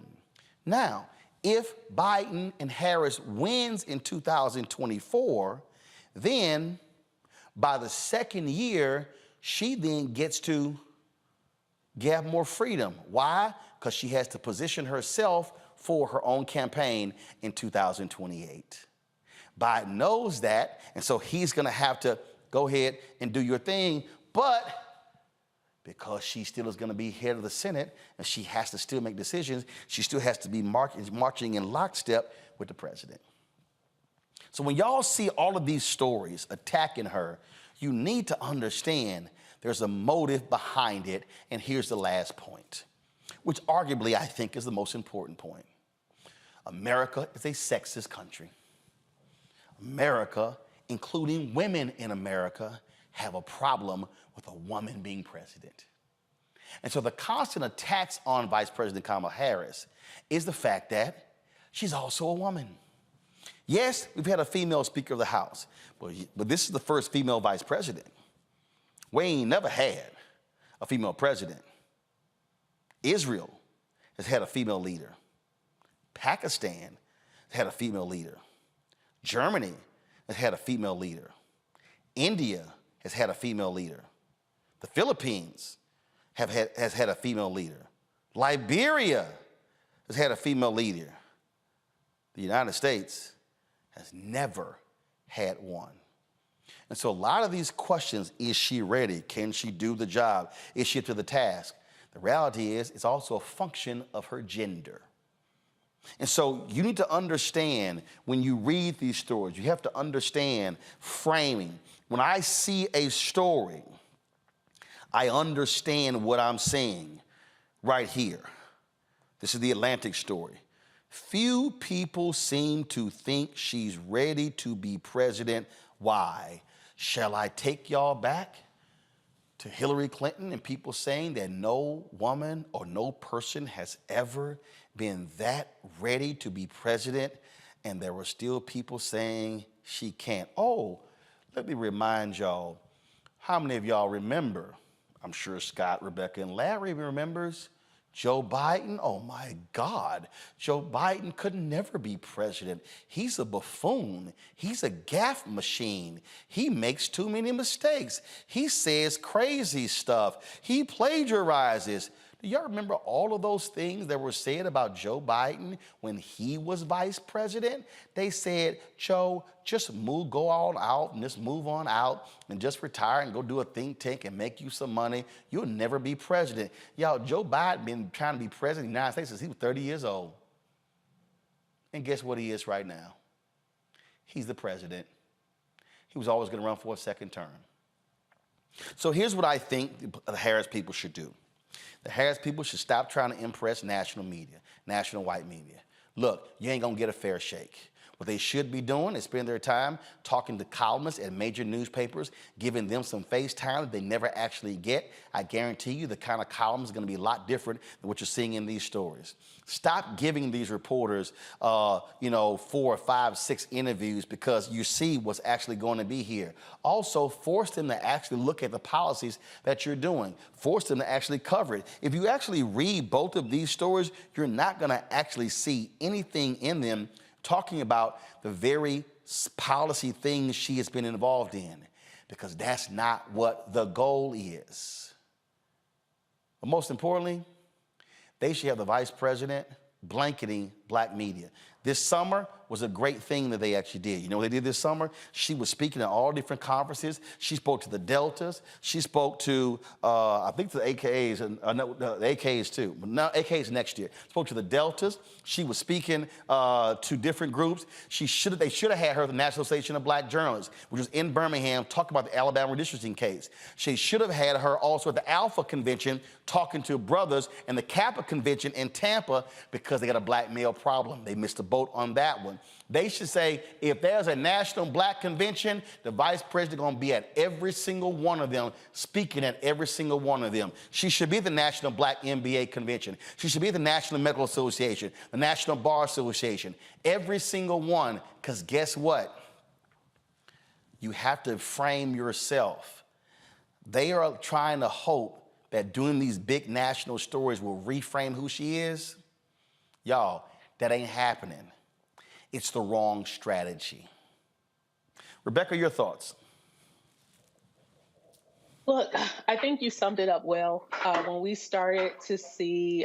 Now, if Biden and Harris wins in 2024, then by the second year, she then gets to have more freedom. Why? Because she has to position herself for her own campaign in 2028. Biden knows that, and so he's going to have to go ahead and do your thing, but because she still is going to be head of the Senate and she has to still make decisions, she still has to be marching in lockstep with the president. So when y'all see all of these stories attacking her, you need to understand there's a motive behind it, and here's the last point, which arguably I think is the most important point. America is a sexist country. America, including women in America, have a problem with a woman being president. And so the constant attacks on Vice President Kamala Harris is the fact that she's also a woman. Yes, we've had a female Speaker of the House, but this is the first female vice president. We ain't never had a female president. Israel has had a female leader. Pakistan has had a female leader. Germany has had a female leader. India has had a female leader. The Philippines has had a female leader. Liberia has had a female leader. The United States has never had one. And so a lot of these questions, is she ready? Can she do the job? Is she up to the task? The reality is it's also a function of her gender. And so you need to understand when you read these stories, you have to understand framing. When I see a story, I understand what I'm seeing right here. This is the Atlantic story. Few people seem to think she's ready to be president. Why? Shall I take y'all back to Hillary Clinton and people saying that no woman or no person has ever been that ready to be president, and there were still people saying she can't? Oh, let me remind y'all, how many of y'all remember, I'm sure Scott, Rebecca, and Larry remembers, Joe Biden? Oh my God, Joe Biden could never be president. He's a buffoon. He's a gaffe machine. He makes too many mistakes. He says crazy stuff. He plagiarizes. Do y'all remember all of those things that were said about Joe Biden when he was vice president? They said, Joe, just go all out and just move on out and just retire and go do a think tank and make you some money. You'll never be president. Y'all, Joe Biden been trying to be president of the United States since he was 30 years old. And guess what he is right now? He's the president. He was always going to run for a second term. So here's what I think the Harris people should do. The Harris people should stop trying to impress national media, national white media. Look, you ain't gonna get a fair shake. What they should be doing is spend their time talking to columnists at major newspapers, giving them some face time that they never actually get. I guarantee you the kind of columns is gonna be a lot different than what you're seeing in these stories. Stop giving these reporters, 4, 5, 6 interviews because you see what's actually going to be here. Also, force them to actually look at the policies that you're doing. Force them to actually cover it. If you actually read both of these stories, you're not gonna actually see anything in them talking about the very policy things she has been involved in, because that's not what the goal is. But most importantly, they should have the vice president blanketing black media. This summer was a great thing that they actually did. You know what they did this summer? She was speaking at all different conferences. She spoke to the Deltas. She spoke to, I think to the AKAs, the AKs too. No, AKs next year. Spoke to the Deltas. She was speaking to different groups. They should have had her at the National Association of Black Journalists, which was in Birmingham, talking about the Alabama redistricting case. She should have had her also at the Alpha Convention talking to brothers and the Kappa Convention in Tampa, because they got a black male problem. They missed the boat on that one. They should say, if there's a national black convention, the vice president gonna be at every single one of them, speaking at every single one of them. She should be at the National Black MBA Convention. She should be at the National Medical Association, the National Bar Association, every single one, because guess what? You have to frame yourself. They are trying to hope that doing these big national stories will reframe who she is. Y'all, that ain't happening. It's the wrong strategy. Rebecca, your thoughts? Look, I think you summed it up well. When we started to see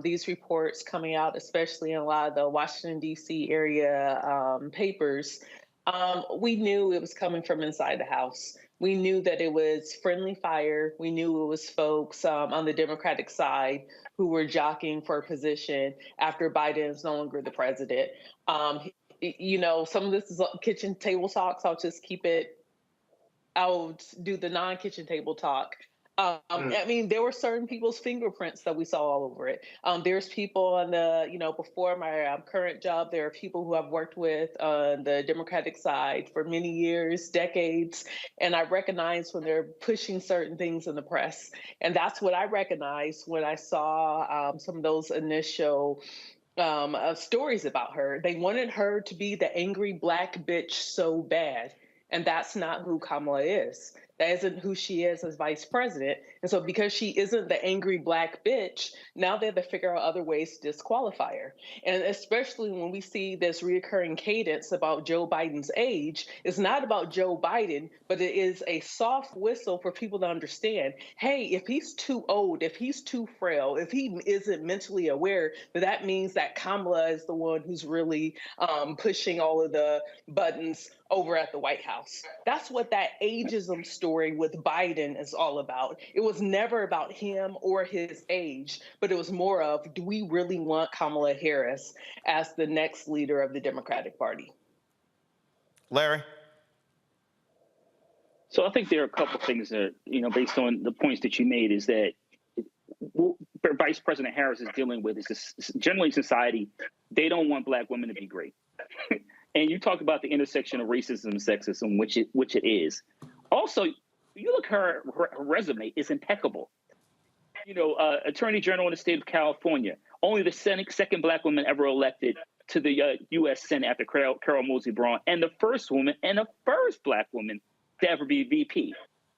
these reports coming out, especially in a lot of the Washington, D.C. area papers, we knew it was coming from inside the House. We knew that it was friendly fire. We knew it was folks on the Democratic side who were jockeying for a position after Biden is no longer the president. Some of this is kitchen table talk, so I'll do the non-kitchen table talk. I mean, there were certain people's fingerprints that we saw all over it. There's people on before my current job, there are people who I've worked with on the Democratic side for many years, decades, and I recognize when they're pushing certain things in the press. And that's what I recognized when I saw some of those initial stories about her. They wanted her to be the angry black bitch so bad. And that's not who Kamala is. That isn't who she is as vice president. And so because she isn't the angry black bitch, now they have to figure out other ways to disqualify her. And especially when we see this reoccurring cadence about Joe Biden's age, it's not about Joe Biden, but it is a soft whistle for people to understand, hey, if he's too old, if he's too frail, if he isn't mentally aware, that means that Kamala is the one who's really pushing all of the buttons over at the White House. That's what that ageism story with Biden is all about. It was never about him or his age, but it was more of, do we really want Kamala Harris as the next leader of the Democratic Party? Larry? So I think there are a couple of things that, based on the points that you made, is that what Vice President Harris is dealing with is this, generally society, they don't want Black women to be great. And you talk about the intersection of racism and sexism, which it is. Also, you look her resume is impeccable. Attorney General in the state of California, only the second Black woman ever elected to the U.S. Senate after Carol Moseley Braun, and the first woman and the first Black woman to ever be VP.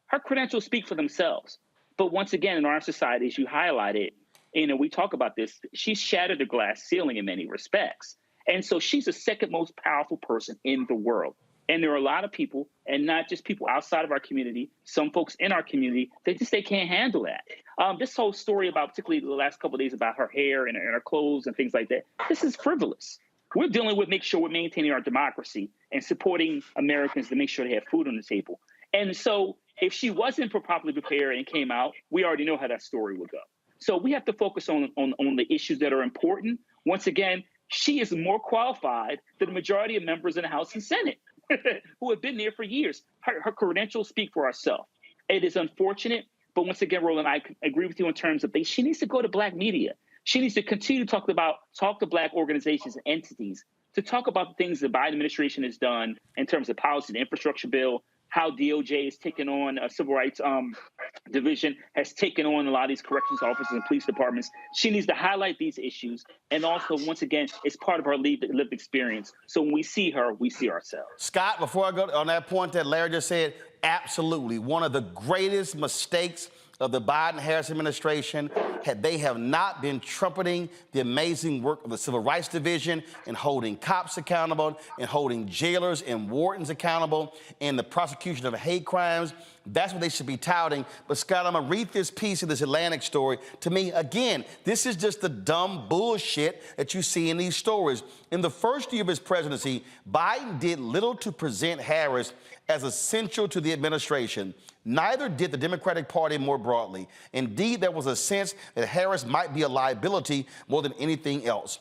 Her credentials speak for themselves. But once again, in our society, as you highlighted, we talk about this, she's shattered the glass ceiling in many respects. And so she's the second most powerful person in the world. And there are a lot of people, and not just people outside of our community, some folks in our community, they can't handle that. This whole story about, particularly the last couple of days, about her hair and her clothes and things like that, this is frivolous. We're dealing with making sure we're maintaining our democracy and supporting Americans to make sure they have food on the table. And so if she wasn't properly prepared and came out, we already know how that story would go. So we have to focus on the issues that are important. Once again, she is more qualified than the majority of members in the House and Senate who have been there for years. Her credentials speak for herself. It is unfortunate, but once again, Roland, I agree with you in terms of she needs to go to Black media. She needs to continue to talk to Black organizations and entities to talk about the things the Biden administration has done in terms of policy, the infrastructure bill, how DOJ has taken on a civil rights division, has taken on a lot of these corrections officers and police departments. She needs to highlight these issues. And also, once again, it's part of her lived experience. So when we see her, we see ourselves. Scott, before I go on that point that Larry just said, absolutely. One of the greatest mistakes of the Biden-Harris administration, they have not been trumpeting the amazing work of the Civil Rights Division and holding cops accountable and holding jailers and wardens accountable in the prosecution of hate crimes. That's what they should be touting. But Scott, I'm gonna read this piece of this Atlantic story. To me, again, this is just the dumb bullshit that you see in these stories. In the first year of his presidency, Biden did little to present Harris as essential to the administration. Neither did the Democratic Party more broadly. Indeed, there was a sense that Harris might be a liability more than anything else.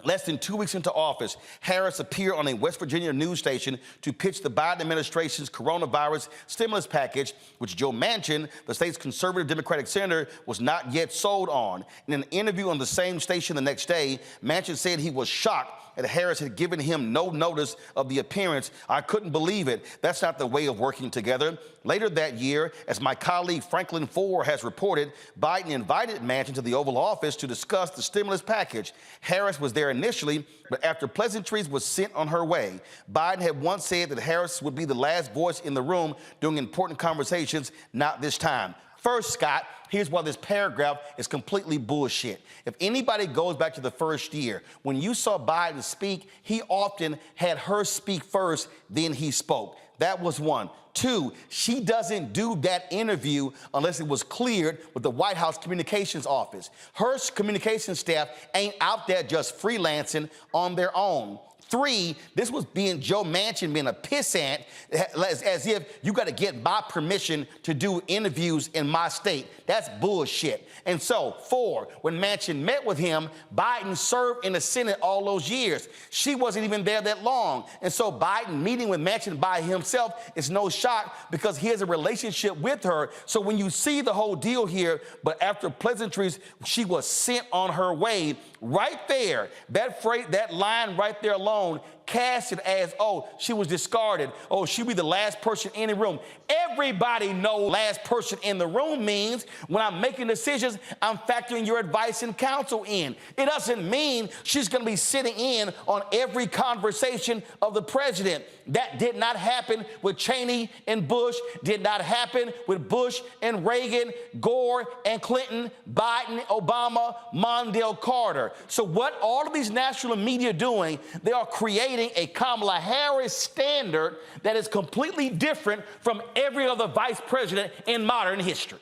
Less than 2 weeks into office, Harris appeared on a West Virginia news station to pitch the Biden administration's coronavirus stimulus package, which Joe Manchin, the state's conservative Democratic senator, was not yet sold on. In an interview on the same station the next day, Manchin said he was shocked that Harris had given him no notice of the appearance. I couldn't believe it. That's not the way of working together. Later that year, as my colleague Franklin Foer has reported, Biden invited Manchin to the Oval Office to discuss the stimulus package. Harris was there initially, but after pleasantries was sent on her way. Biden had once said that Harris would be the last voice in the room during important conversations, not this time. First, Scott, here's why this paragraph is completely bullshit. If anybody goes back to the first year, when you saw Biden speak, he often had her speak first, then he spoke. That was one. Two, she doesn't do that interview unless it was cleared with the White House Communications Office. Her communications staff ain't out there just freelancing on their own. Three, this was Joe Manchin being a pissant, as if you got to get my permission to do interviews in my state. That's bullshit. And so, four, when Manchin met with him, Biden served in the Senate all those years. She wasn't even there that long. And so Biden meeting with Manchin by himself is no shock because he has a relationship with her. So when you see the whole deal here, but after pleasantries, she was sent on her way, right there, that line right there alone cast it as, oh, she was discarded. Oh, she'll be the last person in the room. Everybody knows last person in the room means when I'm making decisions, I'm factoring your advice and counsel in. It doesn't mean she's going to be sitting in on every conversation of the president. That did not happen with Cheney and Bush, did not happen with Bush and Reagan, Gore and Clinton, Biden, Obama, Mondale, Carter. So what all of these national media doing, they are creating a Kamala Harris standard that is completely different from every other vice president in modern history.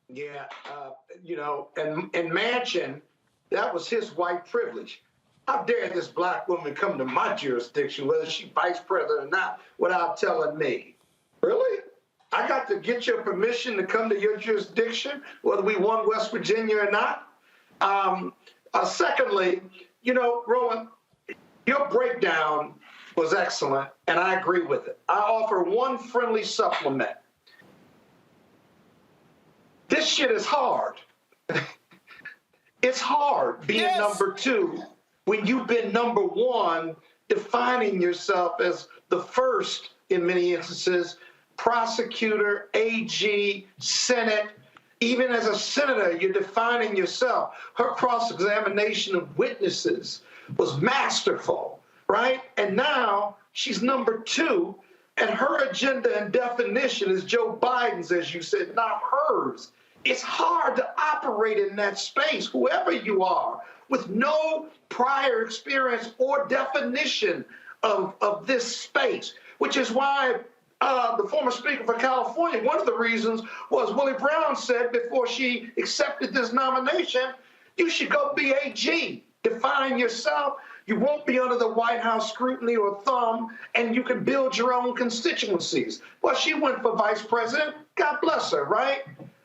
Yeah, and Manchin, that was his white privilege. How dare this black woman come to my jurisdiction, whether she's vice president or not, without telling me? Really? I got to get your permission to come to your jurisdiction, whether we won West Virginia or not. Secondly, you know, Roland, your breakdown was excellent, and I agree with it. I offer one friendly supplement. This shit is hard. It's hard being number two when you've been number one, defining yourself as the first, in many instances, prosecutor, AG, Senate. Even as a senator, you're defining yourself. Her cross-examination of witnesses was masterful, right? And now she's number two, and her agenda and definition is Joe Biden's, as you said, not hers. It's hard to operate in that space, whoever you are, with no prior experience or definition of this space, which is why the former Speaker for California, one of the reasons was Willie Brown said before she accepted this nomination, you should go be AG, define yourself. You won't be under the White House scrutiny or thumb, and you can build your own constituencies. Well, she went for vice president. God bless her, right?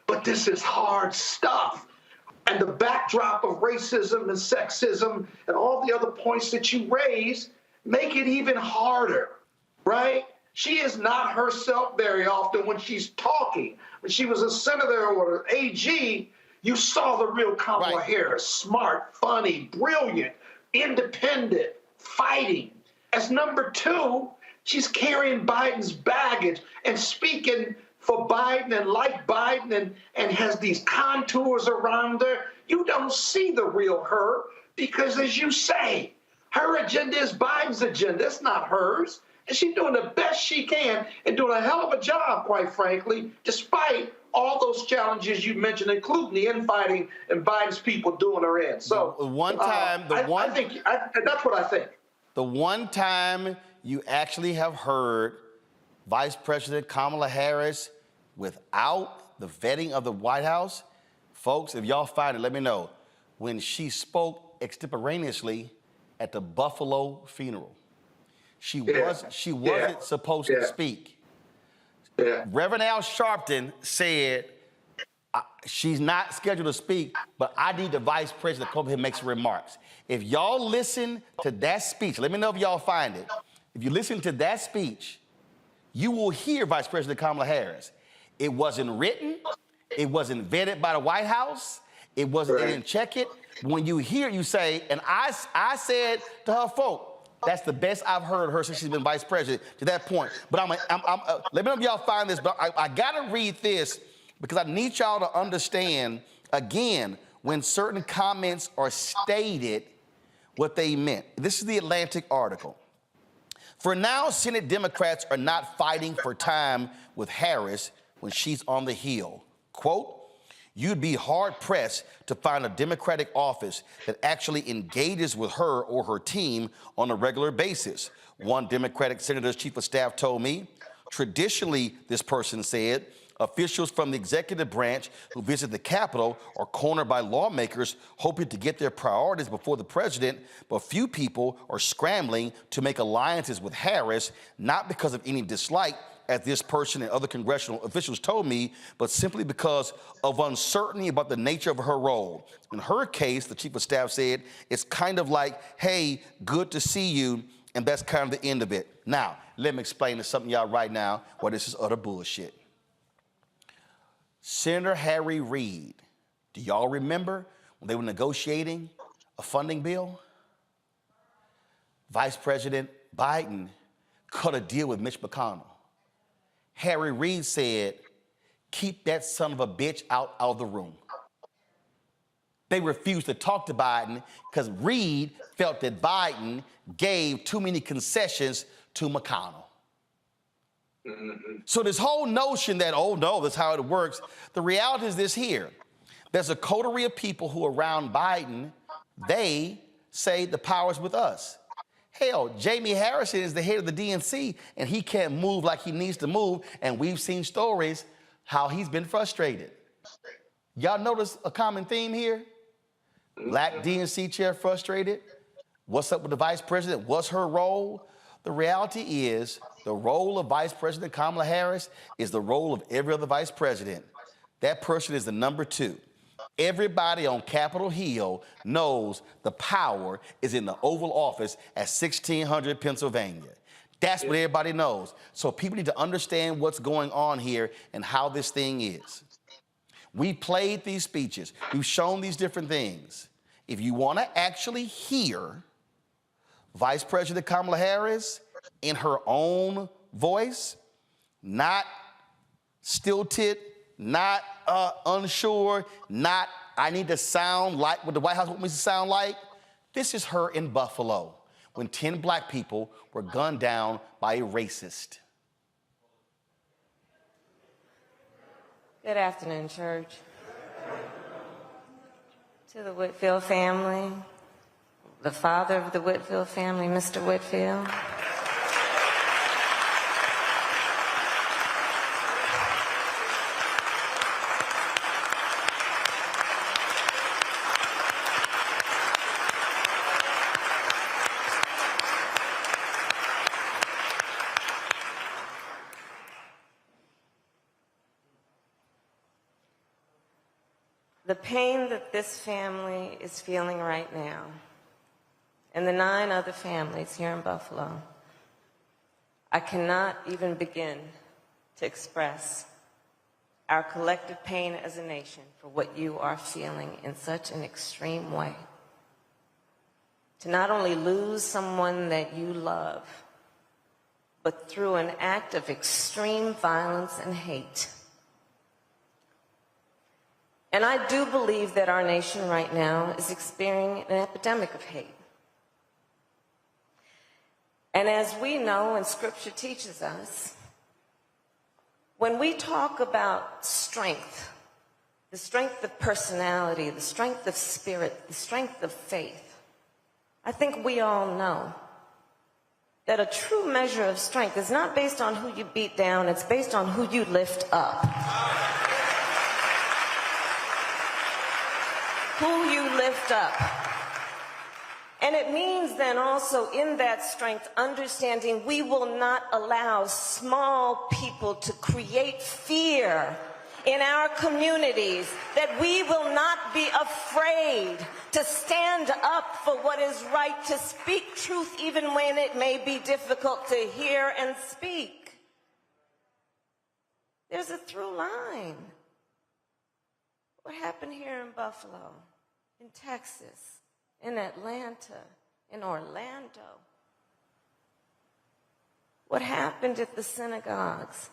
But this is hard stuff. And the backdrop of racism and sexism and all the other points that you raise make it even harder, right? She is not herself very often when she's talking. When she was a senator or an AG, you saw the real Kamala Harris, smart, funny, brilliant, independent, fighting. As number two, she's carrying Biden's baggage and speaking for Biden and like Biden and has these contours around her. You don't see the real her because, as you say, her agenda is Biden's agenda. It's not hers. And she's doing the best she can and doing a hell of a job, quite frankly, despite all those challenges you mentioned, including the infighting and Biden's people doing her in. So I think that's what I think. The one time you actually have heard Vice President Kamala Harris without the vetting of the White House, folks, if y'all find it, let me know. When she spoke extemporaneously at the Buffalo funeral, she wasn't supposed to speak. Reverend Al Sharpton said she's not scheduled to speak, but I need the vice president to come here and make some remarks. If y'all listen to that speech, let me know if y'all find it. If you listen to that speech, you will hear Vice President Kamala Harris. It wasn't written. It wasn't vetted by the White House. It wasn't, they didn't check it. When you hear it, you say, and I said to her folk, that's the best I've heard her since she's been vice president to that point. But let me know if y'all find this, but I gotta read this because I need y'all to understand, again, when certain comments are stated, what they meant. This is the Atlantic article. For now, Senate Democrats are not fighting for time with Harris when she's on the Hill. Quote, you'd be hard-pressed to find a Democratic office that actually engages with her or her team on a regular basis. One Democratic senator's chief of staff told me, traditionally, this person said, officials from the executive branch who visit the Capitol are cornered by lawmakers hoping to get their priorities before the president, but few people are scrambling to make alliances with Harris, not because of any dislike, as this person and other congressional officials told me, but simply because of uncertainty about the nature of her role. In her case, the chief of staff said, it's kind of like, hey, good to see you, and that's kind of the end of it. Now, let me explain to something y'all right now why this is utter bullshit. Senator Harry Reid, do y'all remember when they were negotiating a funding bill? Vice President Biden cut a deal with Mitch McConnell. Harry Reid said, keep that son of a bitch out of the room. They refused to talk to Biden because Reid felt that Biden gave too many concessions to McConnell. So this whole notion that, oh no, that's how it works, the reality is this here. There's a coterie of people who are around Biden, they say the power's with us. Hell, Jamie Harrison is the head of the DNC and he can't move like he needs to move, and we've seen stories how he's been frustrated. Y'all notice a common theme here? Black DNC chair frustrated. What's up with the vice president? What's her role? The reality is the role of Vice President Kamala Harris is the role of every other vice president. That person is the number 2. Everybody on Capitol Hill knows the power is in the Oval Office at 1600 Pennsylvania. That's what everybody knows. So people need to understand what's going on here and how this thing is. We played these speeches. We've shown these different things. If you want to actually hear Vice President Kamala Harris in her own voice, not stilted, not unsure, not I need to sound like what the White House wants me to sound like, this is her in Buffalo when 10 black people were gunned down by a racist. Good afternoon, church. To the Whitfield family, the father of the Whitfield family, Mr. Whitfield. The pain that this family is feeling right now, and the 9 other families here in Buffalo, I cannot even begin to express our collective pain as a nation for what you are feeling in such an extreme way. To not only lose someone that you love, but through an act of extreme violence and hate. And I do believe that our nation right now is experiencing an epidemic of hate. And as we know, and Scripture teaches us, when we talk about strength, the strength of personality, the strength of spirit, the strength of faith, I think we all know that a true measure of strength is not based on who you beat down, it's based on who you lift up. Who you lift up. And it means then also in that strength, understanding we will not allow small people to create fear in our communities, that we will not be afraid to stand up for what is right, to speak truth even when it may be difficult to hear and speak. There's a through line. What happened here in Buffalo, in Texas, in Atlanta, in Orlando? What happened at the synagogues?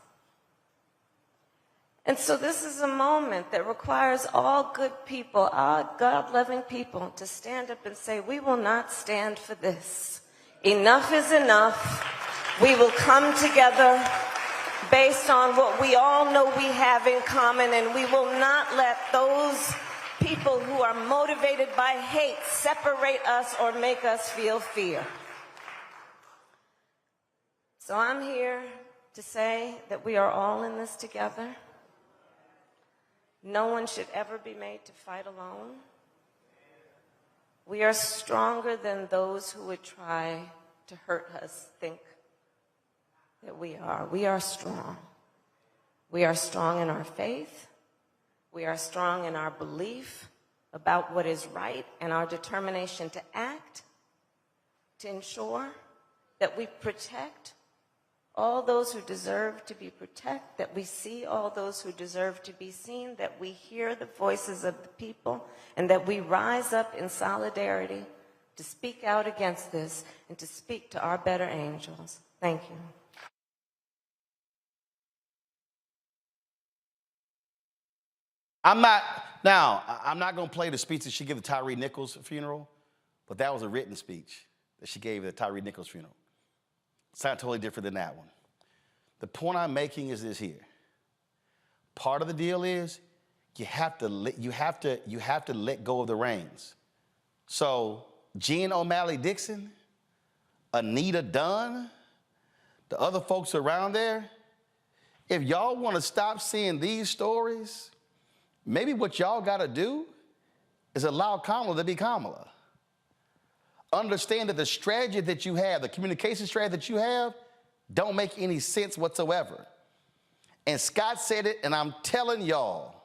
And so this is a moment that requires all good people, all God-loving people, to stand up and say, we will not stand for this. Enough is enough. We will come together based on what we all know we have in common, and we will not let those people who are motivated by hate separate us or make us feel fear. So I'm here to say that we are all in this together. No one should ever be made to fight alone. We are stronger than those who would try to hurt us think that we are. We are strong. We are strong in our faith. We are strong in our belief about what is right and our determination to act, to ensure that we protect all those who deserve to be protected, that we see all those who deserve to be seen, that we hear the voices of the people, and that we rise up in solidarity to speak out against this and to speak to our better angels. Thank you. I'm not going to play the speech that she gave at the Tyree Nichols funeral, but that was a written speech that she gave at the Tyree Nichols funeral. It's not totally different than that one. The point I'm making is this here. Part of the deal is you have to let go of the reins. So Gene O'Malley Dixon, Anita Dunn, the other folks around there, if y'all want to stop seeing these stories, maybe what y'all got to do is allow Kamala to be Kamala. understand that the strategy that you have, the communication strategy that you have, don't make any sense whatsoever. And Scott said it, and I'm telling y'all,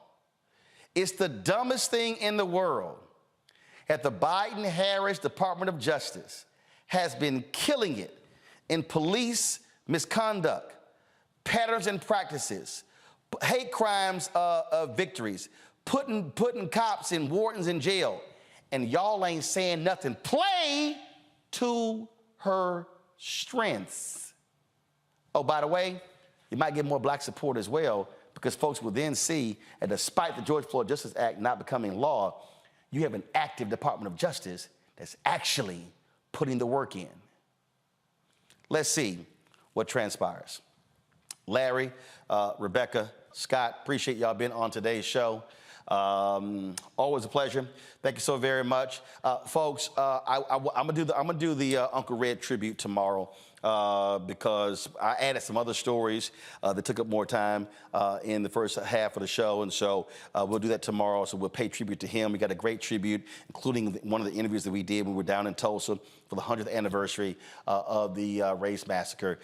it's the dumbest thing in the world that the Biden-Harris Department of Justice has been killing it in police misconduct, patterns and practices, hate crimes victories, putting cops and wardens in jail, and y'all ain't saying nothing. Play to her strengths. Oh, by the way, you might get more black support as well, because folks will then see that despite the George Floyd Justice Act not becoming law, you have an active Department of Justice that's actually putting the work in. Let's see what transpires. Larry, Rebecca, Scott, appreciate y'all being on today's show. Always a pleasure. Thank you so very much, folks. I'm gonna do the Uncle Red tribute tomorrow because I added some other stories that took up more time in the first half of the show, and so we'll do that tomorrow. So we'll pay tribute to him. We got a great tribute, including one of the interviews that we did when we were down in Tulsa for the 100th anniversary of the race massacre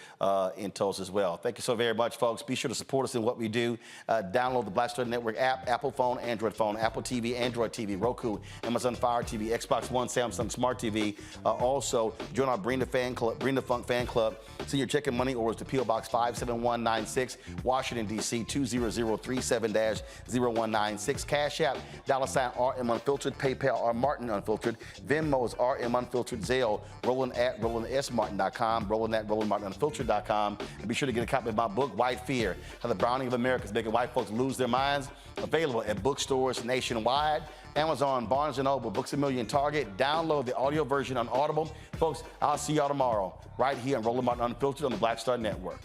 in Tulsa as well. Thank you so very much, folks. Be sure to support us in what we do. Download the Black Star Network app, Apple phone, Android phone, Apple TV, Android TV, Roku, Amazon Fire TV, Xbox One, Samsung Smart TV. Also, join our Bring the Funk fan club. Send your check and money orders to P.O. Box 57196, Washington, D.C. 20037-0196. Cash App, $RM Unfiltered, PayPal, R Martin Unfiltered, Venmo's RM Unfiltered, Zelle, Roland@RolandSMartin.com, Roland@RolandMartinUnfiltered.com. And be sure to get a copy of my book, White Fear, How the Browning of America is Making White Folks Lose Their Minds. Available at bookstores nationwide, Amazon, Barnes & Noble, Books A Million, Target. Download the audio version on Audible. Folks, I'll see y'all tomorrow right here on Roland Martin Unfiltered on the Black Star Network.